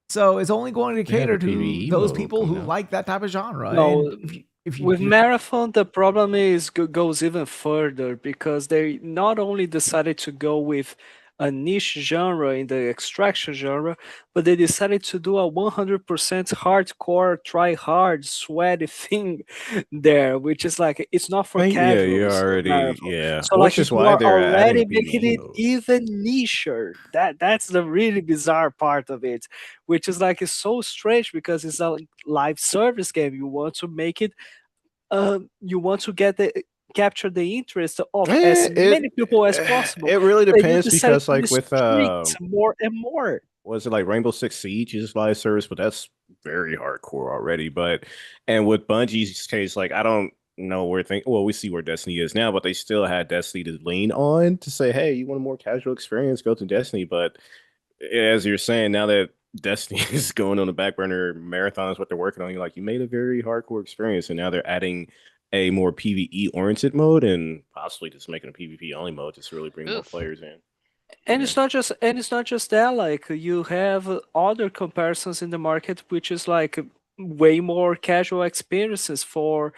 So it's only going to They have cater a to PvE those mode people who coming out. like that type of genre. No, And if you, With you- Marathon, the problem is goes even further because they not only decided to go with a niche genre in the extraction genre, but they decided to do a 100% hardcore, try hard, sweaty thing there, which is like it's not for Yeah, casuals. you're already Marathon. So which like is you why are they're already adding making PvE it mode. even nicher. That's the really bizarre part of it, which is like it's so strange because it's a live service game. You want to make it you want to capture the interest of as many people as possible. It really But you depends decided because to like with restrict more and more. was it like Rainbow Six Siege is live service, but that's very hardcore already. But and with Bungie's case, like I don't know where we see where Destiny is now, but they still had Destiny to lean on to say, hey, you want a more casual experience, go to Destiny. But as you're saying, now that Destiny is going on the back burner, Marathon is what they're working on. You're like, you made a very hardcore experience, and now they're adding a more PvE oriented mode and possibly just making a PvP only mode just to really bring more Oof. players in. And it's not just that, like you have other comparisons in the market, which is like way more casual experiences for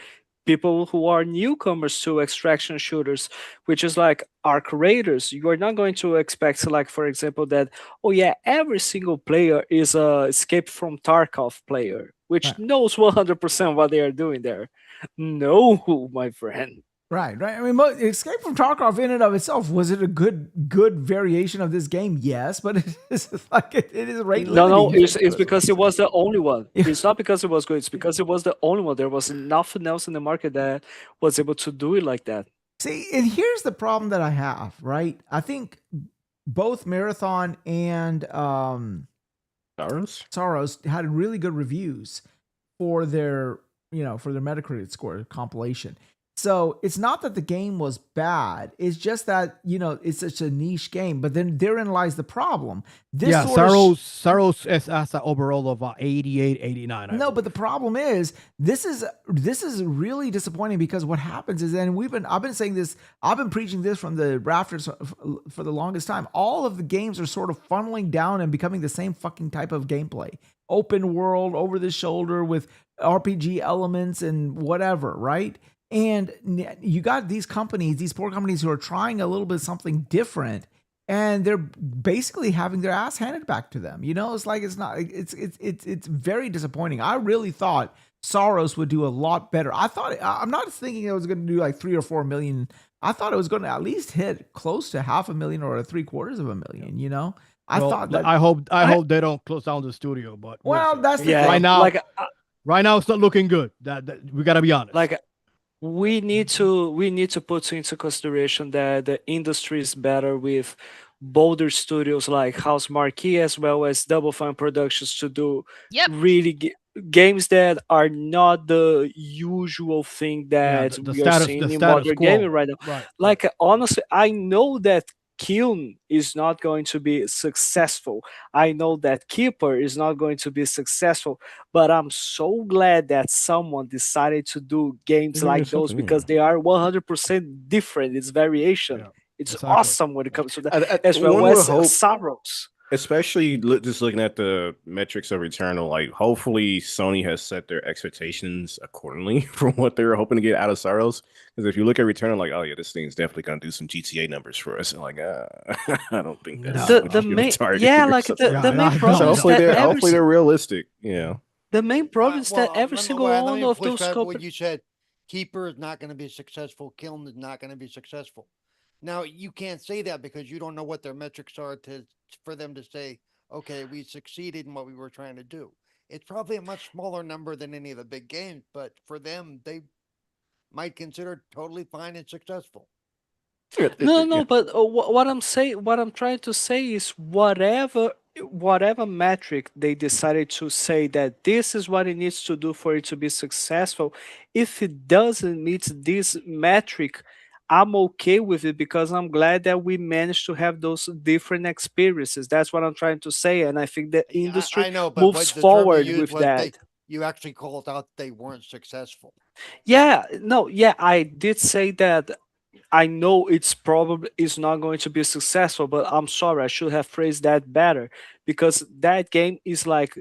people who are newcomers to extraction shooters, which is like Arc Raiders. You are not going to expect, like, for example, that, oh yeah, every single player is a Escape from Tarkov player, which Right. knows 100% what they are doing there. No, my friend. Right. I mean, Escape from Tarkov in and of itself, was it a good variation of this game? Yes, but it's like it is rate No, limiting. it's because it was the only one. It's not because it was good. It's because it was the only one. There was nothing else in the market that was able to do it like that. See, and here's the problem that I have, right? I think both Marathon and Saros had really good reviews for their, for their Metacritic score compilation. So it's not that the game was bad. It's just that, it's such a niche game. But then therein lies the problem. This Saros has an overall of 88, 89. No, but the problem is this is really disappointing, because what happens is, and I've been saying this, I've been preaching this from the rafters for the longest time. All of the games are sort of funneling down and becoming the same fucking type of gameplay. Open world, over the shoulder with RPG elements and whatever, right? And you got these companies, these poor companies, who are trying a little bit something different, and they're basically having their ass handed back to them. It's like it's very disappointing. I really thought Saros would do a lot better. I'm not thinking it was going to do like 3 or 4 million. I thought it was going to at least hit close to 500,000 or 750,000. I thought that. I hope they don't close down the studio, but that's the thing. Right now it's not looking good. That we gotta be honest. Like, we need to put into consideration that the industry is better with bolder studios like House Marquee as well as Double Fine Productions to do really games that are not the usual thing that we are seeing in modern gaming right now. Like, honestly, I know that Kiln is not going to be successful. I know that Keeper is not going to be successful, but I'm so glad that someone decided to do games like those, because they are 100% different. It's variation. Yeah, it's exactly. awesome when it comes to that, as well as Saros. Especially just looking at the metrics of Returnal, like hopefully Sony has set their expectations accordingly from what they were hoping to get out of Saros. Because if you look at Returnal, like, oh yeah, this thing's definitely gonna do some GTA numbers for us. And like, I don't think that's the main problem. So hopefully they're realistic. Yeah. The main problem is that every single one of those what you said, Keeper is not going to be successful. Kiln is not going to be successful. Now, you can't say that because you don't know what their metrics are for them to say, okay, we succeeded in what we were trying to do. It's probably a much smaller number than any of the big games, but for them, they might consider it totally fine and successful. No, but what I'm trying to say is whatever metric they decided to say that this is what it needs to do for it to be successful, if it doesn't meet this metric, I'm okay with it, because I'm glad that we managed to have those different experiences. That's what I'm trying to say, and I think the industry moves forward with that. You actually called out they weren't successful. I did say that. I know it's probably is not going to be successful, but I'm sorry, I should have phrased that better, because that game is like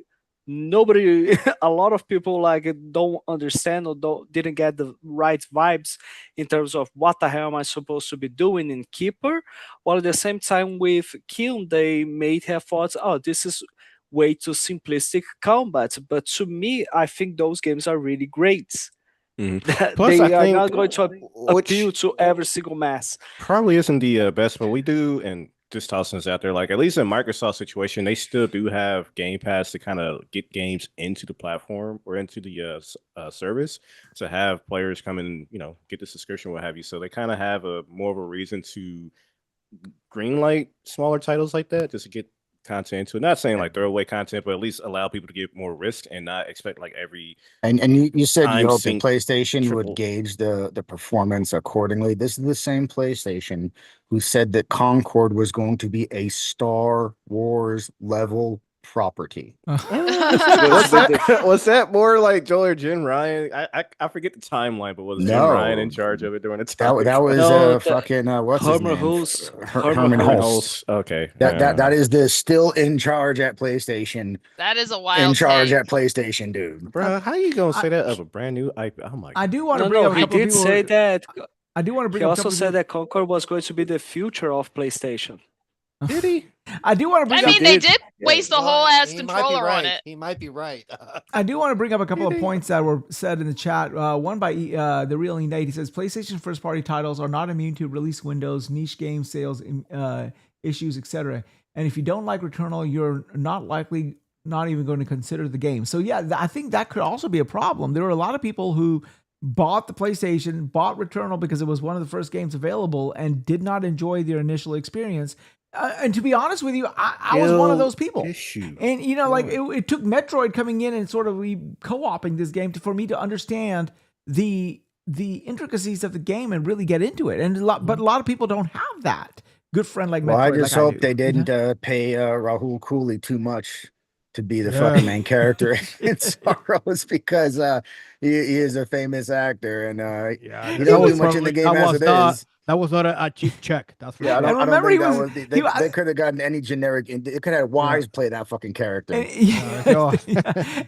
nobody a lot of people like don't understand or didn't get the right vibes in terms of what the hell am I supposed to be doing in Keeper, while at the same time with Kiln they may have thought, oh, this is way too simplistic combat. But to me, I think those games are really great. Plus, they are not going to appeal to every single mass. Probably isn't the best, but we do, and just tossing this out there, like at least in Microsoft's situation, they still do have Game Pass to kind of get games into the platform or into the service to have players come and get the subscription, what have you. So they kind of have a more of a reason to greenlight smaller titles like that, just to get content into it. Not saying like throw away content, but at least allow people to get more risk and not expect like every. And you said you hope the PlayStation would gauge the performance accordingly. This is the same PlayStation who said that Concord was going to be a Star Wars level property. Was that more like Joel or Jen Ryan? I forget the timeline, but was Jen Ryan in charge of it during the time? That was No, fucking what's his Herman name? Hulst. Herman Hulst. Okay. That is the still in charge at PlayStation. That is a In wild charge take. at PlayStation, dude. Bro, how you gonna say that of a brand new IP? Oh my I god. do want to No, bring no, up a he couple of did people. say that. I do want to bring He up a also couple of said that Concord was going to be the future of PlayStation. Did he? I do want to bring I up. mean, they did. did waste a whole ass He might be controller on right. it. He might be right. I do want to bring up a couple of points that were said in the chat. One by the real Nate. He says PlayStation first-party titles are not immune to release windows, niche game sales issues, etc. And if you don't like Returnal, you're not even going to consider the game. So yeah, I think that could also be a problem. There were a lot of people who bought the PlayStation, bought Returnal because it was one of the first games available, and did not enjoy their initial experience. And to be honest with you, I was one of those people. And you know, like it took Metroid coming in and sort of co-oping this game for me to understand the intricacies of the game and really get into it. And but a lot of people don't have that good friend like Metroid. Well, I just like hope do, they didn't pay Rahul Cooley too much to be the fucking main character in Sorrows, because he is a famous actor, and he doesn't do much in the game as it is. That was not a cheap check. That's for Yeah, I sure. don't remember think he that was- was. They could have gotten any generic. They could have Wise play that fucking character. And,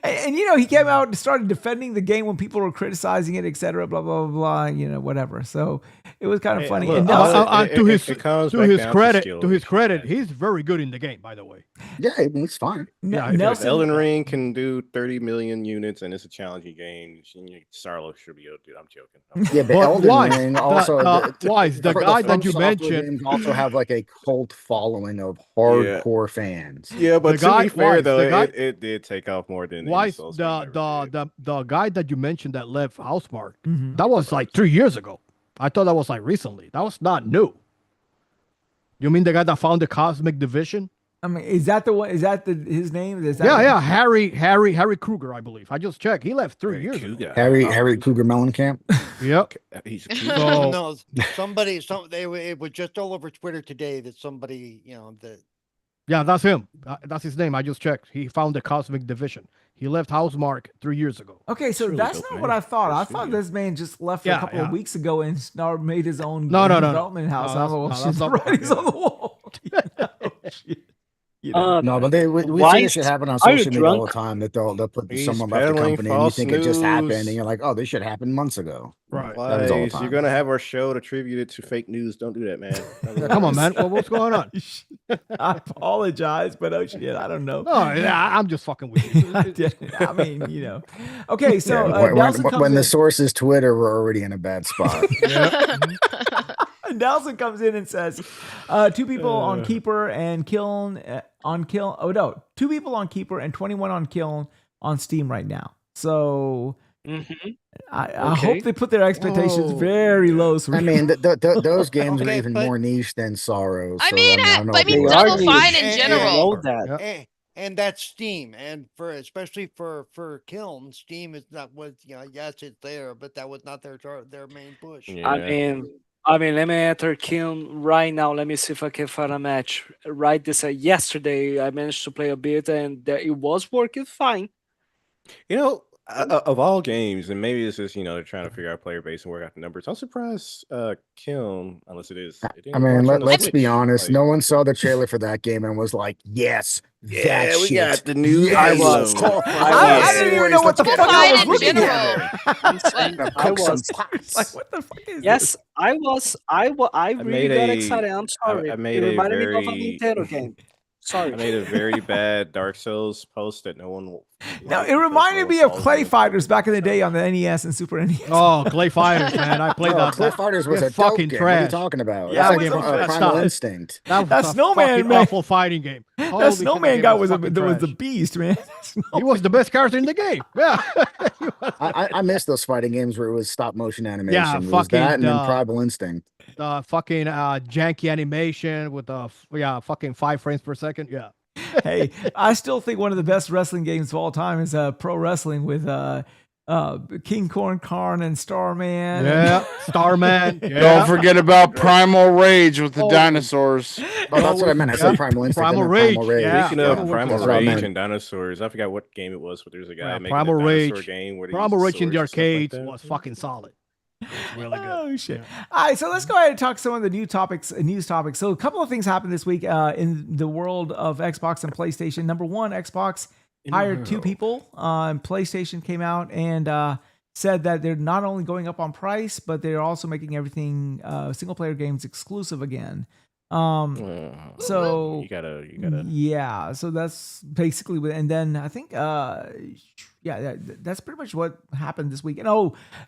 and you know, he came out and started defending the game when people were criticizing it, etc. Blah blah blah blah. You know, whatever. So it was kind of funny. look, And To his it comes to back his down to credit, skill. to his credit, he's very good in the game. By the way, Yeah, I mean, it's fine. Yeah, Nelson, Elden Ring can do 30 million units, and it's a challenging game. Sarlo should be able to do. I'm joking. Yeah, but But Elden Wise, Ring also. Wise, the for guy From that you Software mentioned. games also have like a cult following of hardcore fans. Yeah, but The guy- to be fair Wise, though, the guy- it did take off more than Why any Souls game ever did. the guy that you mentioned that left Housemark, Mhm. that was like 3 years ago. I thought that was like recently. That was not new. You mean the guy that found the Cosmic Division? I mean, is that the one? Is that his name? Is that Yeah, Harry Kruger, I believe. I just checked. He left 3 years ago. Cougar. Harry Cougar Mellencamp. Yep. He's So No, it was just all over Twitter today that somebody, yeah, that's him. That's his name. I just checked. He found the Cosmic Division. He left Housemark 3 years ago. Okay, so really that's dope, not man. what I thought. I That's thought really this man just left a Yeah, couple of yeah. weeks ago and made his own No. development house. No, I don't know. that's Shit, the not- writing's on the wall. You know? No, but we see Why this shit happen on are you social media all drunk? the time. That they'll put He's someone left the peddling company and you false think it just happened, news. and you're like, oh, this should happen months ago. Right. That was all the Wise, time. you're gonna have our show attributed to fake news. Don't do that, man. Come on, man. What's going on? I apologize, but oh shit, I don't know. No, yeah, I'm just fucking with you. I mean, you know. Okay, so Yeah, Nelson comes when in. the source is Twitter, we're already in a bad spot. Nelson comes in and says, two people on Keeper and Kiln on Kiln. Oh no, 2 people on Keeper and 21 on Kiln on Steam right now. So I Okay. hope they put their expectations Whoa. very low. So I mean, those games are Okay, even but- more niche than Sorrows. I so, mean, don't know I if mean, you- They are Double Fine niche. in And- general. Know that. Yeah. and that's Steam, and especially for Kiln, Steam is not what yes, it's there, but that was not their main push. I mean, let me enter Kiln right now. Let me see if I can find a match. Right this yesterday, I managed to play a bit, and it was working fine. You know, of all games, and maybe it's just they're trying to figure out player base and work out the numbers. I'm surprised Kiln, unless it is. it didn't I mean, launch on the let's be Switch. honest. Like, No one saw the trailer for that game and was like, "Yes, Yeah, that we shit. got the new Yes, Halo. call for I Halo didn't even series. know what the Let's fuck get I it was out. looking in at. general. Cook some was- pots. Like, what the fuck is Yes, I was. I really made got a- excited. I'm sorry. I made it a reminded me of a very- Nintendo game. Sorry. I made a very bad Dark Souls post that no one. Now liked it because reminded no me one of followed Clay me. Fighters back in the day on the NES and Super NES. Oh, Clay Fighters, man. I played Oh, that. Cliff Fighters was yeah, a dope fucking game. What are you trash. talking about? Yeah, That's it like was a- Primal stop. Instinct. That That was a Snowman, fucking man. awful fighting game. Holy That shit, snowman game guy was was fucking the trash. beast, man. He was the best character in the game. Yeah. I miss those fighting games where it was stop motion animation. Yeah, it was fucking, that and then Primal Instinct. Fucking janky animation with fucking 5 frames per second. Yeah. Hey, I still think one of the best wrestling games of all time is Pro Wrestling with King Corn Karn and Starman. Yeah, Starman. Yeah. Don't forget about Primal Rage with the Oh. dinosaurs. Oh, that's what I meant. I said Primal Instinct. I Primal meant Rage. Primal Rage. Yeah. Speaking of Primal Primal That's what I Rage meant. and dinosaurs, I forgot what game it was, but there's a guy Yeah, making Primal a dinosaur Rage. game where they Primal use Rage in the swords and stuff like arcades that. was fucking solid. It was really good. Oh shit! Yeah. All right, so let's go ahead and talk some of the news topics. So a couple of things happened this week in the world of Xbox and PlayStation. Number one, Xbox hired 2 people. And PlayStation came out and said that they're not only going up on price, but they're also making everything single player games exclusive again. So you gotta. yeah, so that's basically what, and then I think that's pretty much what happened this week. And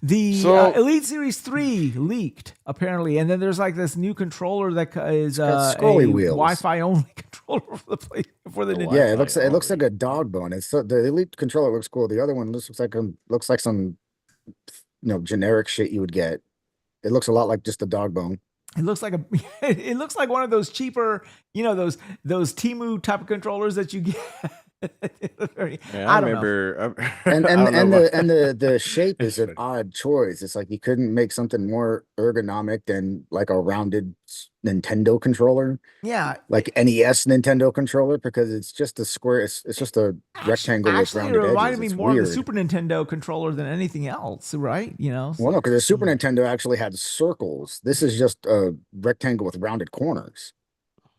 the Elite Series 3 leaked apparently, and then there's like this new controller that is got a scrolly wheels. Wi-Fi only controller for the Nintendo. Yeah, it looks like a dog bone. It's the Elite controller looks cool. The other one looks like some generic shit you would get. It looks a lot like just a dog bone. It looks like it looks like one of those cheaper, those Temu type of controllers that you get. I remember. And the shape is an odd choice. It's like you couldn't make something more ergonomic than like a rounded Nintendo controller. Yeah, like NES Nintendo controller, because it's just a square. It's just a rectangle with actually, rounded it reminded edges. me It's more weird. of the Super Nintendo controller than anything else, right? Well, no, because the Super Nintendo actually had circles. This is just a rectangle with rounded corners.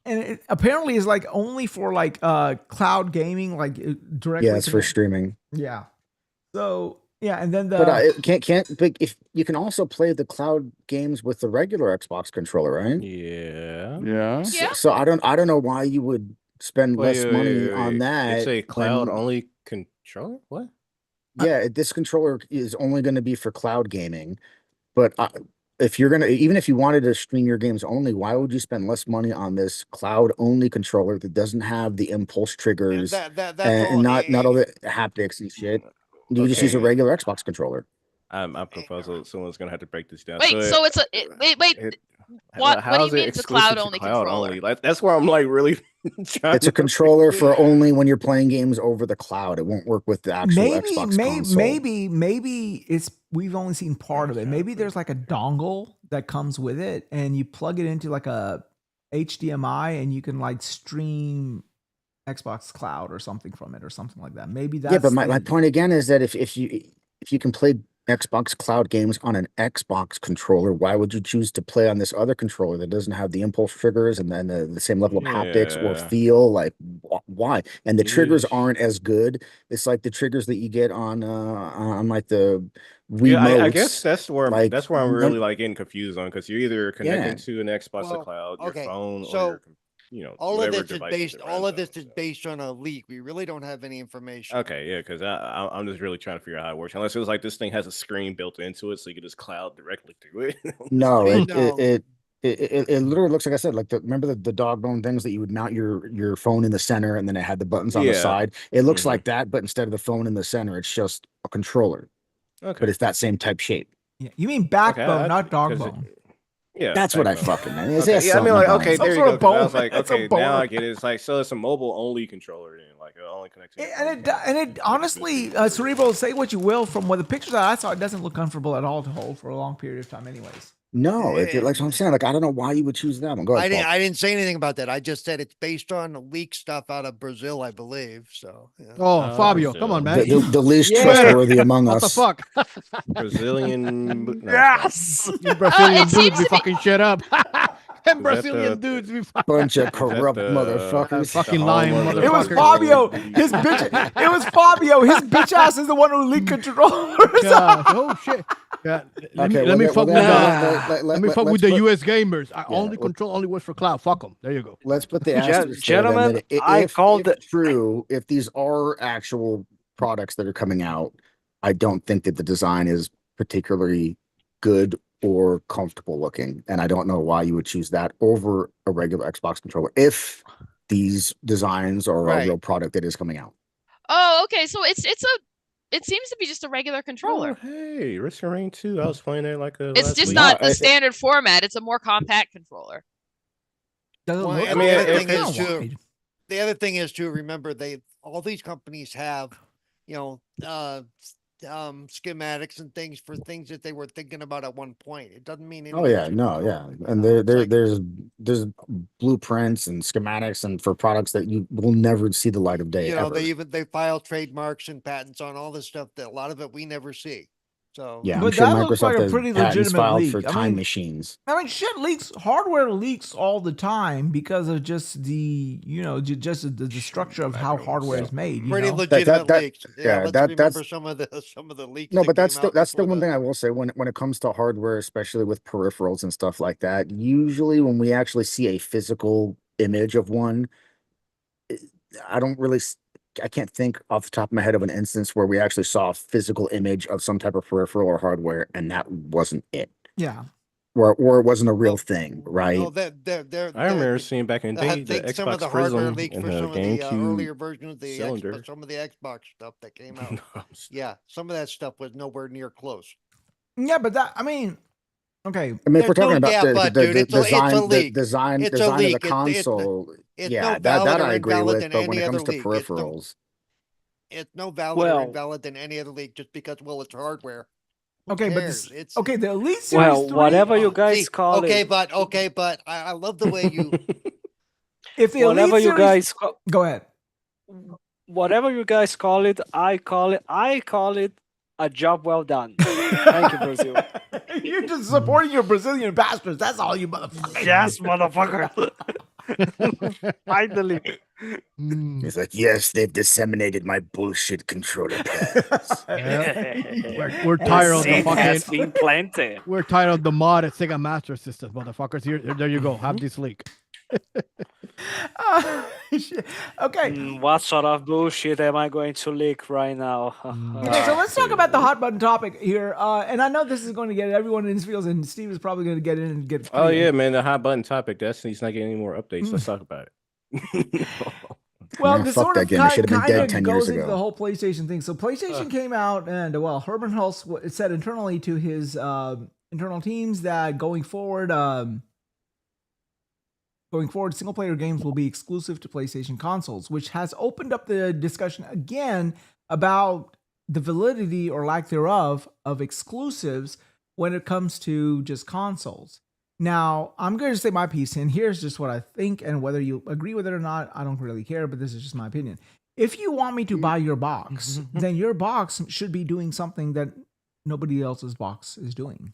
And it apparently is like only for like cloud gaming, like directly. Yeah, it's for streaming. Yeah. So yeah, and then but it can't. But if you can also play the cloud games with the regular Xbox controller, right? Yeah. So I don't know why you would spend less money on that. It's a cloud only controller. What? Yeah, this controller is only going to be for cloud gaming, but if you're gonna, even if you wanted to stream your games only, why would you spend less money on this cloud only controller that doesn't have the impulse triggers and not all the haptics and shit? You just use a regular Xbox controller. I'm confused. Someone's gonna have to break this down. Wait, so it's what do you mean it's a cloud only controller? Like, that's where I'm like really trying. It's a controller for only when you're playing games over the cloud. It won't work with the actual Xbox console. Maybe we've only seen part of it. Maybe there's like a dongle that comes with it, and you plug it into like a HDMI, and you can like stream Xbox Cloud or something from it, or something like that. Maybe that's but my point again is that if you can play Xbox Cloud games on an Xbox controller, why would you choose to play on this other controller that doesn't have the impulse triggers and then the same level of haptics or feel? Like, why? And the triggers aren't as good. It's like the triggers that you get on like the Wiimotes. I guess that's where I'm really like getting confused on, because you're either connecting to an Xbox to cloud, your phone, or your all of this is based on a leak. We really don't have any information. Okay, yeah, because I'm just really trying to figure out how it works. Unless it was like this thing has a screen built into it, so you can just cloud directly through it. No, it literally looks like I said, like remember the dog bone things that you would mount your phone in the center, and then it had the buttons on the side. It looks like that, but instead of the phone in the center, it's just a controller. Okay, but it's that same type shape. Yeah, you mean backbone, not dog bone. Yeah, that's what I fucking meant. Okay. Yeah, I mean, like, okay, there you go. I was like, That's okay, now I get it. It's like, so it's a mobile only controller, then, like, it only connects. And it honestly, Cerebral, say what you will, from what the pictures that I saw, it doesn't look comfortable at all to hold for a long period of time, anyways. No, like what I'm saying, like I don't know why you would choose that one. Go ahead. I didn't say anything about that. I just said it's based on leaked stuff out of Brazil, I believe. So. Yeah. Oh, Fabio, come on, man. The least trustworthy among us. What the fuck? Brazilian. Yes. You Brazilian dudes, we fucking shit up. Them Brazilian dudes, we bunch of corrupt motherfuckers. Fucking lying motherfuckers. It was Fabio. His bitch. It was Fabio. His bitch ass is the one who leaked controllers. Oh shit. Yeah. Let me fuck with the US gamers. Control works for cloud. Fuck them. There you go. Let's put the asterisk gentlemen. If true, if these are actual products that are coming out, I don't think that the design is particularly good or comfortable looking, and I don't know why you would choose that over a regular Xbox controller if these designs are a real product that is coming out. Oh, okay. So it seems to be just a regular controller. Oh, hey, Risk of Rain 2. I was playing it like a. It's just not the standard format. It's a more compact controller. The other thing is too. Remember, all these companies have, schematics and things for things that they were thinking about at one point. It doesn't mean Oh yeah, anything's no, gonna yeah, go, and it's like, there's blueprints and schematics and for products that you will never see the light of day you know, ever. they file trademarks and patents on all this stuff that a lot of it we never see. So Yeah, I'm But sure that looks like Microsoft a has pretty patents legitimate filed for leak. I time mean- machines. I mean, shit leaks. Hardware leaks all the time because of just the, just the structure of how hardware is made. pretty know? legitimate that- leaks. Yeah, yeah, let's that's- remember some of the leaks. No, that but that's came the out that's the before one thing I will say when it comes to hardware, especially with peripherals and stuff like that. Usually, when we actually see a physical image of one, I don't really. I can't think off the top of my head of an instance where we actually saw a physical image of some type of peripheral or hardware, and that wasn't it. Yeah. Or it wasn't a real thing, right? No, they're I remember seeing back in the I day the think some of Xbox the hardware Prism leaks and for the some of the GameCube earlier versions of the cylinder. Xbox, some of the Xbox stuff that came out. Yeah, some of that stuff was nowhere near close. Yeah, but I mean, okay. I mean, if we're There's talking no about gap, but, dude, it's a leak. design It's a of the leak. console, It's yeah, no that valid or I agree invalid with. than But when any it other comes to leak. peripherals, It's no valid or Well- invalid than any other leak just because, well, it's hardware. Who Okay, but cares? this, It's okay, the Elite Series Well, 3, whatever you Oh, guys see, call okay, it, but I love the way you if the Elite whatever you Series, guys call, go ahead. whatever you guys call it, I call it a job well done. Thank you, Brazil. You're just supporting your Brazilian bastards. That's all you motherfuckers. Yes, motherfucker. Finally. Mm. it's like, yes, they've disseminated my bullshit controller pads. We're tired of the Seed has fucking. been planted. We're tired of the mod at Sega Master System, motherfuckers. Here, there you go. Have this leak. Shit. Okay. What sort of bullshit am I going to leak right now? Okay, so let's talk about the hot button topic here. And I know this is going to get everyone in his feels, and Steve is probably going to get in and get. Oh yeah, man, the hot button topic. Destiny's not getting any more updates. Let's talk about it. Well, Man, this fuck sort that of game. It should have been dead kind 10 of years goes into ago. the whole PlayStation thing. So PlayStation came out, and well, Herman Hulse said internally to his internal teams that going forward, single player games will be exclusive to PlayStation consoles, which has opened up the discussion again about the validity or lack thereof of exclusives when it comes to just consoles. Now, I'm going to say my piece, and here's just what I think, and whether you agree with it or not, I don't really care, but this is just my opinion. If you want me to buy your box, then your box should be doing something that nobody else's box is doing.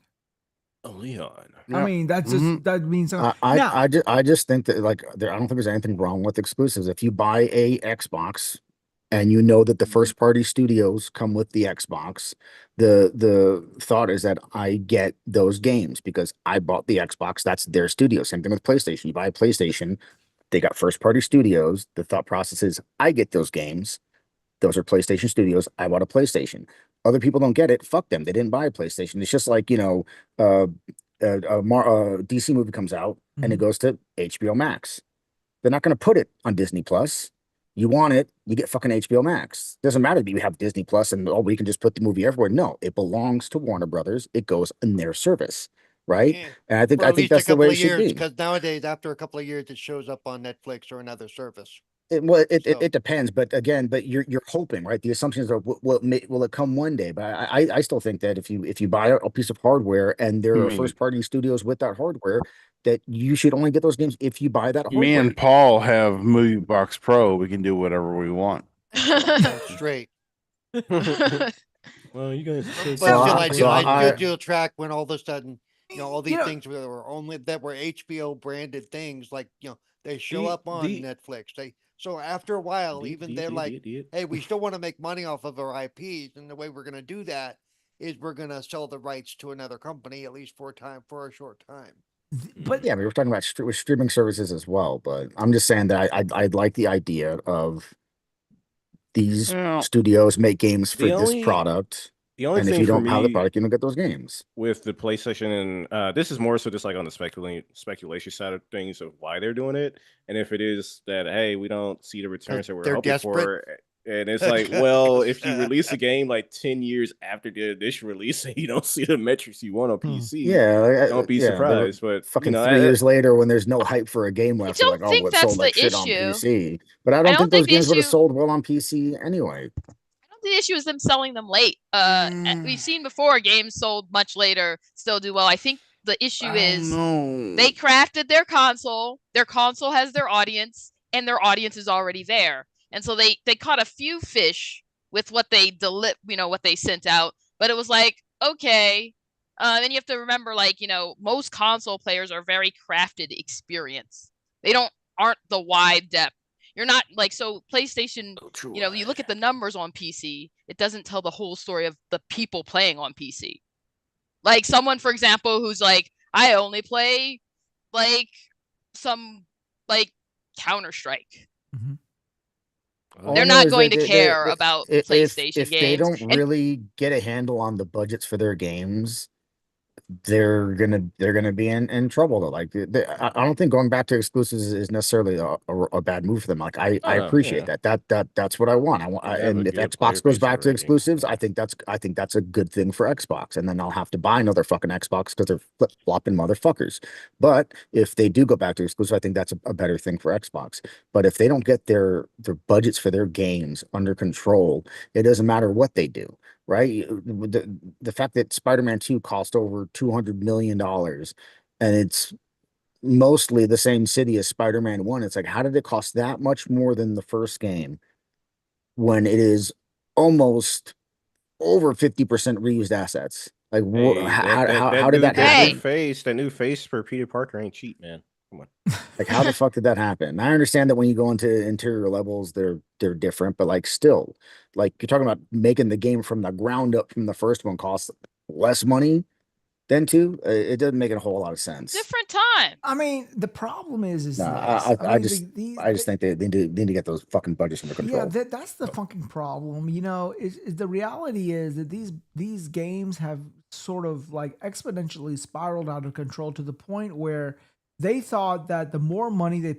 Oh, Leon. I mean, that's just that means something. I just think that I don't think there's anything wrong with exclusives. If you buy a Xbox and you know that the first party studios come with the Xbox, the thought is that I get those games because I bought the Xbox. That's their studio. Same thing with PlayStation. You buy a PlayStation, they got first party studios. The thought process is I get those games. Those are PlayStation studios. I bought a PlayStation. Other people don't get it. Fuck them. They didn't buy a PlayStation. It's just like, a DC movie comes out and it goes to HBO Max. They're not going to put it on Disney Plus. You want it, you get fucking HBO Max. Doesn't matter that you have Disney Plus and we can just put the movie everywhere. No, it belongs to Warner Brothers. It goes in their service, right? Yeah. And I think for at least a that's the couple way of it should years, be. because nowadays, after a couple of years, it shows up on Netflix or another service. It depends, but again, you're hoping, right? The assumptions are will it come one day? But I still think that if you buy a piece of hardware and there are first party studios with that hardware, that you should only get those games if you buy that hardware. Me and Paul have Movie Box Pro. We can do whatever we want. Straight. Well, you guys. But you'll track when all of a sudden, all these things that were HBO branded things, like they show up on Netflix. So after a while, they're like, hey, we still want to make money off of our IPs, and the way we're going to do that is we're going to sell the rights to another company at least for a short time. But yeah, we were talking about with streaming services as well. But I'm just saying that I'd like the idea of these studios make games for this product. The only and thing if you for don't have the me product, you don't get those games. with the PlayStation, and this is more so just like on the speculation side of things of why they're doing it, and if it is that hey, we don't see the returns that we're They're hoping desperate. for, and it's like, well, if you release a game like 10 years after the initial release and you don't see the metrics you want on PC, don't be surprised. But fucking 3 years later, when there's no hype for a game left, don't like, oh, think it that's sold like the shit on issue. PC. But I don't think think those the games would have issue- sold well on PC anyway. I don't the issue is them selling them late. We've seen before games sold much later still do well. I think the issue is they crafted their console. Their console has their audience, and their audience is already there. And so they caught a few fish with what they what they sent out. But it was like, okay. And you have to remember, like, most console players are very crafted experience. They aren't the wide depth. You're not like, so PlayStation, you look at the numbers on PC, it doesn't tell the whole story of the people playing on PC. Like someone, for example, who's like, I only play like some like Counter-Strike. All They're I know not is going that to care about PlayStation if they games. don't really get a handle on the budgets for their games, they're gonna be in trouble though. Like I don't think going back to exclusives is necessarily a bad move for them. Like I appreciate that's what I want. And if Xbox goes back to exclusives, I think that's a good thing for Xbox. And then I'll have to buy another fucking Xbox because they're flip-flopping motherfuckers. But if they do go back to exclusive, I think that's a better thing for Xbox. But if they don't get their budgets for their games under control, it doesn't matter what they do. Right? The fact that Spider-Man 2 cost over $200 million and it's mostly the same city as Spider-Man 1, it's like, how did it cost that much more than the first game when it is almost over 50% reused assets? Like, how did that happen? That new face for Peter Parker ain't cheap, man. Come on. Like, how the fuck did that happen? I understand that when you go into interior levels, they're different, but like still, like you're talking about making the game from the ground up from the first one costs less money than two. It doesn't make a whole lot of sense. Different time. I mean, the problem is I just think they need to get those fucking budgets under control. Yeah, that's the fucking problem. Is the reality is that these games have sort of like exponentially spiraled out of control to the point where they thought that the more money they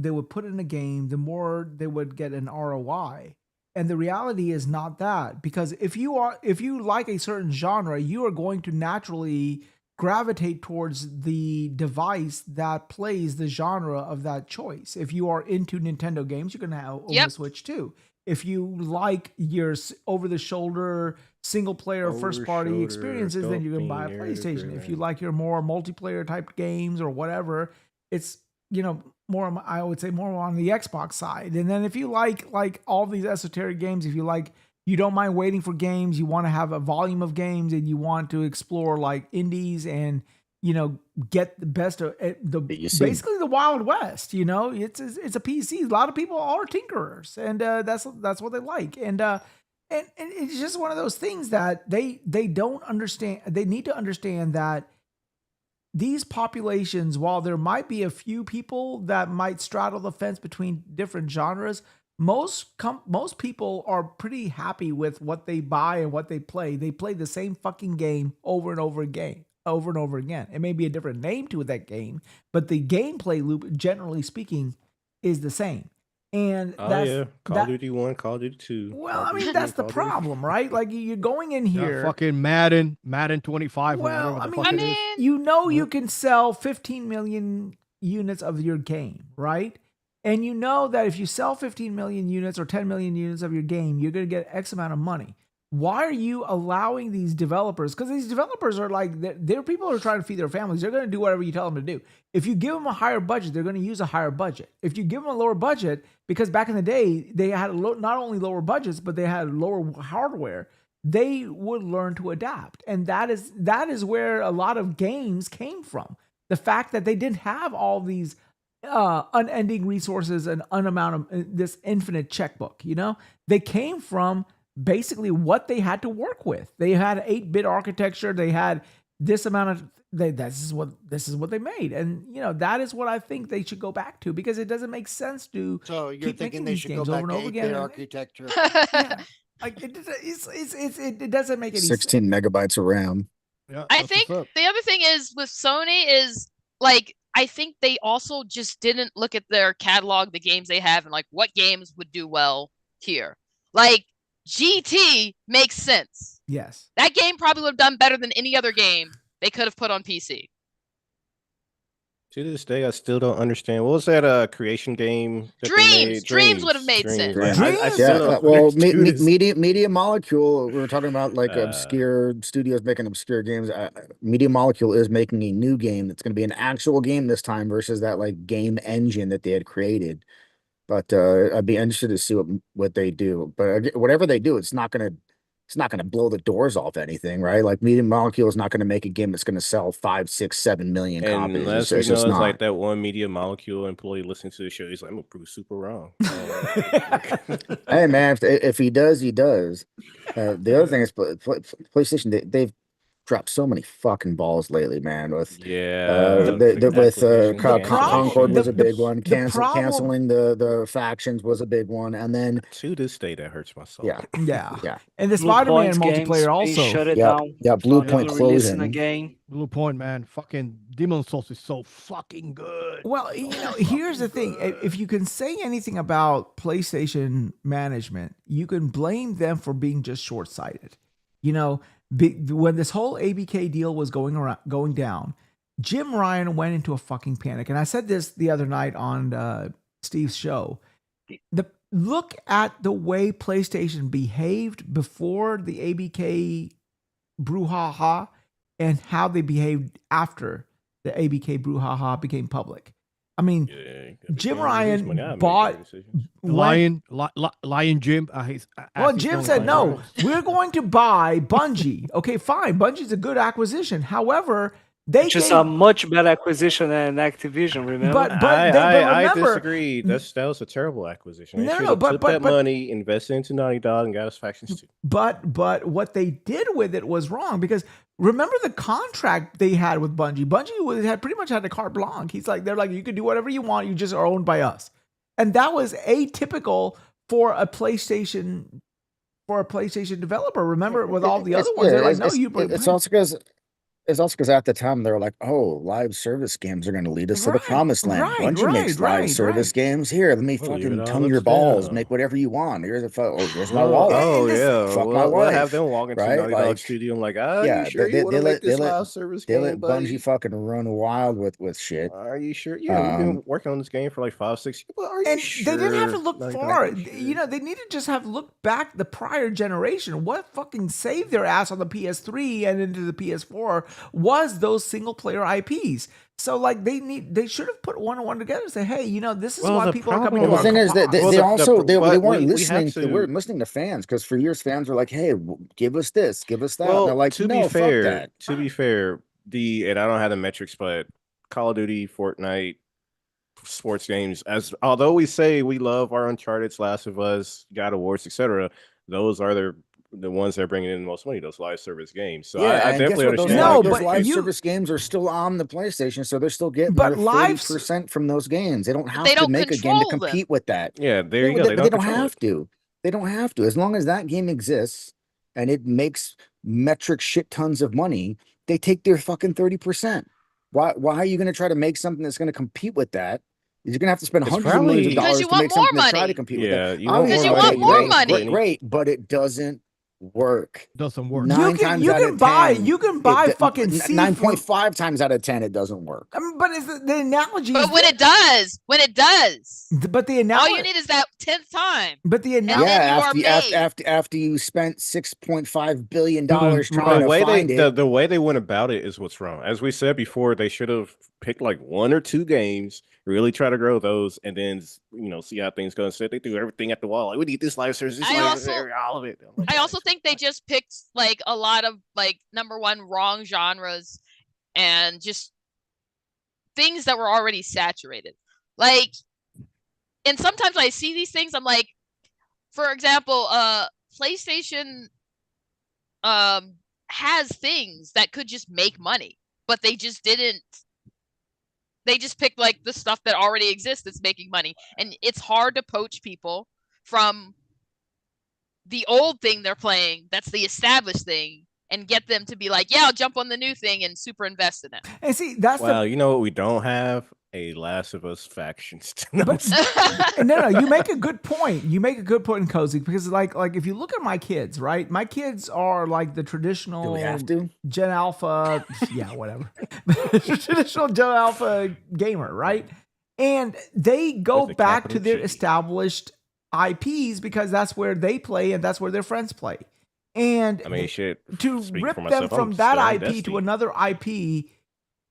would put in a game, the more they would get an ROI. And the reality is not that, because if you like a certain genre, you are going to naturally gravitate towards the device that plays the genre of that choice. If you are into Nintendo games, you're going to own the Switch too. If you like your over-the-shoulder single-player first-party experiences, then you're going to buy a PlayStation. If you like your more multiplayer type games or whatever, it's more, I would say, more on the Xbox side. And then if you like all these esoteric games, if you don't mind waiting for games, you want to have a volume of games, and you want to explore like indies and get the best of basically the Wild West. It's a PC. A lot of people are tinkerers, and that's what they like. And it's just one of those things that they don't understand. They need to understand that these populations, while there might be a few people that might straddle the fence between different genres, most people are pretty happy with what they buy and what they play. They play the same fucking game over and over again. It may be a different name to that game, but the gameplay loop, generally speaking, is the same. And Call of Duty 1, Call of Duty 2. Well, I mean, that's the problem, right? Like, you're going in here. Fucking Madden 25. Well, you can sell 15 million units of your game, right? And you know that if you sell 15 million units or 10 million units of your game, you're going to get X amount of money. Why are you allowing these developers? Because these developers are like, they're people who are trying to feed their families. They're going to do whatever you tell them to do. If you give them a higher budget, they're going to use a higher budget. If you give them a lower budget, because back in the day, they had not only lower budgets, but they had lower hardware, they would learn to adapt. And that is where a lot of games came from. The fact that they didn't have all these unending resources and amount of this infinite checkbook, they came from basically what they had to work with. They had 8-bit architecture. They had this amount of. This is what they made, and that is what I think they should go back to, because it doesn't make sense to. So you're keep thinking making they these should go games back over to and over 8-bit again. architecture? Yeah, like it doesn't make any 16 sense. megabytes of RAM. Yeah, I think the other thing is with Sony is like, I think they also just didn't look at their catalog, the games they have, and like what games would do well here. Like GT makes sense. Yes. That game probably would have done better than any other game they could have put on PC. To this day, I still don't understand. What was that creation game that they made? Dreams would have made sense. Like, I Dreams? still Yeah, don't well, understand this. Media Molecule. We were talking about like obscure studios making obscure games. Media Molecule is making a new game that's going to be an actual game this time versus that like game engine that they had created. But I'd be interested to see what they do. But whatever they do, it's not gonna blow the doors off anything, right? Like Media Molecule is not gonna make a game that's gonna sell 5, 6, 7 million copies. Unless It's we know just it's not. like that one Media Molecule employee listening to the show, he's like, I'm gonna prove super wrong. Hey man, if he does, he does. The other thing is PlayStation. They've dropped so many fucking balls lately, man. With Concord was a big one. Canceling the factions was a big one, and then to this day that hurts my soul. Yeah. And the Blue Spider-Man Point games multiplayer being also. shut it Yeah, down. yeah, Blue not Point releasing closing. again. Blue Point, man, fucking Demon Souls is so fucking good. Well, here's the thing. If you can say anything about PlayStation management, you can blame them for being just short-sighted. When this whole ABK deal was going down, Jim Ryan went into a fucking panic. And I said this the other night on Steve's show. Look at the way PlayStation behaved before the ABK brouhaha and how they behaved after the ABK brouhaha became public. I mean, Jim Ryan bought Lion Jim. Well, Jim said, no, we're going to buy Bungie. Okay, fine. Bungie's a good acquisition. However, Which is a much better acquisition than Activision, remember? But I remember, disagree. That was a terrible acquisition. They No, took that money, invested into Naughty Dog, and got us factions too. But what they did with it was wrong, because remember the contract they had with Bungie. Bungie had pretty much had a carte blanche. They're like, you can do whatever you want. You just are owned by us, and that was atypical for a PlayStation developer. Remember, with all the other ones, they're like, no, you. It's also because at the time they were like, "Oh, live service games are going to lead us to the promised land." Bungie makes live service games. Here, let me fucking tongue your balls, make whatever you want. Here's here's my wallet. Fuck my wife. We'll have them walk into Naughty Dog studio and like, you sure you want to make this live service game, let Bungie fucking run wild with shit. Are you sure? Yeah, we've been working on this game for like 5, 6 years. But are you sure? They didn't have to look far. They need to just have looked back the prior generation. What fucking saved their ass on the PS3 and into the PS4 was those single player IPs. So like they should have put one and one together and say, hey, this is why people are coming to our thing is that they weren't listening. They weren't listening to fans, because for years fans were like, hey, give us this, give us that. Well, and they're like, to be fair, and I don't have the metrics, but Call of Duty, Fortnite, sports games, although we say we love our Uncharted, Last of Us, God of Wars, etc., those are the ones that are bringing in the most money, those live service games. So I definitely understand. Those live service games are still on the PlayStation, so they're still getting their 30% from those games. They don't have to make a game to compete with that. Yeah, there you go. They don't have to. They don't have to. As long as that game exists and it makes metric shit tons of money, they take their fucking 30%. Why are you going to try to make something that's going to compete with that? You're going to have to spend hundreds of millions of dollars to make something to try to compete with that. Because you want more money. Great, but it doesn't work. Doesn't work. You can buy fucking 9.5 times out of 10 it doesn't work. But is the analogy? But when it does, but the analogy, all you need is that 10th time. But the analogy, after you spent $6.5 billion trying to find it. The way they went about it is what's wrong. As we said before, they should have picked like 1 or 2 games, really try to grow those, and then see how things go. Instead, they threw everything at the wall. Like, we need this live service, all of it. I also think they just picked like a lot of like number one wrong genres and just things that were already saturated. Like, and sometimes when I see these things, I'm like, for example, PlayStation has things that could just make money, but they just didn't. They just picked like the stuff that already exists that's making money. And it's hard to poach people from the old thing they're playing, that's the established thing, and get them to be like, yeah, I'll jump on the new thing and super invest in it. And see, that's you know what we don't have? a Last of Us factions. But no, you make a good point. You make a good point, Cozy, because like if you look at my kids, right? My kids are like the traditional Do we have to? Gen Alpha, yeah, whatever. Traditional Gen Alpha gamer, right? And they go With a back to capital their G. established IPs because that's where they play and that's where their friends play. And I mean, shit. to speaking rip for them myself, from I'm that still on IP to Destiny. another IP,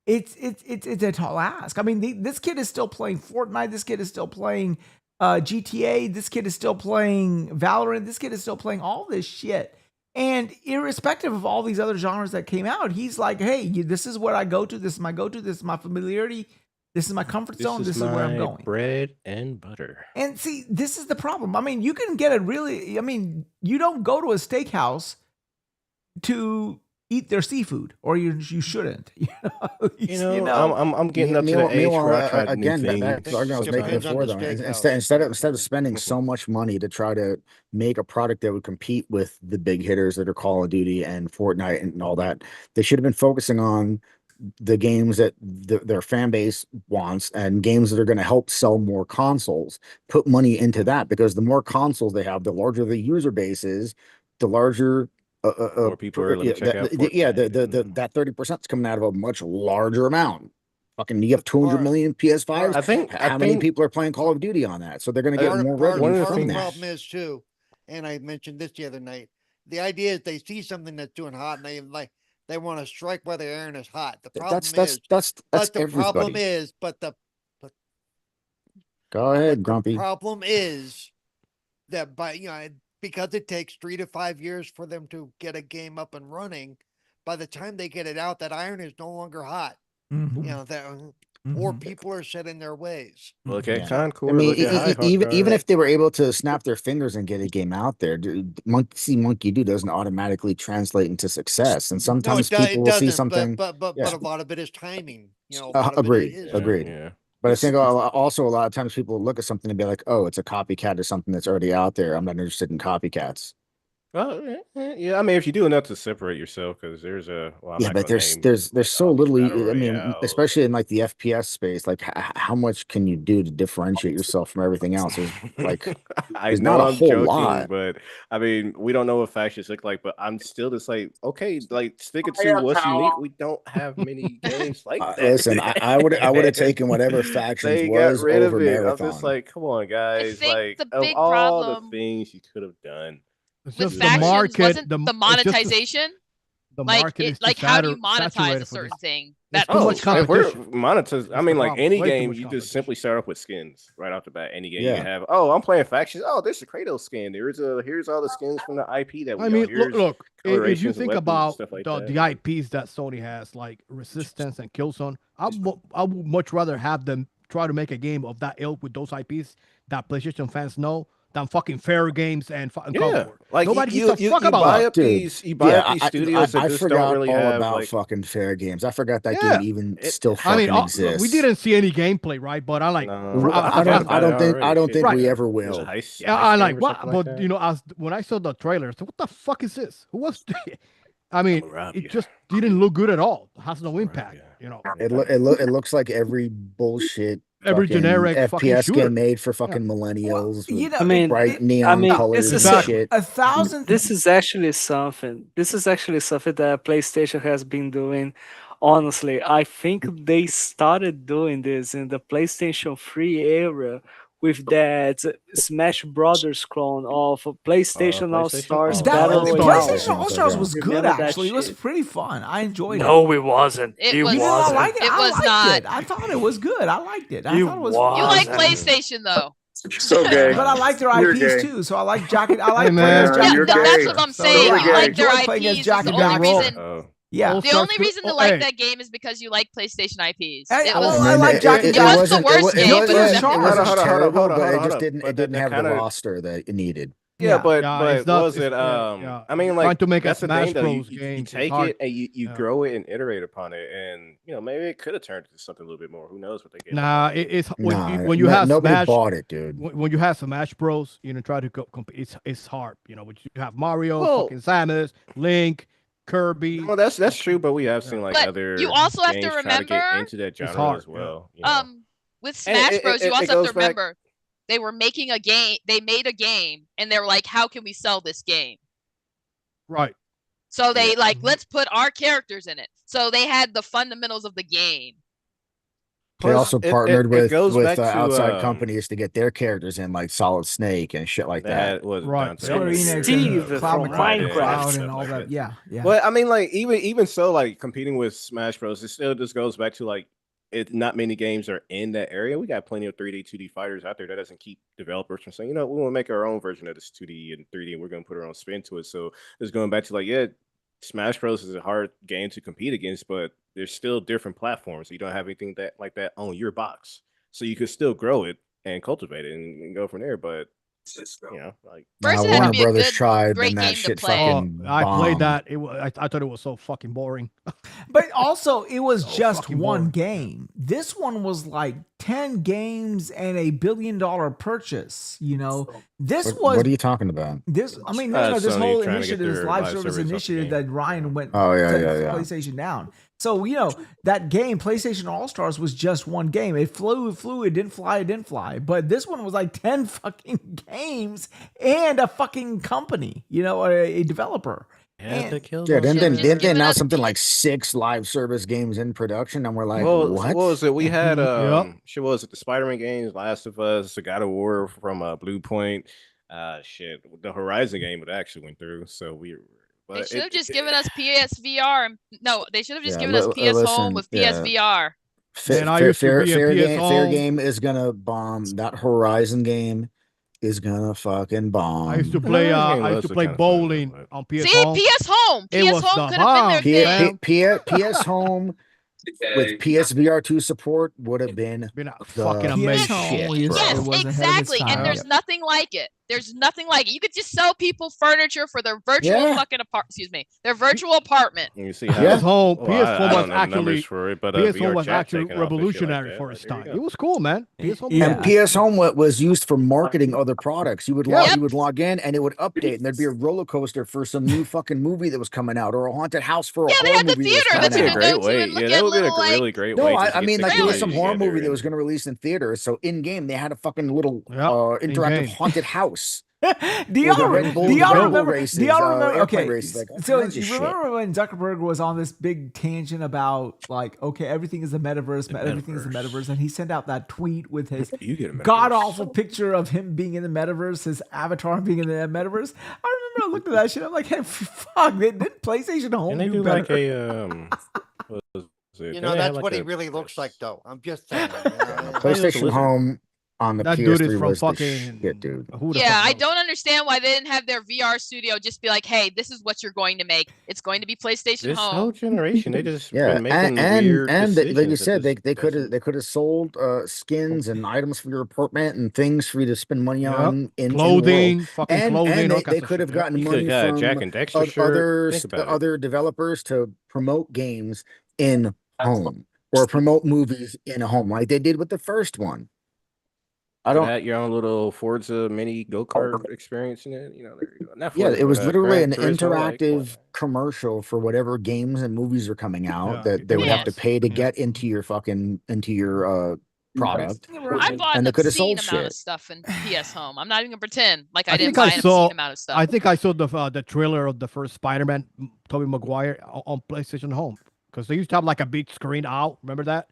it's a tall ask. I mean, this kid is still playing Fortnite. This kid is still playing GTA. This kid is still playing Valorant. This kid is still playing all this shit. And irrespective of all these other genres that came out, he's like, hey, this is what I go to. This is my go-to. This is my familiarity. This is my comfort zone. This is where I'm going. Bread and butter. And see, this is the problem. I mean, you can get a really, I mean, you don't go to a steakhouse to eat their seafood, or you shouldn't. I'm getting up to the age where I try again, new that's things. the argument I was making Depends on before, the though. steakhouse. Instead of spending so much money to try to make a product that would compete with the big hitters that are Call of Duty and Fortnite and all that, they should have been focusing on the games that their fan base wants and games that are going to help sell more consoles. Put money into that, because the more consoles they have, the larger the user base is, the larger More people are able to check out Fortnite. that 30% is coming out of a much larger amount. Fucking, you have 200 million PS5s. How many people are playing Call of Duty on that? So they're going to get more revenue from The that. problem is too, and I mentioned this the other night. The idea is they see something that's doing hot, and they want to strike while the iron is hot. The problem Go ahead, Grumpy. The problem is that because it takes 3 to 5 years for them to get a game up and running, by the time they get it out, that iron is no longer hot. Mhm. Or people are set in their ways. Look at Yeah. Concord. I mean, look at even if they were able to snap their fingers and get a game out there, monkey see, monkey do doesn't automatically translate into success. And sometimes people will see something. But a lot of it is timing. Agreed. Yeah. But I think also a lot of times people look at something and be like, "Oh, it's a copycat of something that's already out there. I'm not interested in copycats." Well, yeah. I mean, if you do enough to separate yourself, because there's but there's so little. I mean, especially in like the FPS space, like how much can you do to differentiate yourself from everything else? There's like, I there's know not a I'm whole joking, lot. but I mean, we don't know what factions look like. But I'm still just like, okay, like sticking to what's unique. We don't have many games like that. Listen, I would have taken whatever factions they got was rid over of it. Marathon. I'm just like, come on, guys! think Like, the of big all problem the things you could have done. It's with just factions wasn't the it's just monetization. the Like market is too like how do you saturated monetize for a certain this. thing? There's That too much If we're competition. monetized, I That's mean, the like problem. any Way too game, much you just competition. simply start off with skins right off the bat. Any game Yeah. you have. Oh, I'm playing factions. Oh, there's a Kratos skin. Here's all the skins from the IP that we I mean, know. Here's look. If you colorations, think weapons, about stuff like the that. IPs that Sony has, like Resistance and Killzone, I would much rather have them try to make a game of that ilk with those IPs that PlayStation fans know than fucking Fair Games and fucking Yeah, Concord. like Nobody you gives a fuck about buy that. up these, you buy up these studios that I just forgot don't really all have about like. fucking Fair Games. I forgot that Yeah. game even It- still I mean, fucking exists. we didn't see any gameplay, right? But I like. No, I don't think Right. we ever It was a will. heist- Yeah, heist I game like or what, something like but that. when I saw the trailer, I said, "What the fuck is this? Who was?" I mean, I'ma rob it you. just didn't look good at all. It has no impact, you. you know. It looks like every bullshit Every fucking generic fucking FPS shooter. game made for fucking millennials you with know, I mean, bright neon colors this and is shit. 1,000. This is actually something. This is actually something that PlayStation has been doing. Honestly, I think they started doing this in the PlayStation 3 era with that Smash Brothers clone of PlayStation All PlayStation? Stars Oh, That Battle All-Stars. Royale. PlayStation All Stars was good. Remember that Actually, it was shit? pretty fun. I enjoyed it. No, it wasn't. It It was- You did not wasn't. like it? It I was liked not. it. I thought it was good. I liked it. I You thought it was You like wasn't. PlayStation though. So gay. But I like their You're IPs gay. too. So I like Jack. I like Hey, playing man. as Jack Yeah, you're and gay. that's what I'm So, saying. yeah, You I like their enjoy playing as IPs. Jack The and only Jack reason Oh. Yeah. All the only Stars- reason to oh, like hey. that game is because you like PlayStation IPs. Hey, It well, was I like Jack and it wasn't the wasn't- worst game, Guilty but it was as definitely charged. It wasn't Hold on, terrible, hold on, but hold it on, just hold on. didn't. But It didn't that have the kinda- roster that it needed. Yeah, Yeah. but Yeah, but it's not- was it yeah. I mean, Trying like to make a that's the Smash thing though. You, Bros. you game is take hard. it and you Yeah. grow it and iterate upon it, and maybe it could have turned into something a little bit more. Who knows what they get? Nah, it's Nah, when you have nobody Smash. bought it, dude. When you have Smash Bros, try to compete. It's hard. When you have Mario, Well- fucking Samus, Link, Kirby. Well, that's true, but we have seen like But other you also have to games try to get remember- into that genre hard, as yeah. well. with And Smash it- Bros, it- you it also have goes to back- remember they were making a game. They made a game, and they were like, "How can we sell this game?" Right. So they Yeah. let's put our characters in it. So they had the fundamentals of the game. They Plus, also it partnered goes with back to, outside companies to get their characters in, like Solid Snake and shit like They that. had was Right. Dante Square and Enix Steve and Cloud from McCloud Minecraft. and all that. Yeah, yeah. But I mean, like even so, like competing with Smash Bros, it still just goes back to like not many games are in that area. We got plenty of 3D, 2D fighters out there. That doesn't keep developers from saying, you know, we want to make our own version of this 2D and 3D, and we're going to put our own spin to it. So it's going back to like, yeah, Smash Bros is a hard game to compete against, but there's still different platforms. You don't have anything that like that on your box, so you could still grow it and cultivate it and go from there. But you know, like First, Now, it had to Warner be a Brothers good, tried, great and that game to shit play. fucking I played bombed. that. I thought it was so fucking boring. But also, it was So just fucking one boring. game. This one was like 10 games and $1 billion purchase. You know, this was What are you talking about? this. I mean, no, this Sony whole trying to get initiative, this their live live service service up the initiative game. that Ryan went. Oh, yeah, took yeah, yeah. PlayStation down. So you know that game, PlayStation All Stars, was just one game. It flew, it didn't fly, it didn't fly. But this one was like 10 fucking games and a fucking company. You know, a developer. And- Yeah, then Should've then just then they given announced us something P- like 6 live service games in production, and we're like, what what? was it? We had Yep. shit, what was it? The Spider-Man games, Last of Us, the God of War from Blue Point. Shit, the Horizon game that actually went through. So we. They But should have just given us PSVR. And, no, they should have just Yeah, given us PS Home listen, with yeah. PSVR. Man, I used to be a PS Fair Home. game is gonna bomb. That Horizon game is gonna fucking bomb. I used to The play. Horizon game I used was to play kinda fun, bowling but- on PS See, Home. PS Home. It PS was Home the could have been their bomb, thing. man. PS Home with PSVR2 support would have been Been a the fucking PS amazing. Home shit, was- bro. Yes, it was ahead of its exactly. time. And there's Yep. nothing like it. There's nothing like it. You could just sell people furniture for their virtual Yeah. fucking their virtual apartment. You see how PS Home, well, PS I Home don't was know the numbers actually for it, but PS VR Home was chat actually taking off and shit like revolutionary that. for Like, its there you time. go. It was cool, man. PS Home. Yeah. And PS Home was used for marketing other products. You would Yep. you would log in and it would update, and there'd be a roller coaster for some new fucking movie that was coming out, or a haunted house for a Yeah, they horror had the movie that was theater That'd that be you a could coming go out. great to way. and look Yeah, at that would be a little, like, really great No, way. I mean, like there was some horror movie that was. was going to release in theaters. So in game, they had a fucking little Yep, interactive in-game. haunted house. do With the y'all, Red Bull- do the y'all Red Bull remember? races, do y'all remember? airplane Okay, races, like all so kinds of you shit. remember when Zuckerberg was on this big tangent about like, okay, everything is the metaverse, everything is the metaverse, and he sent out that tweet with his You get a metaverse. god awful picture of him being in the metaverse, his avatar being in the metaverse. I remember I looked at that shit. I'm like, hey, fuck, didn't PlayStation Home And they do do better? like a what was it? You Didn't know, they that's have, like, what he a- really looks like, though. I'm just saying. You know? PlayStation listen. Home on the That PS3 dude is from was the fucking. shit, dude. Who the Yeah, fuck I knows? don't understand why they didn't have their VR studio just be like, hey, this is what you're going to make. It's going to be PlayStation This Home. whole generation, they just Yeah, been making and weird like you decisions said, that they just could have sold skins and items for your apartment and things for you to spend money Yep. on in Clothing, fucking and clothing. all they kinds of could have shit. Yep. gotten You money could have got a from Jack and Dexter shirt. other Think about it. other developers to promote games in home or promote movies in a home, like they did with the first one. I You don't. had your own little Forza mini go-kart experience in it. You know, there you go. Not Yeah, Forza, it was but, literally an Gran Turismo, like, interactive commercial for whatever games and movies are coming out Yeah, that they would have to was. pay to Yeah. get into your product. I bought And an they could have obscene sold amount shit. of stuff in PS Home. I'm not even gonna pretend like I, I didn't think I buy an saw- obscene amount of stuff. I think I saw the trailer of the first Spider-Man, Tobey Maguire, on PlayStation Home, because they used to have like a big screen out. Remember that?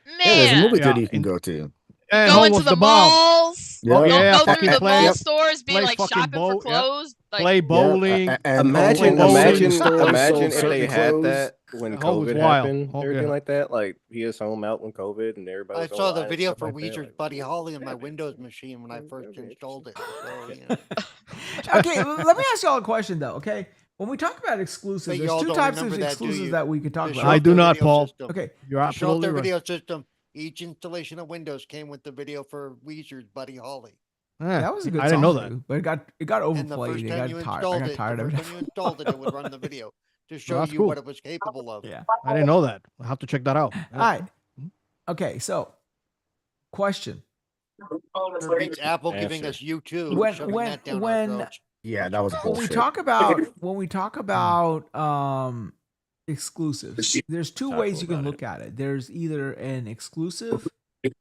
Man, Yeah, there's a movie Yeah, theater you can and- go to. And go Home into was the, bomb. malls. Yeah. Oh, Go, yeah, go fucking through the play- mall stores, being play like fucking shopping for boat, yep. clothes. Like, Play bowling. Imagine certain stores if sold they certain had clothes. that when The Home was COVID wild. happened, Home, everything yeah. like that. Like PS Home out when COVID and everybody. I was saw on the live and video stuff for like that, Weezer's like, Buddy Holly on my Windows machine when I first installed it. So, you know. Okay, let me ask y'all a question though. Okay, when we talk about exclusives, But there's y'all two don't types of remember that, do exclusives you? that we could talk To about. show I off do their not, video Paul. system. Okay, You're To show off absolutely their right. video system, each installation of Windows came with the video for Weezer's Buddy Holly. Yeah, that was a good I song, didn't know that. too, but it got And the overplayed. first It time got you tired. I installed got it, tired the of first it. time you installed it, it would run the video to show that's you cool. what it was capable of. Yeah. I didn't know that. I have to check that out. All right. Okay, so question. It beats Apple giving Answer. us YouTube, When- shoving when- that down when- our throats. Yeah, that was When we bullshit. talk about exclusives, there's two Talk ways you can about look at it. There's either an exclusive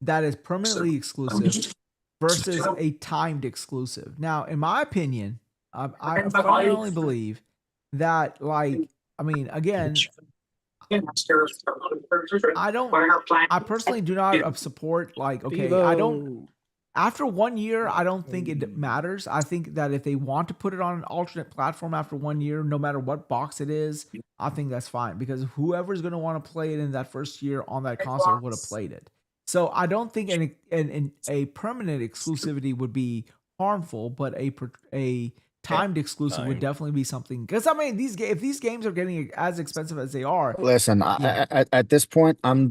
that is permanently exclusive versus a timed exclusive. Now, in my opinion, I fundamentally believe that, like, I mean, again, I personally do not support, like, okay, I don't, after 1 year, I don't think it matters. I think that if they want to put it on an alternate platform after 1 year, no matter what box it is, I think that's fine, because whoever's going to want to play it in that first year on that console would have played it. So I don't think a permanent exclusivity would be harmful, but a timed exclusive would definitely be something. Because I mean, if these games are getting as expensive as they are, Listen, at this point, I'm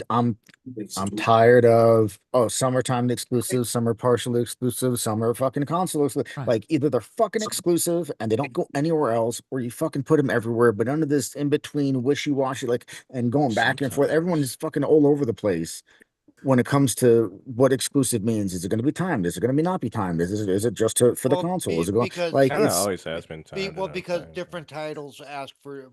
tired of, some are timed exclusive, some are partially exclusive, some are fucking console exclusive. Right. Like, either they're fucking exclusive and they don't go anywhere else, or you fucking put them everywhere. But none of this in between wishy-washy, like, and going back and forth. Everyone is fucking all over the place when it comes to what exclusive means. Is it going to be timed? Is it going to be not be timed? Is it just for the console? Is it going because like Kinda it's always has been timed. well, and because everything. different titles ask for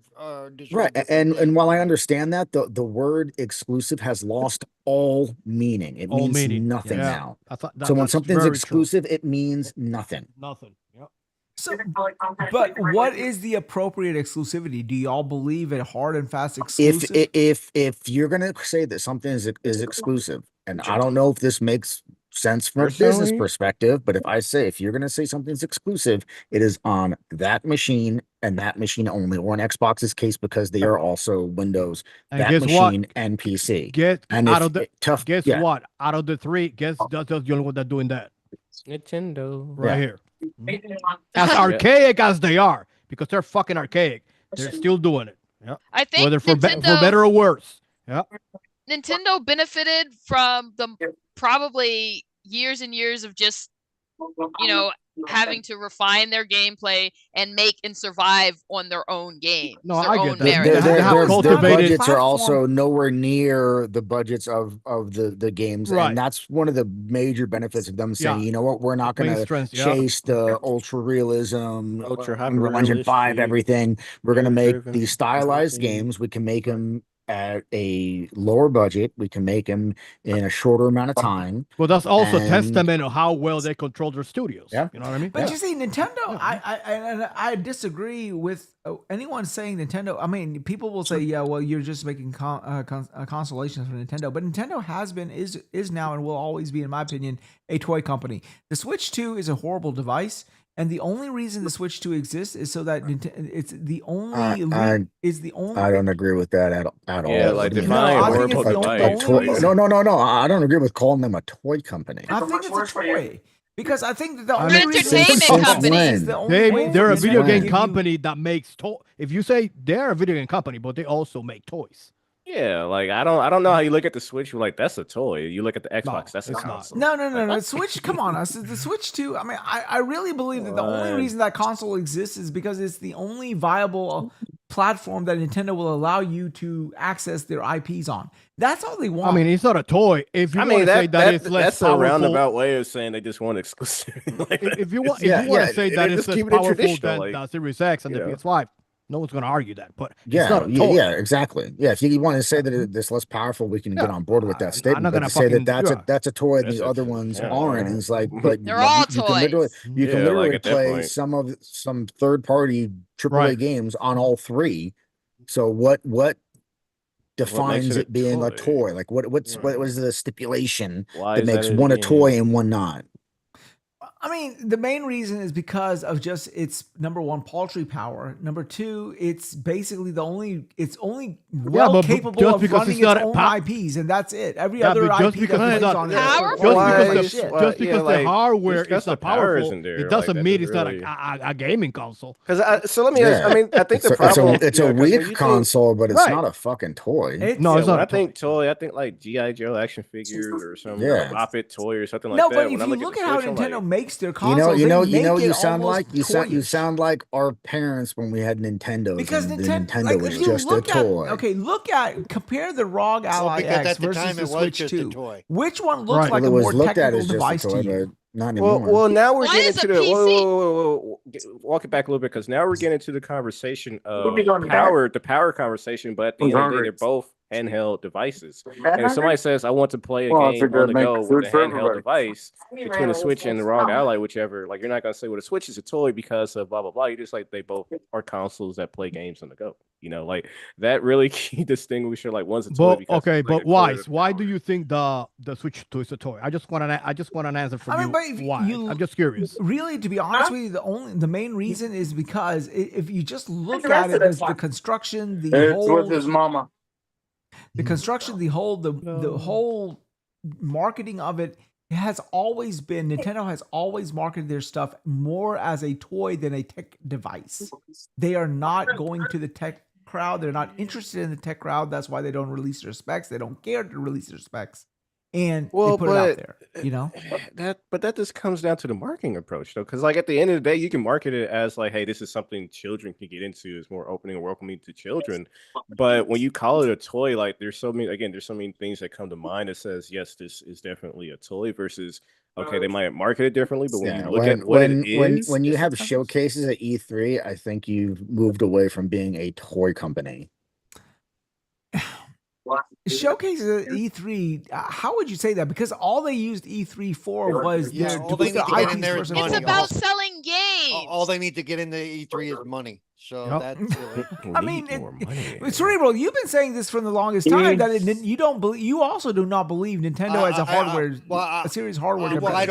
deserve right? different And things. while I understand that, the word exclusive has lost all meaning. It All means meaning. nothing Yeah. now. I thought So when that's something's very true. exclusive, it means nothing. Nothing. Yep. so, but what is the appropriate exclusivity? Do y'all believe a hard and fast exclusive? If you're gonna say that something is exclusive, and I don't know if this makes sense from a business Personally- perspective, but if you're gonna say something's exclusive, it is on that machine and that machine only, or in Xbox's case, because they are also Windows, And that guess machine what? and PC. Get And out if of the tough, guess yeah. what? Out of the three, guess that's the only one that's doing that Nintendo. right Yeah. here. As archaic as they are, because they're fucking archaic, they're still doing it. Yeah. I think Whether for Nintendo, better or worse. Yeah. Nintendo benefited from the probably years and years of just, you know, having to refine their gameplay and make and survive on their own games, No, their I get own that. merit. They have Their cultivated- budgets are platform. also nowhere near the budgets of the games, Right. and that's one of the major benefits of them saying, Yeah. you know what, we're not going Main to strengths, yeah. chase the ultra realism, Ultra Unreal Engine 5, hyper-realistic, everything. We're going to make nerd-driven, these stylized everything. games. We can make them at a lower budget. We can make them in a shorter amount of time. Well, that's also And- testament of how well they control their studios. Yeah. You know what I mean? But Yeah. you see, Nintendo, I disagree with anyone saying Nintendo. I mean, people will say, yeah, well, you're just making consolations for Nintendo. But Nintendo has been, is now, and will always be, in my opinion, a toy company. The Switch 2 is a horrible device. And the only reason the Switch 2 exists is so that it's the only I don't agree with that at all. Yeah, like I mean, define I think it's the only reason. No, I don't agree with calling them a toy company. I think it's a toy. Because I think that the I only mean, reason entertainment Switch company. is the only way They're for a Nintendo video to game give you- company that makes toys. If you say they're a video game company, but they also make toys. Yeah, like I don't know how you look at the Switch. You're like, that's a toy. You look at the Xbox, No, that's a it's not. console. No. Switch, come on, us. The Switch 2, I mean, I really believe that the only What? reason that console exists is because it's the only viable platform that Nintendo will allow you to access their IPs on. That's all they want. I mean, it's not a toy. If you I want mean, to say that it's less that's a powerful, roundabout way of saying they just want exclusive. Like, if you want, Yeah, if you want yeah, to say and that they're it's just less keeping it powerful traditional, than like, the Series X and you the know. PS5, no one's going to argue that. But it's Yeah, not a toy. yeah, exactly. Yeah, if you want to say that it's less powerful, we can get on board with I'm that not statement. But gonna to say that fucking- that's a toy and That's the a other toy, ones yeah. aren't, and it's like, but They're all you can literally toys. you can Yeah, literally like, at that play point. some third party AAA Right. games on all three. So what defines it a it being a toy? toy? Like what Right. was the stipulation Why that is makes that one a toy game? and one not? I mean, the main reason is because of just its number one, paltry power. Number two, it's basically it's only well but capable just of because running it's not its a own IPs, and that's it. Every Yeah, other but just IP because that it's plays not on it, powerful. just Why because is- the, why- just yeah, because like, the hardware just 'cause is not the power powerful, isn't there, it like, doesn't that mean doesn't it's not really- a gaming console. Because so let me ask. Yeah. I mean, I think the It's problem. a yeah, 'cause when you weak think- console, but it's Right. not a fucking toy. It's- No, it's when not I a toy. think toy, I think like GI Joe action figures or some Yeah. Bop-It toy or something like no, that. but When if I you at look the at how Switch, I'm Nintendo like, makes their You consoles, know, they make you it sound almost like you toyish. sound like our parents when we had Nintendos. Because and the Nintendo, Nintendo like, was if you just a look at, toy. okay, compare the ROG Ally because X at the versus time the it was Switch just a 2. toy. Which one looks Right. like Well, a it more was looked at technical as just a device toy, to you? but not anymore. well, now we're One getting is a to the PC. whoa, walk it back a little bit because now we're getting into the conversation of power, the power conversation. But at the end of the day, they both handheld devices. And if somebody says, I want to play a game on the go with a handheld device between a Switch and the ROG Ally, whichever, like you're not going to say, well, the Switch is a toy because of blah, blah, blah. You're just like, they both are consoles that play games on the go. You know, like that really key distinguisher, like one's a toy. But okay, but why do you think the Switch 2 is a toy? I just want an answer from you. but if Why? I'm just curious. Really, to be honest with you, the main reason is because if you just look at it, there's the construction, the whole marketing of it. It has always been, Nintendo has always marketed their stuff more as a toy than a tech device. They are not going to the tech crowd. They're not interested in the tech crowd. That's why they don't release their specs. They don't care to release their specs. And they put it out there, you know? But that just comes down to the marketing approach, though. Because, like, at the end of the day, you can market it as, like, hey, this is something children can get into. It's more opening and welcoming to children. But when you call it a toy, like, there's so many things that come to mind that says, yes, this is definitely a toy versus, okay, they might market it differently. But when you look at what it is. When you have showcases at E3, I think you've moved away from being a toy company. Showcases at E3, how would you say that? Because all they used E3 for was all they need to get in there is money. It's about selling games. All they need to get into E3 is money. So that's really... I mean, Cerebral, you've been saying this for the longest time that you don't believe. You also do not believe Nintendo as a serious hardware. Well, I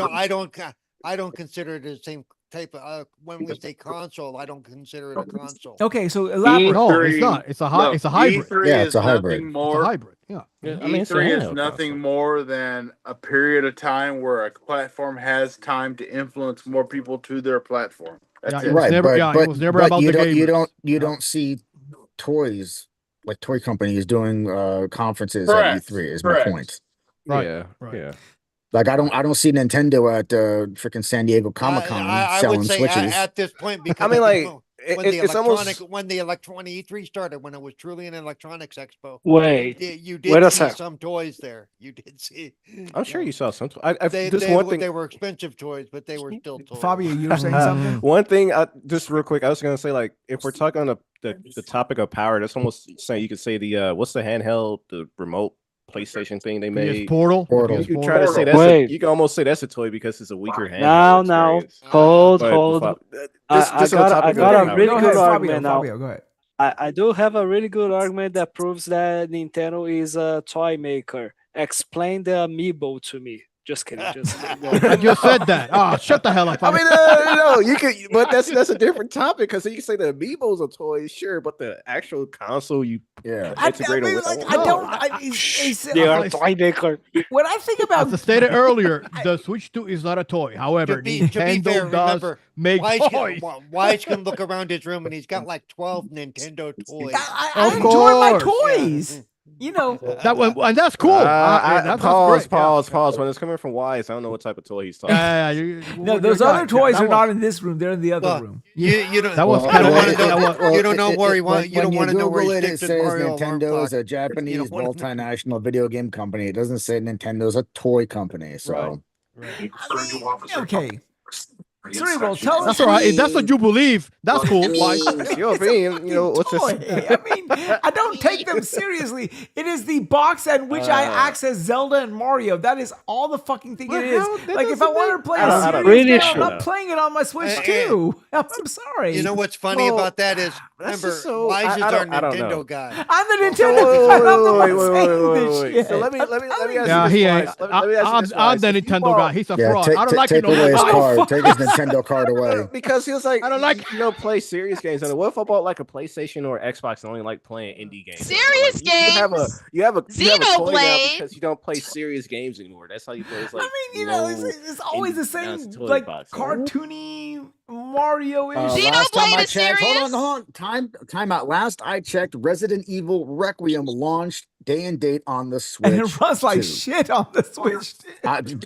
don't consider it the same type of. When we say console, I don't consider it a console. Okay, so elaborate. No, it's not. It's a hybrid. E3 Yeah, it's a hybrid. Nothing more, It's a hybrid. Yeah. I mean, E3 is nothing more than a period of time where a platform has time to influence more people to their platform. That's it. Right, it was never about the gamers. You don't see toys like toy companies doing conferences at E3 is my point. Right. Yeah. Like I don't see Nintendo at freaking San Diego Comic-Con I selling would say Switches. at this point, because I mean, like, when the electronic E3 started, when it was truly an electronics expo. Wait, you wait a did see sec. some toys there. You did see. I'm sure you saw some. They were expensive toys, but they were still toys. Fabio, you were saying something? One thing, just real quick, I was gonna say, like, if we're talking on the topic of power, that's almost saying you could say the what's the handheld, the remote PlayStation thing they made. Portal. You try to say that's you can almost say that's a toy because it's a weaker handheld. Now, experience. hold. I got a really good argument now. Fabio, go ahead. I do have a really good argument that proves that Nintendo is a toy maker. Explain the amiibo to me. Just kidding. I just said that. Oh, shut the hell up. I mean, no, you could, but that's a different topic because you can say the amiibos are toys, sure, but the actual console you integrate with. They are toy maker. When I think about, as I stated earlier, the Switch 2 is not a toy. However, Nintendo does make toys. Wise can look around his room and he's got like 12 Nintendo toys. I enjoy my toys. You know that one, and that's cool. Pause. When it's coming from Wise, I don't know what type of toy he's talking. No, those other toys are not in this room; they're in the other room. You don't. That was you don't know where he wants. You don't want to know where he it says Nintendo is a Japanese multinational video game company. It doesn't say Nintendo's a toy company. So, okay. Cerebral, tell us. That's all right. If that's what you believe, that's cool. It's your opinion. You know what's this? I mean, I don't take them seriously. It is the box at which I access Zelda and Mario. That is all the fucking thing it is. Like if I wanted to play a serious game, I'm not playing it on my Switch too. I'm sorry. You know what's funny about that is, remember, Wise is our Nintendo guy. I'm the Nintendo guy. I'm the one saying this shit. So let me ask you this. I'm the Nintendo guy. He's a fraud. I don't like take away his card. Take his Nintendo card away. Because he was like, I don't like play serious games. And what if I bought like a PlayStation or Xbox and only like playing indie games? Serious games. You have a toy now Xenoblade. because you don't play serious games anymore. That's how you play. It's like, I mean, it's always the same, like cartoony Mario-ish. Xenoblade is serious. Hold on. Time out. Last I checked, Resident Evil Requiem launched day and date on the Switch. And it runs like shit on the Switch.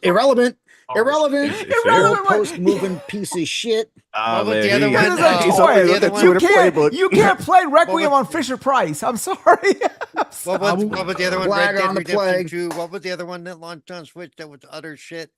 Irrelevant. Post-moving piece of shit. You can't play Requiem on Fisher Price. I'm sorry. What was the other one? Red Dead Redemption 2. What was the other one that launched on Switch that was utter shit?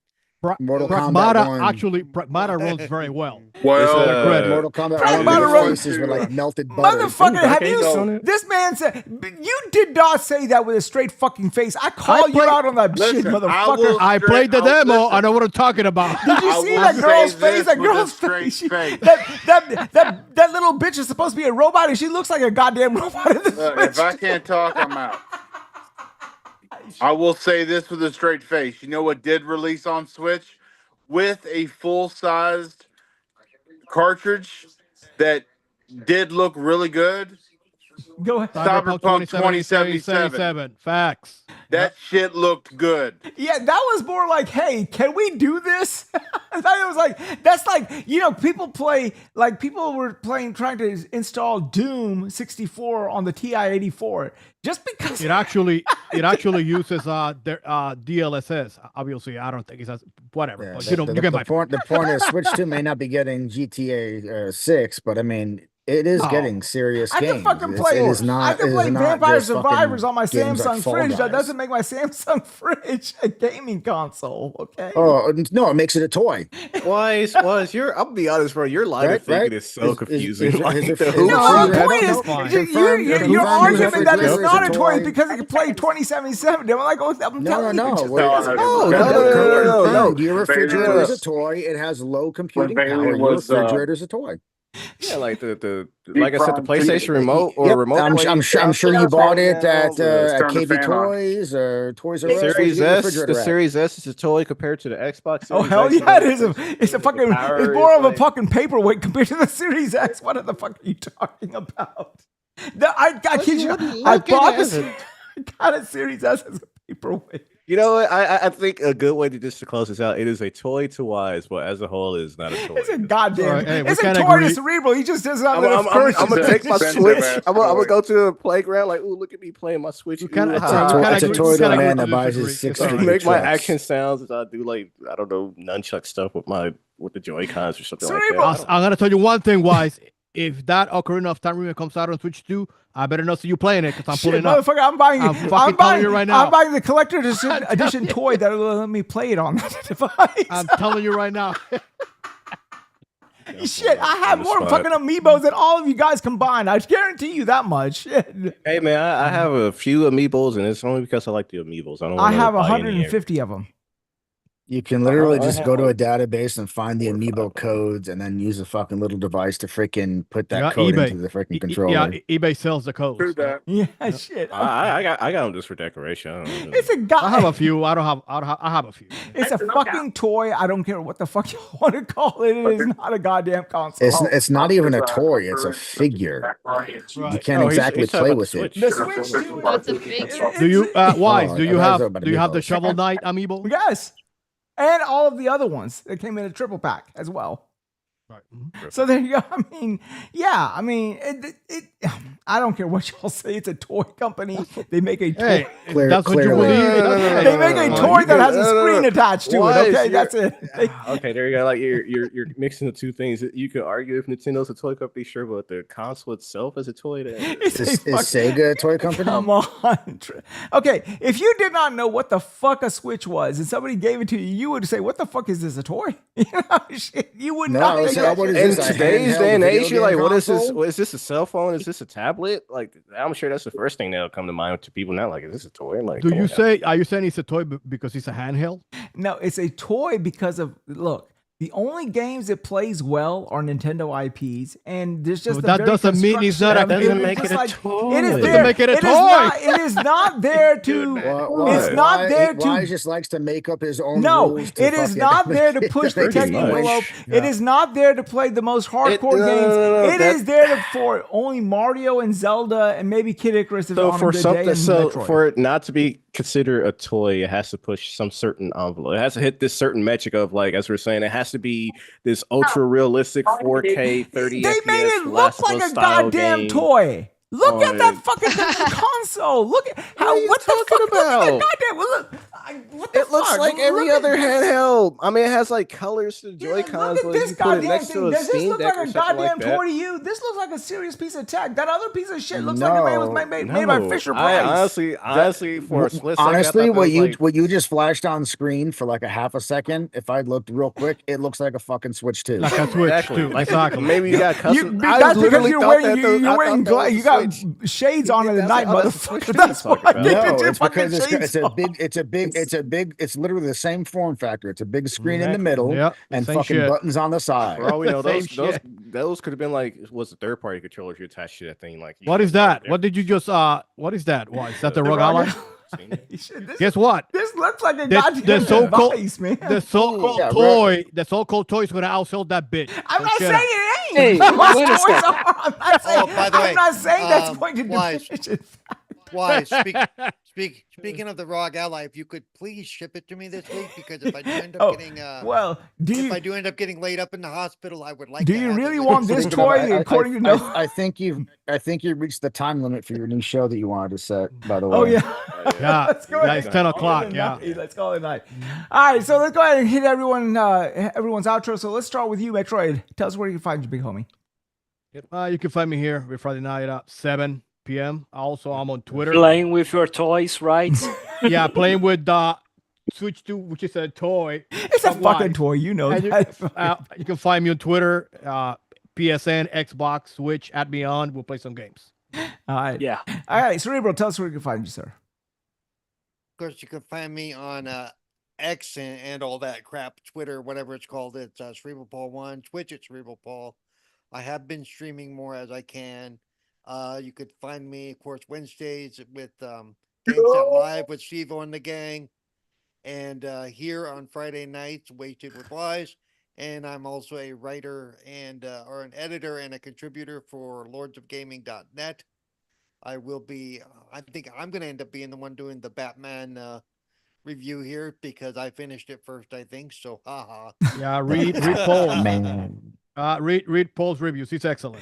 Mortal Kombat Pragmata 1. actually Pragmata runs very well. Well, credit. Mortal Kombat Pragmata 1 runs- faces were like melted butter. Motherfucker, have Arcade you? on it. This man said you did not say that with a straight fucking face. I call you played- out on that shit, Listen, motherfucker. I played the I'll- demo. listen. I know what I'm talking about. Did you I see will that say girl's this face? That with a girl's straight face. face. That little bitch is supposed to be a robot, and she looks like a goddamn robot in this Look, bitch. if I can't talk, I'm out. I will say this with a straight face. You know what did release on Switch? With a full-sized cartridge that did look really good. Go ahead. Cyberpunk 2077. Facts. That shit looked good. Yeah, that was more like, hey, can we do this? I thought it was like, that's like, people were playing, trying to install Doom 64 on the TI-84 just because. It actually uses their DLSS. Obviously, I don't think it's whatever. Yeah, But, the, you get my point. The point is, Switch 2 may not be getting GTA 6, but I mean, it is getting serious I games. can fucking play. It is not. I can it play is not Vampire just fucking Survivors on my games like Samsung Fall fridge. That Guys. doesn't make my Samsung fridge a gaming console. Okay. Oh no, it makes it a toy. Why is your? I'll be honest, bro. Your line of thinking is so confusing. is Like, your- the is who- your- No, the Confirmed. point is, Fine. your argument that it's refrigerator not is a a toy toy. because it can play 2077. I'm like, oh, I'm telling you. just- No. Your refrigerator is a toy. It has low computing Bailey power. Your was, refrigerator is a toy. Yeah, like the like I said, the PlayStation remote or Yep, remote. I'm play sure you bought it at Turn the KB fan on. Toys or Toys R Us. Where'd you Series get your S. The refrigerator at? Series S is a toy compared to the Xbox. Oh Series hell X yeah! It like- is it's a fucking. power It's more is of a like- fucking paperweight compared to the Series X. What the fuck are you talking about? I kid you. I bought this. I got a Series S as a paperweight. You know what? I think a good way to just to close this out. It is a toy to wise, but as a whole, it is not a toy. It's a goddamn. All right, hey, we it's a can't toy to agree. Cerebral. He just doesn't have I'm gonna take my expensive Switch. ass I'm gonna toy. go to the playground. Like, ooh, look at me playing my Switch. kinda- Ooh, it's ha, a ha, toy- ha. It's a agree- toy to a kinda man agree that to buys his disagree. 6 It's all right. Make my trucks. action sounds as I do, like, I don't know, nunchuck stuff with the Joy Cons or something Cerebral. like that. I'm gonna tell you one thing, Wise. If that Ocarina of Time remake comes out on Switch 2, I better not see you playing it because I'm Shit, pulling up. motherfucker, I'm buying I'm it. fucking I'm telling buying you right now. I'm buying the collector edition toy that will let me play it on that device. I'm telling you right now. Shit, I have On the more spot. fucking amiibos than all of you guys combined. I guarantee you that much. Shit. Hey man, I have a few amiibos, and it's only because I like the amiibos. I don't. I wanna have buy any 150 of them. You can literally I just have go to a one. database and find the amiibo codes, and then use a fucking little device to freaking put that Yeah, code eBay. into the freaking Yeah, controller. eBay sells the codes. True that. Yeah, shit. I got them just for decoration. I don't know. It's a guy. I have a few. I have a few. It's a fucking toy. I don't care what the fuck you want to call it. It is not a goddamn console. It's not even a toy. It's a figure. You Right. can't Oh, he's exactly talking play about with the it. Switch. The Switch too. That's a big Do you Wise? Oh, Do you I thought have about do you have the amiibos. Shovel Knight amiibo? Yes. And all of the other ones that came in a triple pack as well. Right. So there you go. I mean, yeah. I mean, I don't care what y'all say. It's a toy company. They make a toy. Hey, if Clear- that's what you clearly. believe. No, no, no, that's- They make a toy that has a screen attached to it. Why is Okay, your- that's it. Okay, there you go. Like you're mixing the two things. You could argue if Nintendo's a toy company, sure, but the console itself is a toy. It's Is a fucking- Sega a toy company? Come on. Okay, if you did not know what the fuck a Switch was and somebody gave it to you, you would say, what the fuck is this, a toy? You know, shit, you would No, not it's think not that what shit- is In this, a today's handheld day and video age, you're like, game what is this? console? What is this? A cell phone? Is this a tablet? Like, I'm sure that's the first thing that'll come to mind to people now. Like, is this a toy? Like, Do come you on now. say? Are you saying it's a toy because it's a handheld? No, it's a toy because of, look, the only games that plays well are Nintendo IPs, and there's just So a that very doesn't mean it's not a- construction- Doesn't make just it a like- toy. It is Doesn't there. make it a It is toy. not- it is not there to. It's not there to. Wise just likes to make up his own No, rules to it is fucking not there to push the make tech it much. envelope. Yeah. It is not there to play the most hardcore no, games. no, It is that- there for only Mario and Zelda and maybe Kid Icarus if So on for a good day something, and so Metroid. for it not to be considered a toy, it has to push some certain envelope. It has to hit this certain metric of, like, as we're saying, it has to be this ultra realistic 4K 30 they FPS made it look Last of like Us a style goddamn game. toy. Look at on that it. fucking console. Look at how are you what the talking fuck? Look at that about? goddamn. Well, look, What the It looks fuck? like every Look at other this. handheld. I mean, it has like colors to the Yeah, Joy-Cons, look but at if this you put it goddamn next to thing. a Does this Steam look Deck like or a something goddamn like that. toy to you? This looks like a serious piece of tech. That other piece of shit looks like it was made by Fisher I Price. honestly, for a split second, I Honestly, thought that was like, what you just flashed on screen for like a half a second, if I looked real quick, it looks like a fucking Switch 2. Like a Switch exactly, too. like Exactly. maybe you got custom. I That's because literally you're thought wearing that those- I you're wearing thought that was you a got Switch. shades on in the That's night, like, oh, that's a Switch motherfucker. 2 That's you're why talking they about. put No, your it's fucking because shades on. it's literally the same form factor. It's a big screen in the Exactly. middle Yep, and same fucking shit. buttons on the side. For all we know, Same those could have been like was the third party controllers you attached to that thing. Like, What is that? What did you just what is that? Why is that the The Rogue Rogue Ally? This, Guess what? this looks like a The goddamn so-called device, man. the so-called Yeah, toy, the so-called toy is gonna outsell that bitch. I'm So not shut saying up. it Hey, ain't. Most wait a toys second. are. I'm not saying, by the way, I'm not saying that's going to Wise. diminish it. Why? Speaking of the ROG Ally, if you could please ship it to me this week, because if I do end up getting well, if I do end up getting laid up in the hospital, I would like. do to you have it really with want me. this Speaking of, toy? According to no. I think you reached the time limit for your new show that you wanted to set. By the way. Oh yeah. Yeah, Let's go yeah, ahead. it's 10 and call o'clock. it a Yeah. night. Let's call it a night. All right, so let's go ahead and hit everyone's outro. So let's start with you, Metroid. Tell us where you can find your big homie. You can find me here every Friday night at 7 p.m. Also, I'm on Twitter. Playing with your toys, right? Yeah, playing with the Switch 2, which is a toy. It's a From Wise. fucking toy, you know. And that. you can find me on Twitter, PSN, Xbox, Switch, at Beyond. We'll play some games. All right. Yeah. All right, Cerebral, tell us where you can find you, sir. Of course, you can find me on X and all that crap, Twitter, whatever it's called. It's Cerebral Paul 1, Twitch at Cerebral Paul. I have been streaming more as I can. You could find me, of course, Wednesdays with GameSet Live with Steve and the gang, and here on Friday nights, Wasted with Wise. And I'm also a writer and or an editor and a contributor for lordsofgaming.net. I will be. I think I'm going to end up being the one doing the Batman review here because I finished it first. I think so. Haha. Yeah, read Paul's. Man. Read Paul's reviews. He's excellent.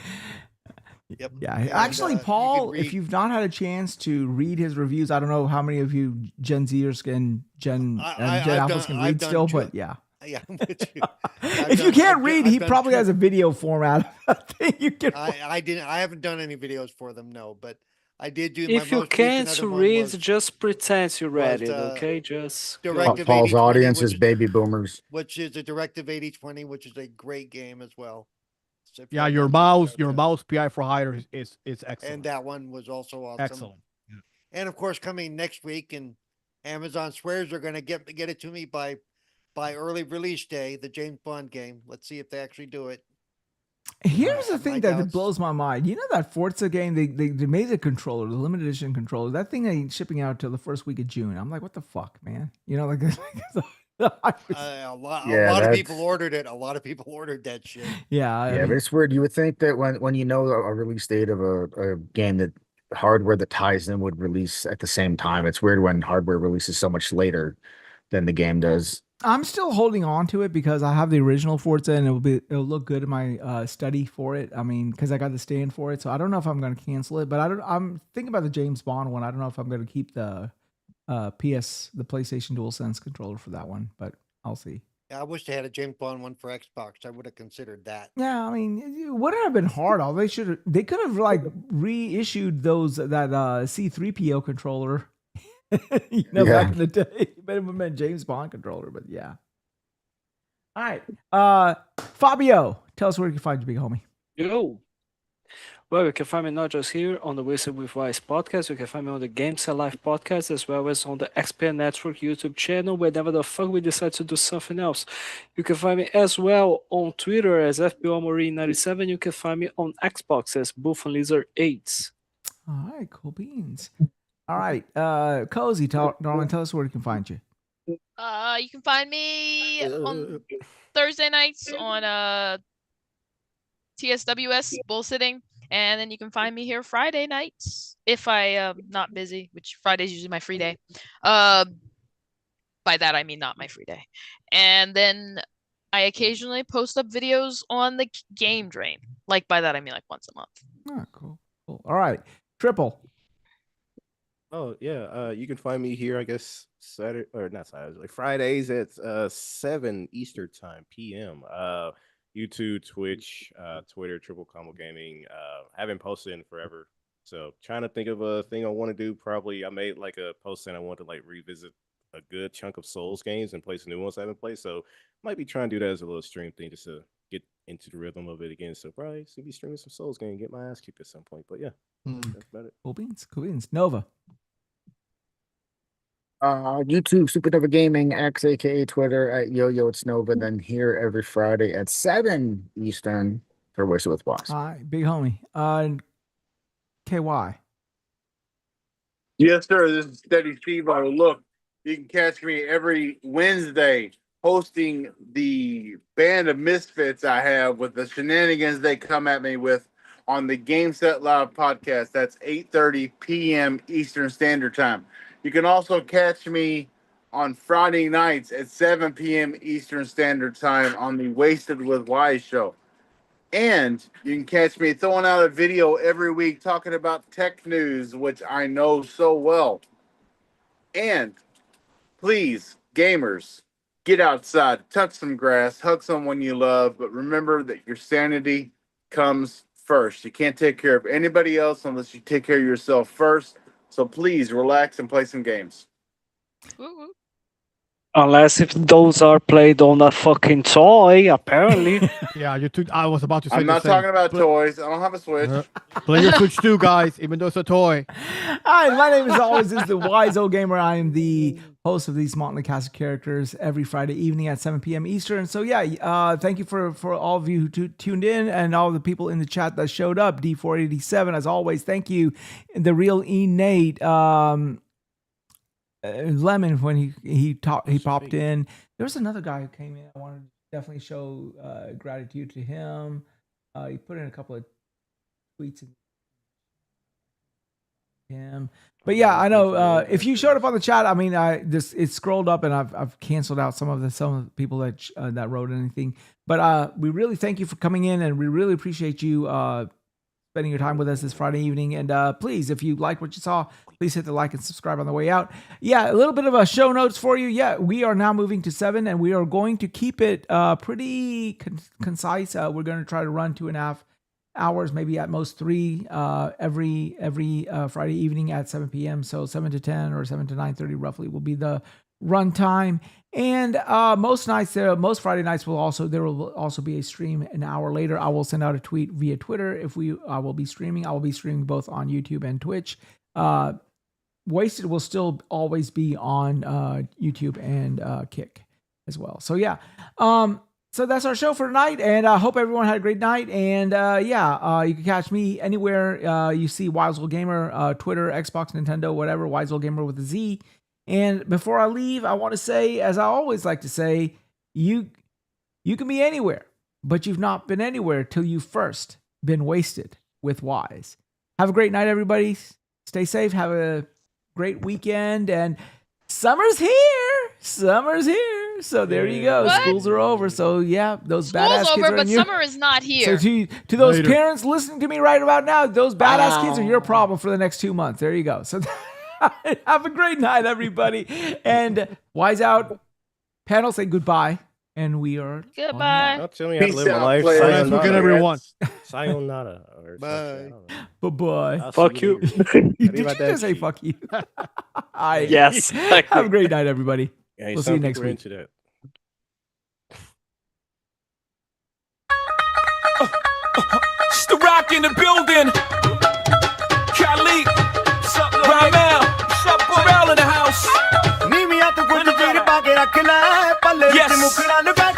Yep. Yeah, And, actually, you can Paul, if read- you've not had a chance to read his reviews, I don't know how many of you Gen Zers and Gen I've Alphas done- can I've read done still, two- but yeah. Yeah, I'm with you. If you can't read, he probably has a video format. I think you can. I didn't. I haven't done any videos for them. No, but I did do. If my you most can't recent other one read, was just pretend you read it, uh, okay? Just go. Directive Paul's 80/20, audience which is baby boomers. which is a Directive 80/20, which is a great game as well. So if you Yeah, haven't your checked mouse, out your that- mouse PI for hire is excellent. and that one was also awesome. Excellent. And of course, coming next week, and Amazon swears they're going to get it to me by early release day, the James Bond game. Let's see if they actually do it. Here's I the thing my that doubts. blows my mind. You know that Forza game, they made the controller, the limited edition controller. That thing ain't shipping out till the first week of June. I'm like, what the fuck, man? You know, like A lot Yeah, of people that's- ordered it. A lot of people ordered that shit. yeah, I Yeah, mean, but it's weird. You would think that when you know a release date of a game, that hardware that ties in would release at the same time. It's weird when hardware releases so much later than the game does. I'm still holding on to it because I have the original Forza and it'll look good in my study for it. I mean, because I got the stand for it, so I don't know if I'm going to cancel it. But I'm thinking about the James Bond one. I don't know if I'm going to keep the the PlayStation DualSense controller for that one, but I'll see. Yeah, I wish they had a James Bond one for Xbox. I would have considered that. Yeah, I mean, it wouldn't have been hard. All they could have like reissued that C3PO controller. You know, back in the day, but it meant James Bond controller. But yeah. All right, Fabio, tell us where you can find your big homie. Yo. Well, you can find me not just here on the Whistle with Wise podcast. You can find me on the Games Alive podcast, as well as on the XP Network YouTube channel, whenever the fuck we decide to do something else. You can find me as well on Twitter as FBOMarine97. You can find me on Xbox as Buffon Lizard 8. All right, cool beans. All right, Cozy, darling, tell us where you can find you. You can find me on Thursday nights on TSWS bullsitting, and then you can find me here Friday nights if I am not busy, which Friday's usually my free day. By that I mean not my free day. And then I occasionally post up videos on the Game Drain. Like by that I mean like once a month. Oh, cool. All right, Triple. Oh yeah, you can find me here. I guess Saturday or not Saturday, like Fridays at 7 Eastern time PM. YouTube, Twitch, Twitter, Triple Combo Gaming. Haven't posted in forever, so trying to think of a thing I want to do. Probably I made like a post saying I want to like revisit a good chunk of Souls games and play some new ones I haven't played. So might be trying to do that as a little stream thing just to get into the rhythm of it again. So probably should be streaming some Souls game, get my ass kicked at some point. But yeah, that's about it. Cool beans. Nova. YouTube, Supernova Gaming, X, aka Twitter at Yo It's Nova. Then here every Friday at 7 Eastern for Wasted with Boss. Hi, big homie. KY. Yes, sir. This is Steady Steve-O. Look, you can catch me every Wednesday hosting the band of misfits I have with the shenanigans they come at me with on the Game Set Live podcast. That's 8:30 p.m. Eastern Standard Time. You can also catch me on Friday nights at 7 p.m. Eastern Standard Time on the Wasted with Wise show. And you can catch me throwing out a video every week talking about tech news, which I know so well. And please, gamers, get outside, touch some grass, hug someone you love, but remember that your sanity comes first. You can't take care of anybody else unless you take care of yourself first. So please relax and play some games. Woo-woo. Unless if those are played on a fucking toy, apparently. Yeah, you took. I was about to say. I'm not the same. talking about toys. I don't have a Switch. Play your Switch too, guys. Even though it's a toy. Hi, my name is always is the Wise Old Gamer. I am the host of these motley cast of characters every Friday evening at 7 p.m. Eastern. So yeah, thank you for all of you who tuned in and all the people in the chat that showed up. D487, as always, thank you. The real Nate. Lemon when he popped in. There was another guy who came in. I wanted to definitely show gratitude to him. He put in a couple of tweets in him. But yeah, I know if you showed up on the chat, I mean, it scrolled up and I've canceled out some of the people that wrote anything. But we really thank you for coming in and we really appreciate you spending your time with us this Friday evening. And please, if you like what you saw, please hit the like and subscribe on the way out. Yeah, a little bit of a show notes for you. Yeah, we are now moving to 7 and we are going to keep it pretty concise. We're going to try to run 2.5 hours, maybe at most 3 every Friday evening at 7 p.m. So 7 to 10 or 7 to 9:30 roughly will be the run time. And most Friday nights there will also be a stream an hour later. I will send out a tweet via Twitter if I will be streaming. I will be streaming both on YouTube and Twitch. Wasted will still always be on YouTube and Kick as well. So yeah. So that's our show for tonight, and I hope everyone had a great night. And you can catch me anywhere you see Wise Old Gamer, Twitter, Xbox, Nintendo, whatever, Wise Old Gamer with a Z. And before I leave, I want to say, as I always like to say, you can be anywhere, but you've not been anywhere till you've first been wasted with Wise. Have a great night, everybody. Stay safe. Have a great weekend. And summer's here. So there you go. What? Schools are over. So yeah, those badass School's kids over, are but in your... summer is not here. So to those Later. parents listening to me right about now, those badass kids are your problem for the next 2 months. There you go. So have a great night, everybody. And Wise out. Panel, say goodbye. And we are Goodbye. Don't tell me how to Peace live my out, life. players. Nice Sayonara. weekend, everyone. Sayonara. Or Bye. something, I don't know. bye-bye. I'll Fuck see you. later. Did you about just say that fuck you? Hi. Yes. Have a great night, everybody. Yeah, We'll see some you next people are week. into that. It's the rock in the building. Khalid, Ramel, Pharrell in the house. ਨੀ ਮੀਆਂ ਤੂੰ ਕੁਝ ਵੀਰ ਪਾ ਕੇ ਰੱਖ ਲੈ ਪੱਲੇ ਵਿੱਚ Yes. ਮੁਕਰਾਂ ਨੂੰ ਬੈਠ